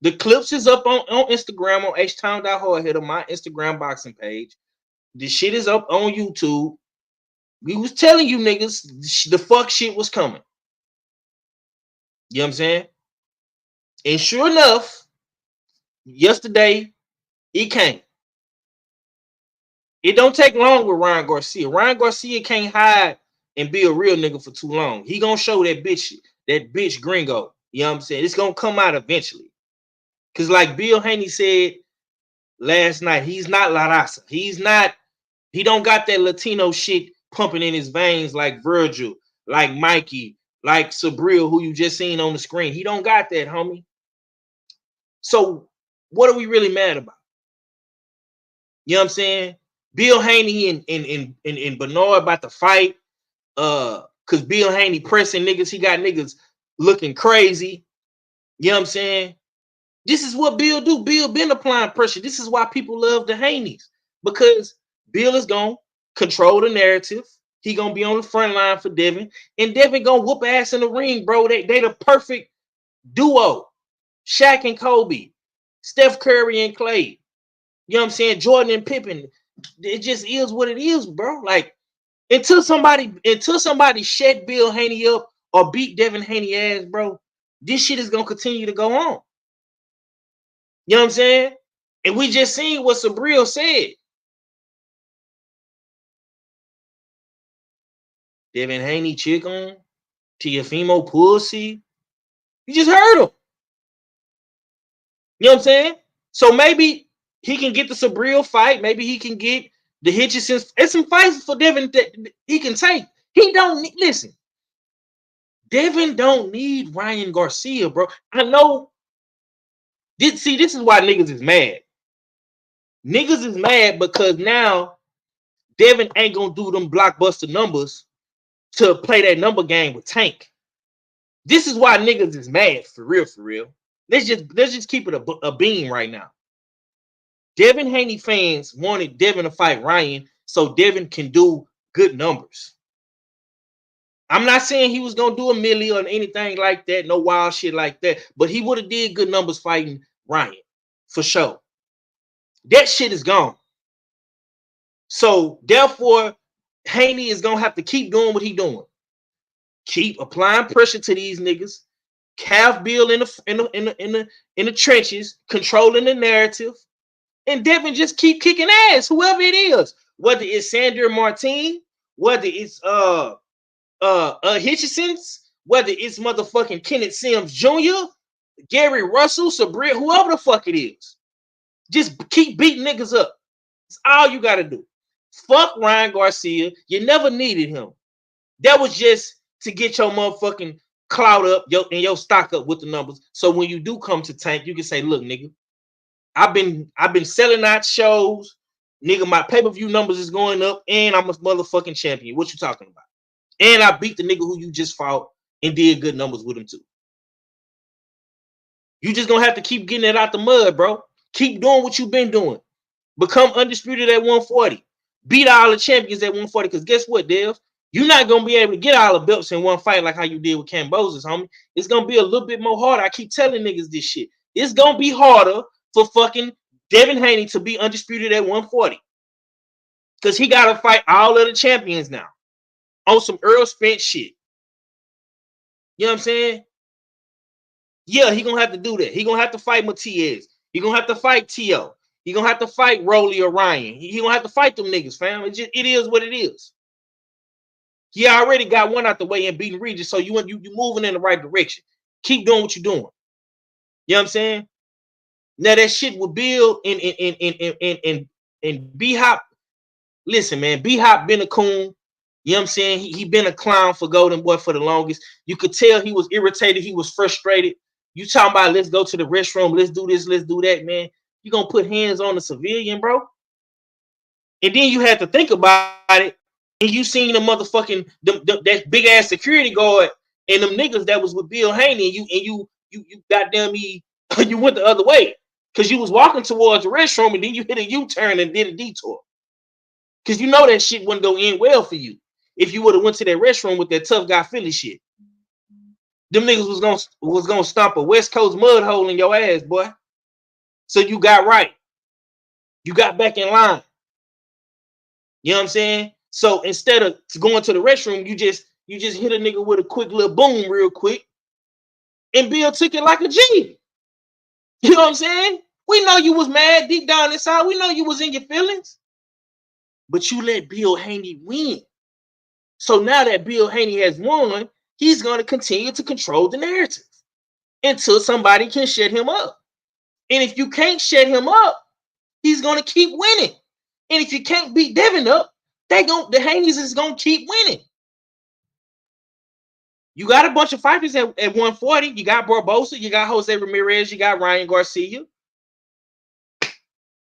The clips is up on Instagram on HTown.hardhead on my Instagram boxing page. The shit is up on YouTube. We was telling you niggas the fuck shit was coming. You know what I'm saying? And sure enough, yesterday it came. It don't take long with Ryan Garcia. Ryan Garcia can't hide and be a real nigga for too long. He gonna show that bitch gringo. You know what I'm saying? It's gonna come out eventually. Cause like Bill Haney said last night, he's not La Raza. He don't got that Latino shit pumping in his veins like Vergil, like Mikey, like Sabril, who you just seen on the screen. He don't got that, homie. So what are we really mad about? You know what I'm saying? Bill Haney and Bernard about to fight. Cause Bill Haney pressing niggas, he got niggas looking crazy. You know what I'm saying? This is what Bill do. Bill been applying pressure. This is why people love the Haneys. Because Bill is gonna control the narrative. He gonna be on the front line for Devin. And Devin gonna whoop ass in the ring, bro. They the perfect duo. Shaq and Kobe. Steph Curry and Clay. You know what I'm saying? Jordan and Pippen. It just is what it is, bro. Like, until somebody shut Bill Haney up or beat Devin Haney ass, bro, this shit is gonna continue to go on. You know what I'm saying? And we just seen what Sabril said. Devin Haney chick on Tiafimo pussy. You just heard him. You know what I'm saying? So maybe he can get the Sabril fight. Maybe he can get the Hitchisons. It's some fights for Devin that he can take. He don't need, listen. Devin don't need Ryan Garcia, bro. I know. This is why niggas is mad. Niggas is mad because now Devin ain't gonna do them blockbuster numbers to play that number game with Tank. This is why niggas is mad, for real, for real. Let's just keep it a beam right now. Devin Haney fans wanted Devin to fight Ryan so Devin can do good numbers. I'm not saying he was gonna do a milli or anything like that, no wild shit like that, but he would have did good numbers fighting Ryan for sure. That shit is gone. So therefore, Haney is gonna have to keep doing what he doing. Keep applying pressure to these niggas. Calf Bill in the trenches, controlling the narrative, and Devin just keep kicking ass, whoever it is, whether it's Sandra Martin, whether it's Hitchisons, whether it's motherfucking Kenneth Sims Jr., Gary Russell, Sabrina, whoever the fuck it is. Just keep beating niggas up. That's all you gotta do. Fuck Ryan Garcia. You never needed him. That was just to get your motherfucking clout up and your stock up with the numbers. So when you do come to Tank, you can say, look, nigga, I've been selling out shows. Nigga, my pay-per-view numbers is going up, and I'm a motherfucking champion. What you talking about? And I beat the nigga who you just fought and did good numbers with him too. You just gonna have to keep getting it out the mud, bro. Keep doing what you've been doing. Become undisputed at 140. Beat all the champions at 140. Because guess what, Dev? You're not gonna be able to get all the belts in one fight like how you did with Cambosis, homie. It's gonna be a little bit more harder. I keep telling niggas this shit. It's gonna be harder for fucking Devin Haney to be undisputed at 140. Because he gotta fight all of the champions now on some Earl Spence shit. You know what I'm saying? Yeah, he gonna have to do that. He gonna have to fight Matias. He gonna have to fight T.O. He gonna have to fight Rolly or Ryan. He gonna have to fight them niggas, fam. It is what it is. He already got one out the way and beating Regis, so you moving in the right direction. Keep doing what you're doing. You know what I'm saying? Now that shit with Bill and B-Hop. Listen, man, B-Hop been a coon. You know what I'm saying? He been a clown for Golden Boy for the longest. You could tell he was irritated. He was frustrated. You talking about let's go to the restroom. Let's do this. Let's do that, man. You gonna put hands on a civilian, bro? And then you had to think about it. And you seen the motherfucking that big ass security guard and them niggas that was with Bill Haney. You goddamn me. You went the other way because you was walking towards the restroom and then you hit a U-turn and did a detour. Because you know that shit wouldn't go in well for you if you would have went to that restroom with that tough guy Philly shit. Them niggas was gonna stomp a West Coast mud hole in your ass, boy. So you got right. You got back in line. You know what I'm saying? So instead of going to the restroom, you just hit a nigga with a quick little boom real quick. And Bill took it like a G. You know what I'm saying? We know you was mad deep down inside. We know you was in your feelings. But you let Bill Haney win. So now that Bill Haney has won, he's going to continue to control the narrative until somebody can shut him up. And if you can't shut him up, he's going to keep winning. And if you can't beat Devin up, the Haneys is going to keep winning. You got a bunch of fighters at 140. You got Barbosa, you got Jose Ramirez, you got Ryan Garcia.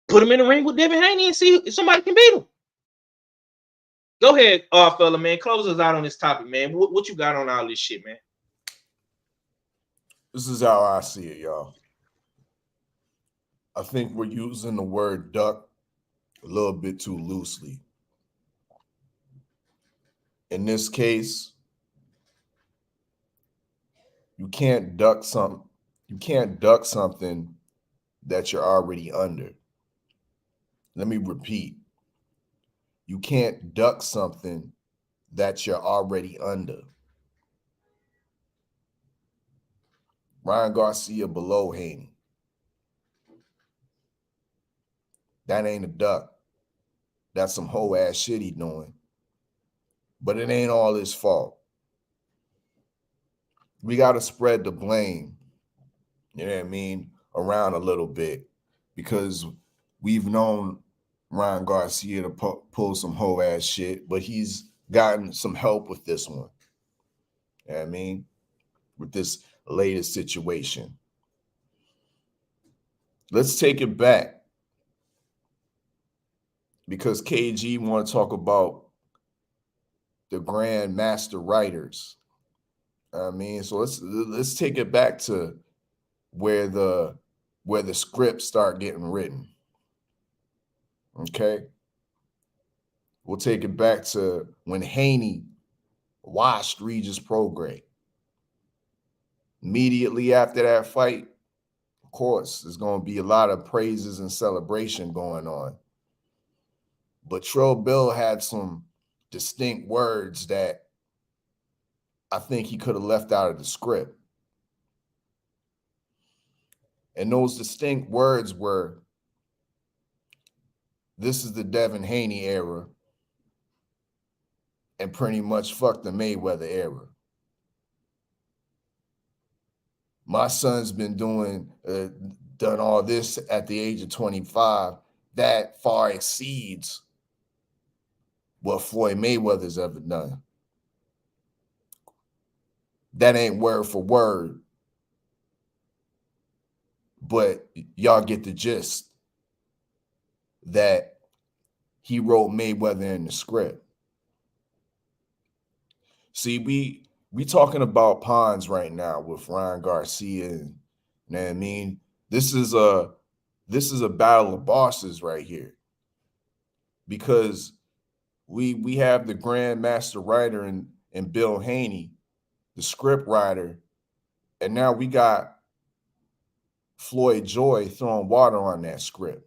Put him in the ring with Devin Haney and see if somebody can beat him. Go ahead, fella, man. Close us out on this topic, man. What you got on all this shit, man? This is how I see it, y'all. I think we're using the word duck a little bit too loosely. In this case, you can't duck something that you're already under. Let me repeat. You can't duck something that you're already under. Ryan Garcia below Haney. That ain't a duck. That's some whole ass shit he doing. But it ain't all his fault. We got to spread the blame, you know what I mean, around a little bit because we've known Ryan Garcia to pull some whole ass shit, but he's gotten some help with this one. You know what I mean? With this latest situation. Let's take it back because KG want to talk about the Grand Master Writers. I mean, so let's take it back to where the scripts start getting written. Okay, we'll take it back to when Haney washed Regis Prograis. Immediately after that fight, of course, there's going to be a lot of praises and celebration going on. But Trill Bill had some distinct words that I think he could have left out of the script. And those distinct words were, this is the Devin Haney era and pretty much fuck the Mayweather era. My son's been done all this at the age of 25. That far exceeds what Floyd Mayweather's ever done. That ain't word for word, but y'all get the gist that he wrote Mayweather in the script. See, we talking about pawns right now with Ryan Garcia, and you know what I mean? This is a battle of bosses right here, because we have the grandmaster writer and Bill Haney, the script writer, and now we got Floyd Joy throwing water on that script.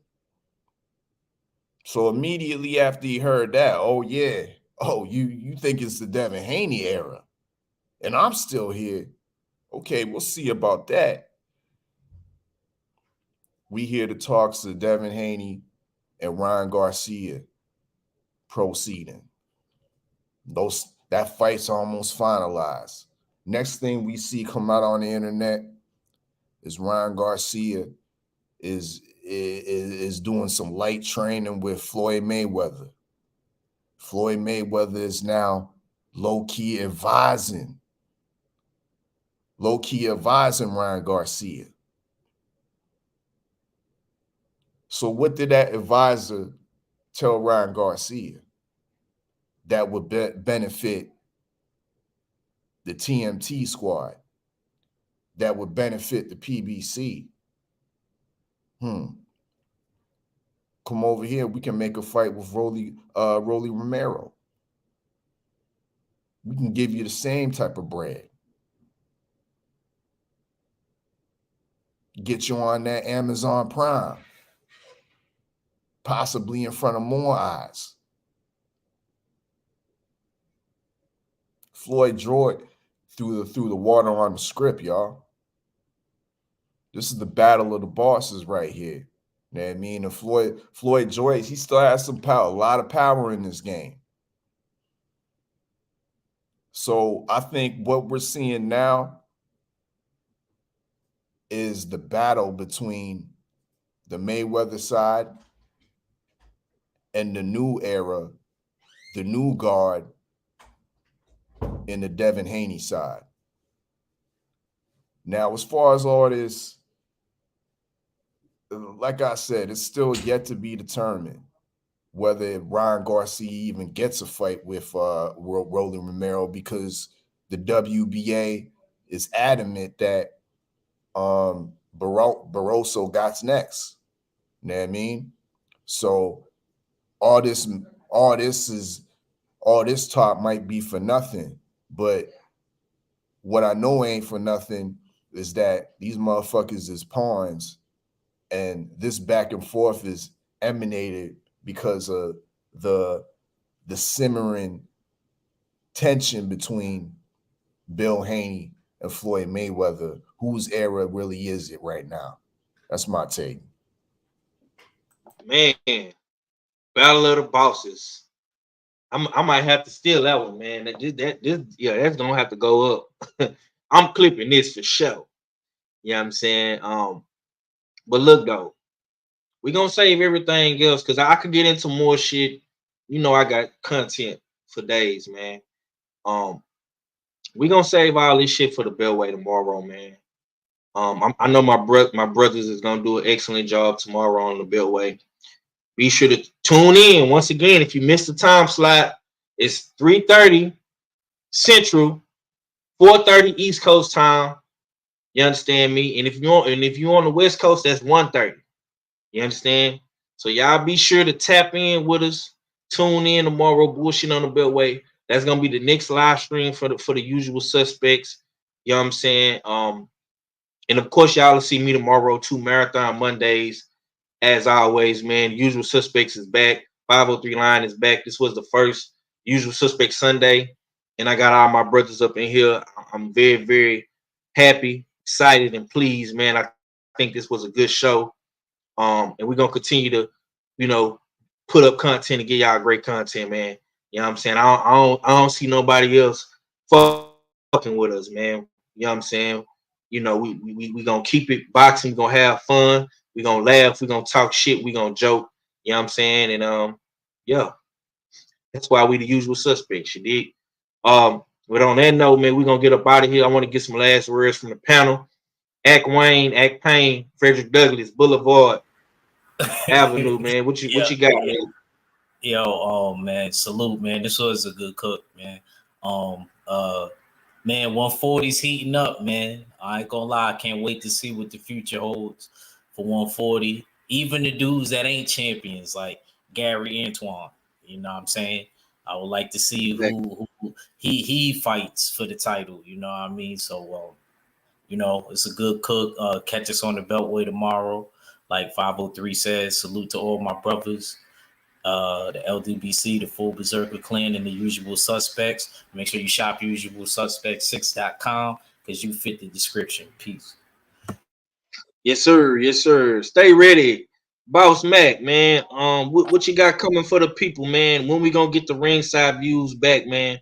So immediately after he heard that, oh yeah, oh you think it's the Devin Haney era, and I'm still here. Okay, we'll see about that. We hear the talks of Devin Haney and Ryan Garcia proceeding. That fight's almost finalized. Next thing we see come out on the internet is Ryan Garcia is doing some light training with Floyd Mayweather. Floyd Mayweather is now low-key advising Ryan Garcia. So what did that advisor tell Ryan Garcia that would benefit the TMT squad, that would benefit the PBC? Come over here. We can make a fight with Rolly Romero. We can give you the same type of bread. Get you on that Amazon Prime, possibly in front of more eyes. Floyd Joy threw the water on the script, y'all. This is the battle of the bosses right here. You know what I mean? And Floyd Joyce, he still has some power, a lot of power in this game. So I think what we're seeing now is the battle between the Mayweather side and the new era, the new guard in the Devin Haney side. Now, as far as all this, like I said, it's still yet to be determined whether Ryan Garcia even gets a fight with Rolly Romero, because the WBA is adamant that Barroso got next. You know what I mean? So all this talk might be for nothing, but what I know ain't for nothing is that these motherfuckers is pawns, and this back and forth is emanated because of the simmering tension between Bill Haney and Floyd Mayweather. Whose era really is it right now? That's my take. Man, battle of the bosses. I might have to steal that one, man. That's gonna have to go up. I'm clipping this for sure. You know what I'm saying? But look though, we're gonna save everything else because I could get into more shit. You know, I got content for days, man. We're gonna save all this shit for the Beltway tomorrow, man. I know my brothers is gonna do an excellent job tomorrow on the Beltway. Be sure to tune in. Once again, if you missed the time slot, it's 3:30 Central, 4:30 East Coast time. You understand me? And if you're on the West Coast, that's 1:30. You understand? So y'all be sure to tap in with us. Tune in tomorrow. Bullshit on the Beltway. That's gonna be the next live stream for the usual suspects. You know what I'm saying? And of course, y'all will see me tomorrow. 2 Marathon Mondays. As always, man. Usual Suspects is back. 503 Line is back. This was the first Usual Suspect Sunday, and I got all my brothers up in here. I'm very, very happy, excited, and pleased, man. I think this was a good show. And we're gonna continue to, put up content and get y'all great content, man. You know what I'm saying? I don't see nobody else fucking with us, man. You know what I'm saying? We gonna keep it boxing. We're gonna have fun. We're gonna laugh. We're gonna talk shit. We're gonna joke. You know what I'm saying? And yeah, that's why we the Usual Suspects. You dig? But on that note, man, we're gonna get up out of here. I want to get some last words from the panel. Act Wayne, Act Payne, Frederick Douglass, Boulevard Avenue, man. What you got, man? Yo, man, salute, man. This was a good cook, man. Man, 140's heating up, man. I ain't gonna lie, I can't wait to see what the future holds for 140. Even the dudes that ain't champions, like Gary Antoine. You know what I'm saying? I would like to see who he fights for the title. You know what I mean? So, you know, it's a good cook. Catch us on the Beltway tomorrow. Like 503 says, salute to all my brothers. The LDBC, the Full Berserker Clan, and the Usual Suspects. Make sure you shop usualsuspect6.com because you fit the description. Peace. Yes, sir. Yes, sir. Stay ready. Boss Mac, man. What you got coming for the people, man? When we gonna get the ringside views back, man?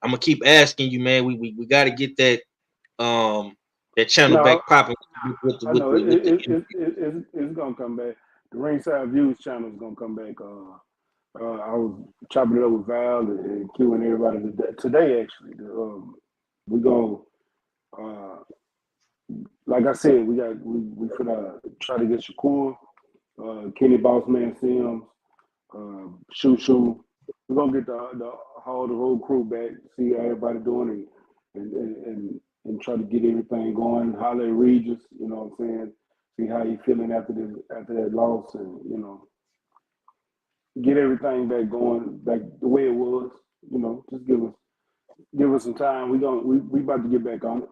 I'm gonna keep asking you, man. We got to get that channel back popping. It's gonna come back. The Ringside Views channel is gonna come back. I was chopping it up with Val and Q and everybody today. Actually, we go. Like I said, we finna try to get Shakur, Kenny Bossman Sims, Shoo. We're gonna get the whole crew back, see how everybody doing, and try to get everything going. Holler at Regis, you know what I'm saying? See how you feeling after that loss, and you know, get everything back going back the way it was. You know, just give us some time. We about to get back on it.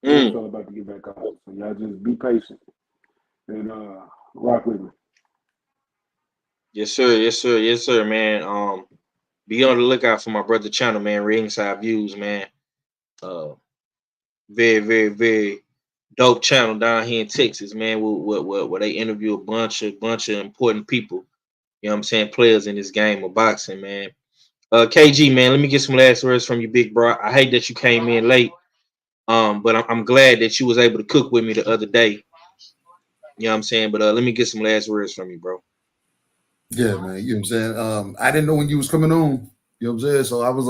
It's all about to get back on it. So y'all just be patient and rock with me. Yes, sir. Yes, sir. Yes, sir, man. Be on the lookout for my brother channel, man. Ringside Views, man. Very, very, very dope channel down here in Texas, man. Where they interview a bunch of important people. You know what I'm saying? Players in this game of boxing, man. KG, man, let me get some last words from you, big bro. I hate that you came in late. But I'm glad that you was able to cook with me the other day. You know what I'm saying? But let me get some last words from you, bro. Yeah, man. You know what I'm saying? I didn't know when you was coming on. You know what I'm saying? So I was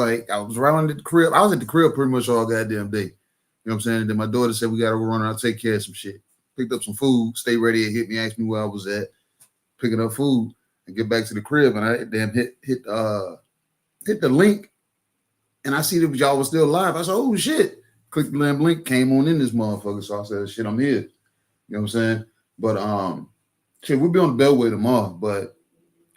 around at the crib. I was at the crib pretty much all goddamn day. You know what I'm saying? And then my daughter said we gotta run out, take care of some shit. Picked up some food, stay ready and hit me, asked me where I was at, picking up food and get back to the crib. And I damn hit the link and I see that y'all was still live. I said, oh shit. Clicked the damn link, came on in this motherfucker. So I said, shit, I'm here. You know what I'm saying? But shit, we'll be on the Beltway tomorrow, but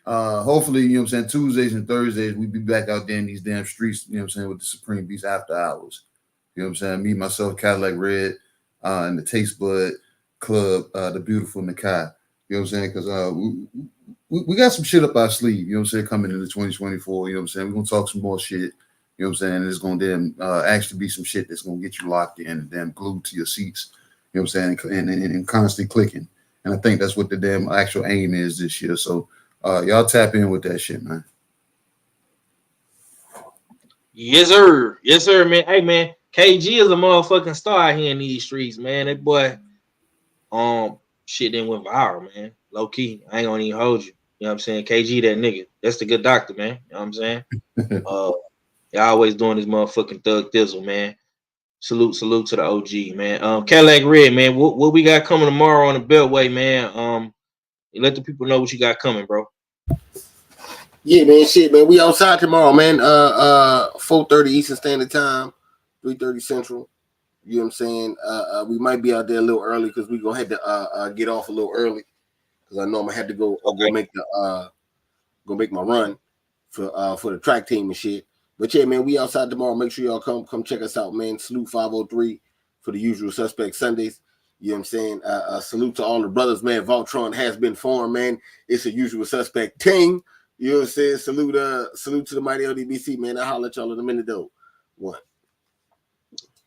hopefully, you know what I'm saying, Tuesdays and Thursdays, we be back out there in these damn streets, you know what I'm saying, with the Supreme Beast after hours. You know what I'm saying? Me, myself, Cadillac Red, and the Taste Bud Club, the beautiful Nakai. You know what I'm saying? Because we got some shit up our sleeve, you know what I'm saying, coming into 2024. You know what I'm saying? We're going to talk some more shit. You know what I'm saying? And it's going to then actually be some shit that's going to get you locked in and damn glued to your seats. You know what I'm saying? And constantly clicking. And I think that's what the damn actual aim is this year. So y'all tap in with that shit, man. Yes, sir. Yes, sir, man. Hey, man, KG is a motherfucking star out here in these streets, man. That boy, shit then went viral, man. Low key. I ain't gonna even hold you. You know what I'm saying? KG, that nigga. That's the good doctor, man. You know what I'm saying? Y'all always doing this motherfucking thug thizzle, man. Salute to the OG, man. Cadillac Red, man. What we got coming tomorrow on the Beltway, man? You let the people know what you got coming, bro. Yeah, man. Shit, man. We outside tomorrow, man. 4:30 Eastern Standard Time, 3:30 Central. You know what I'm saying? We might be out there a little early because we gonna have to get off a little early because I know I'm gonna have to go make my run for the track team and shit. But yeah, man, we outside tomorrow. Make sure y'all come check us out, man. Salute 503 for the Usual Suspect Sundays. You know what I'm saying? Salute to all the brothers, man. Voltron has been formed, man. It's a Usual Suspect team. You know what I'm saying? Salute to the mighty LDBC, man. I'll holler at y'all in a minute, though. One.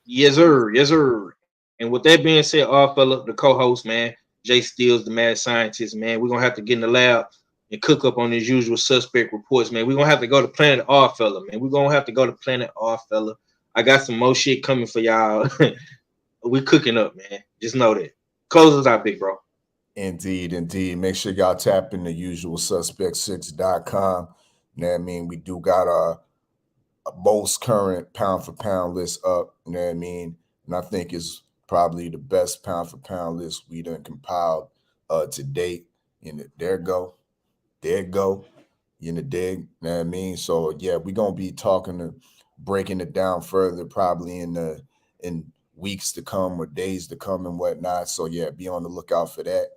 Yes, sir. Yes, sir. And with that being said, fella, the co-host, man, Jay Steele's the mad scientist, man. We're gonna have to get in the lab and cook up on these Usual Suspect reports, man. We're gonna have to go to Planet fella, man. We're gonna have to go to Planet fella. I got some more shit coming for y'all. We cooking up, man. Just know that. Close us out, big bro. Indeed. Make sure y'all tap into usualsuspect6.com. You know what I mean? We do got our most current pound for pound list up. You know what I mean? And I think it's probably the best pound for pound list we done compiled to date. And there go. there it go. You in the dig, you know what I mean? So yeah, we're gonna be breaking it down further, probably in weeks to come or days to come and whatnot. So yeah, be on the lookout for that.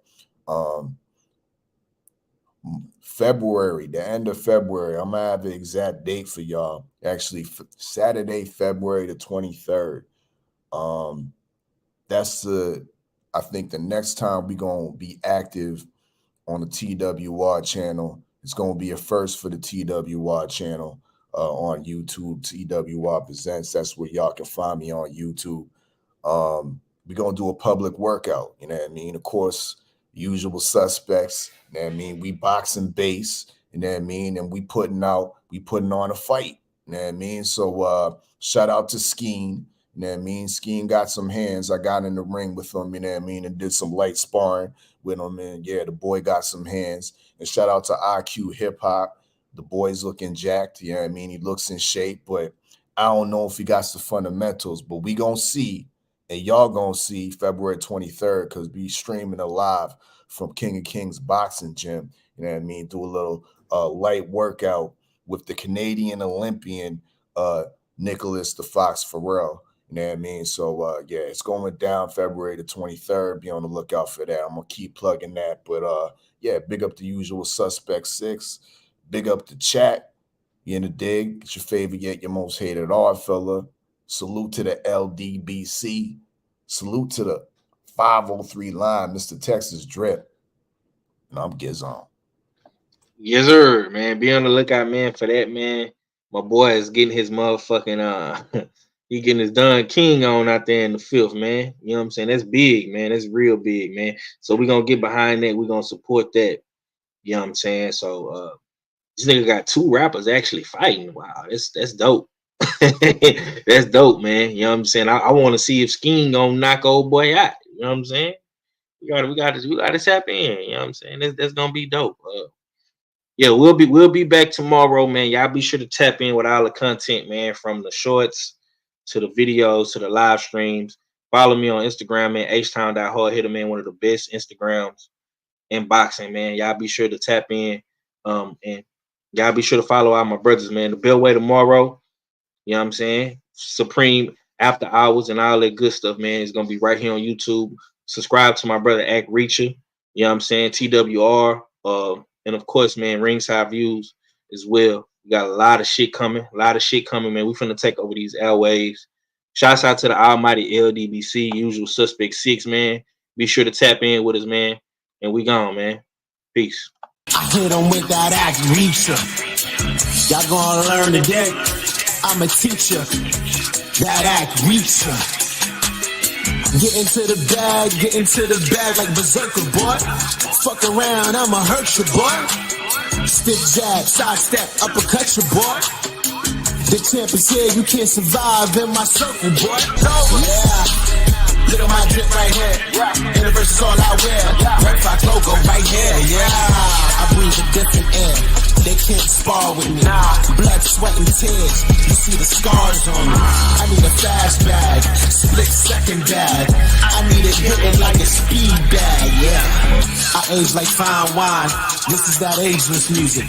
February, the end of February, I'm gonna have the exact date for y'all. Actually, Saturday, February the 23rd. That's I think the next time we're gonna be active on the TWR channel. It's gonna be a first for the TWR channel on YouTube. TWR Presents. That's where y'all can find me on YouTube. We're gonna do a public workout. You know what I mean? Of course, usual suspects. You know what I mean? We boxing base. You know what I mean? And we putting on a fight. You know what I mean? So shout out to Skeen. You know what I mean? Skeen got some hands. I got in the ring with him, you know what I mean, and did some light sparring with him. And yeah, the boy got some hands. And shout out to IQ Hip Hop. The boy's looking jacked, you know what I mean? He looks in shape, but I don't know if he got the fundamentals. But we gonna see, and y'all gonna see February 23rd, because we streaming it live from King of Kings Boxing Gym. You know what I mean? Do a little light workout with the Canadian Olympian Nicholas the Fox Farrell. You know what I mean? So, yeah, it's going down February the 23rd. Be on the lookout for that. I'm going to keep plugging that. But, yeah, big up the usual suspect 6. Big up the chat. You in the dig. It's your favorite yet your most hated odd fella. Salute to the LDBC. Salute to the 503 line, Mr. Texas Drip. And I'm Gizon. Yes, sir, man. Be on the lookout, man, for that, man. My boy is getting his motherfucking he getting his Don King on out there in the 5th, man. You know what I'm saying? That's big, man. That's real big, man. So we're gonna get behind that. We're gonna support that. You know what I'm saying? So this nigga got 2 rappers actually fighting. Wow, that's dope. That's dope, man. You know what I'm saying? I want to see if Skeen gonna knock old boy out. You know what I'm saying? We gotta tap in. You know what I'm saying? That's gonna be dope. Yeah, we'll be back tomorrow, man. Y'all be sure to tap in with all the content, man, from the shorts to the videos to the live streams. Follow me on Instagram, man. H-Town.hardhitter, man. One of the best Instagrams in boxing, man. Y'all be sure to tap in. And y'all be sure to follow all my brothers, man. The Bellway tomorrow. You know what I'm saying? Supreme After Hours and all that good stuff, man. It's gonna be right here on YouTube. Subscribe to my brother Act Reacher. You know what I'm saying? TWR. And of course, man, Ringside Views as well. We got a lot of shit coming. Man. We finna take over these airwaves. Shouts out to the almighty LDBC, usual suspect 6, man. Be sure to tap in with us, man. And we gone, man. Peace. I hit them with that Act Reacher. Y'all gonna learn today. I'm a teacher. That Act Reacher. Get into the bag like Berserker, boy. Fuck around, I'ma hurt you, boy. Stiff jab, side step, uppercut you, boy. The champ is here, you can't survive in my circle, boy. Yeah. Look at my drip right here. In the verse is all I wear. Red Fox logo right here, yeah. I breathe a different air. They can't spar with me. Blood, sweat, and tears. You see the scars on me. I need a fast bag, split second bag. I need it hitting like a speed bag, yeah. I age like fine wine. This is that ageless music.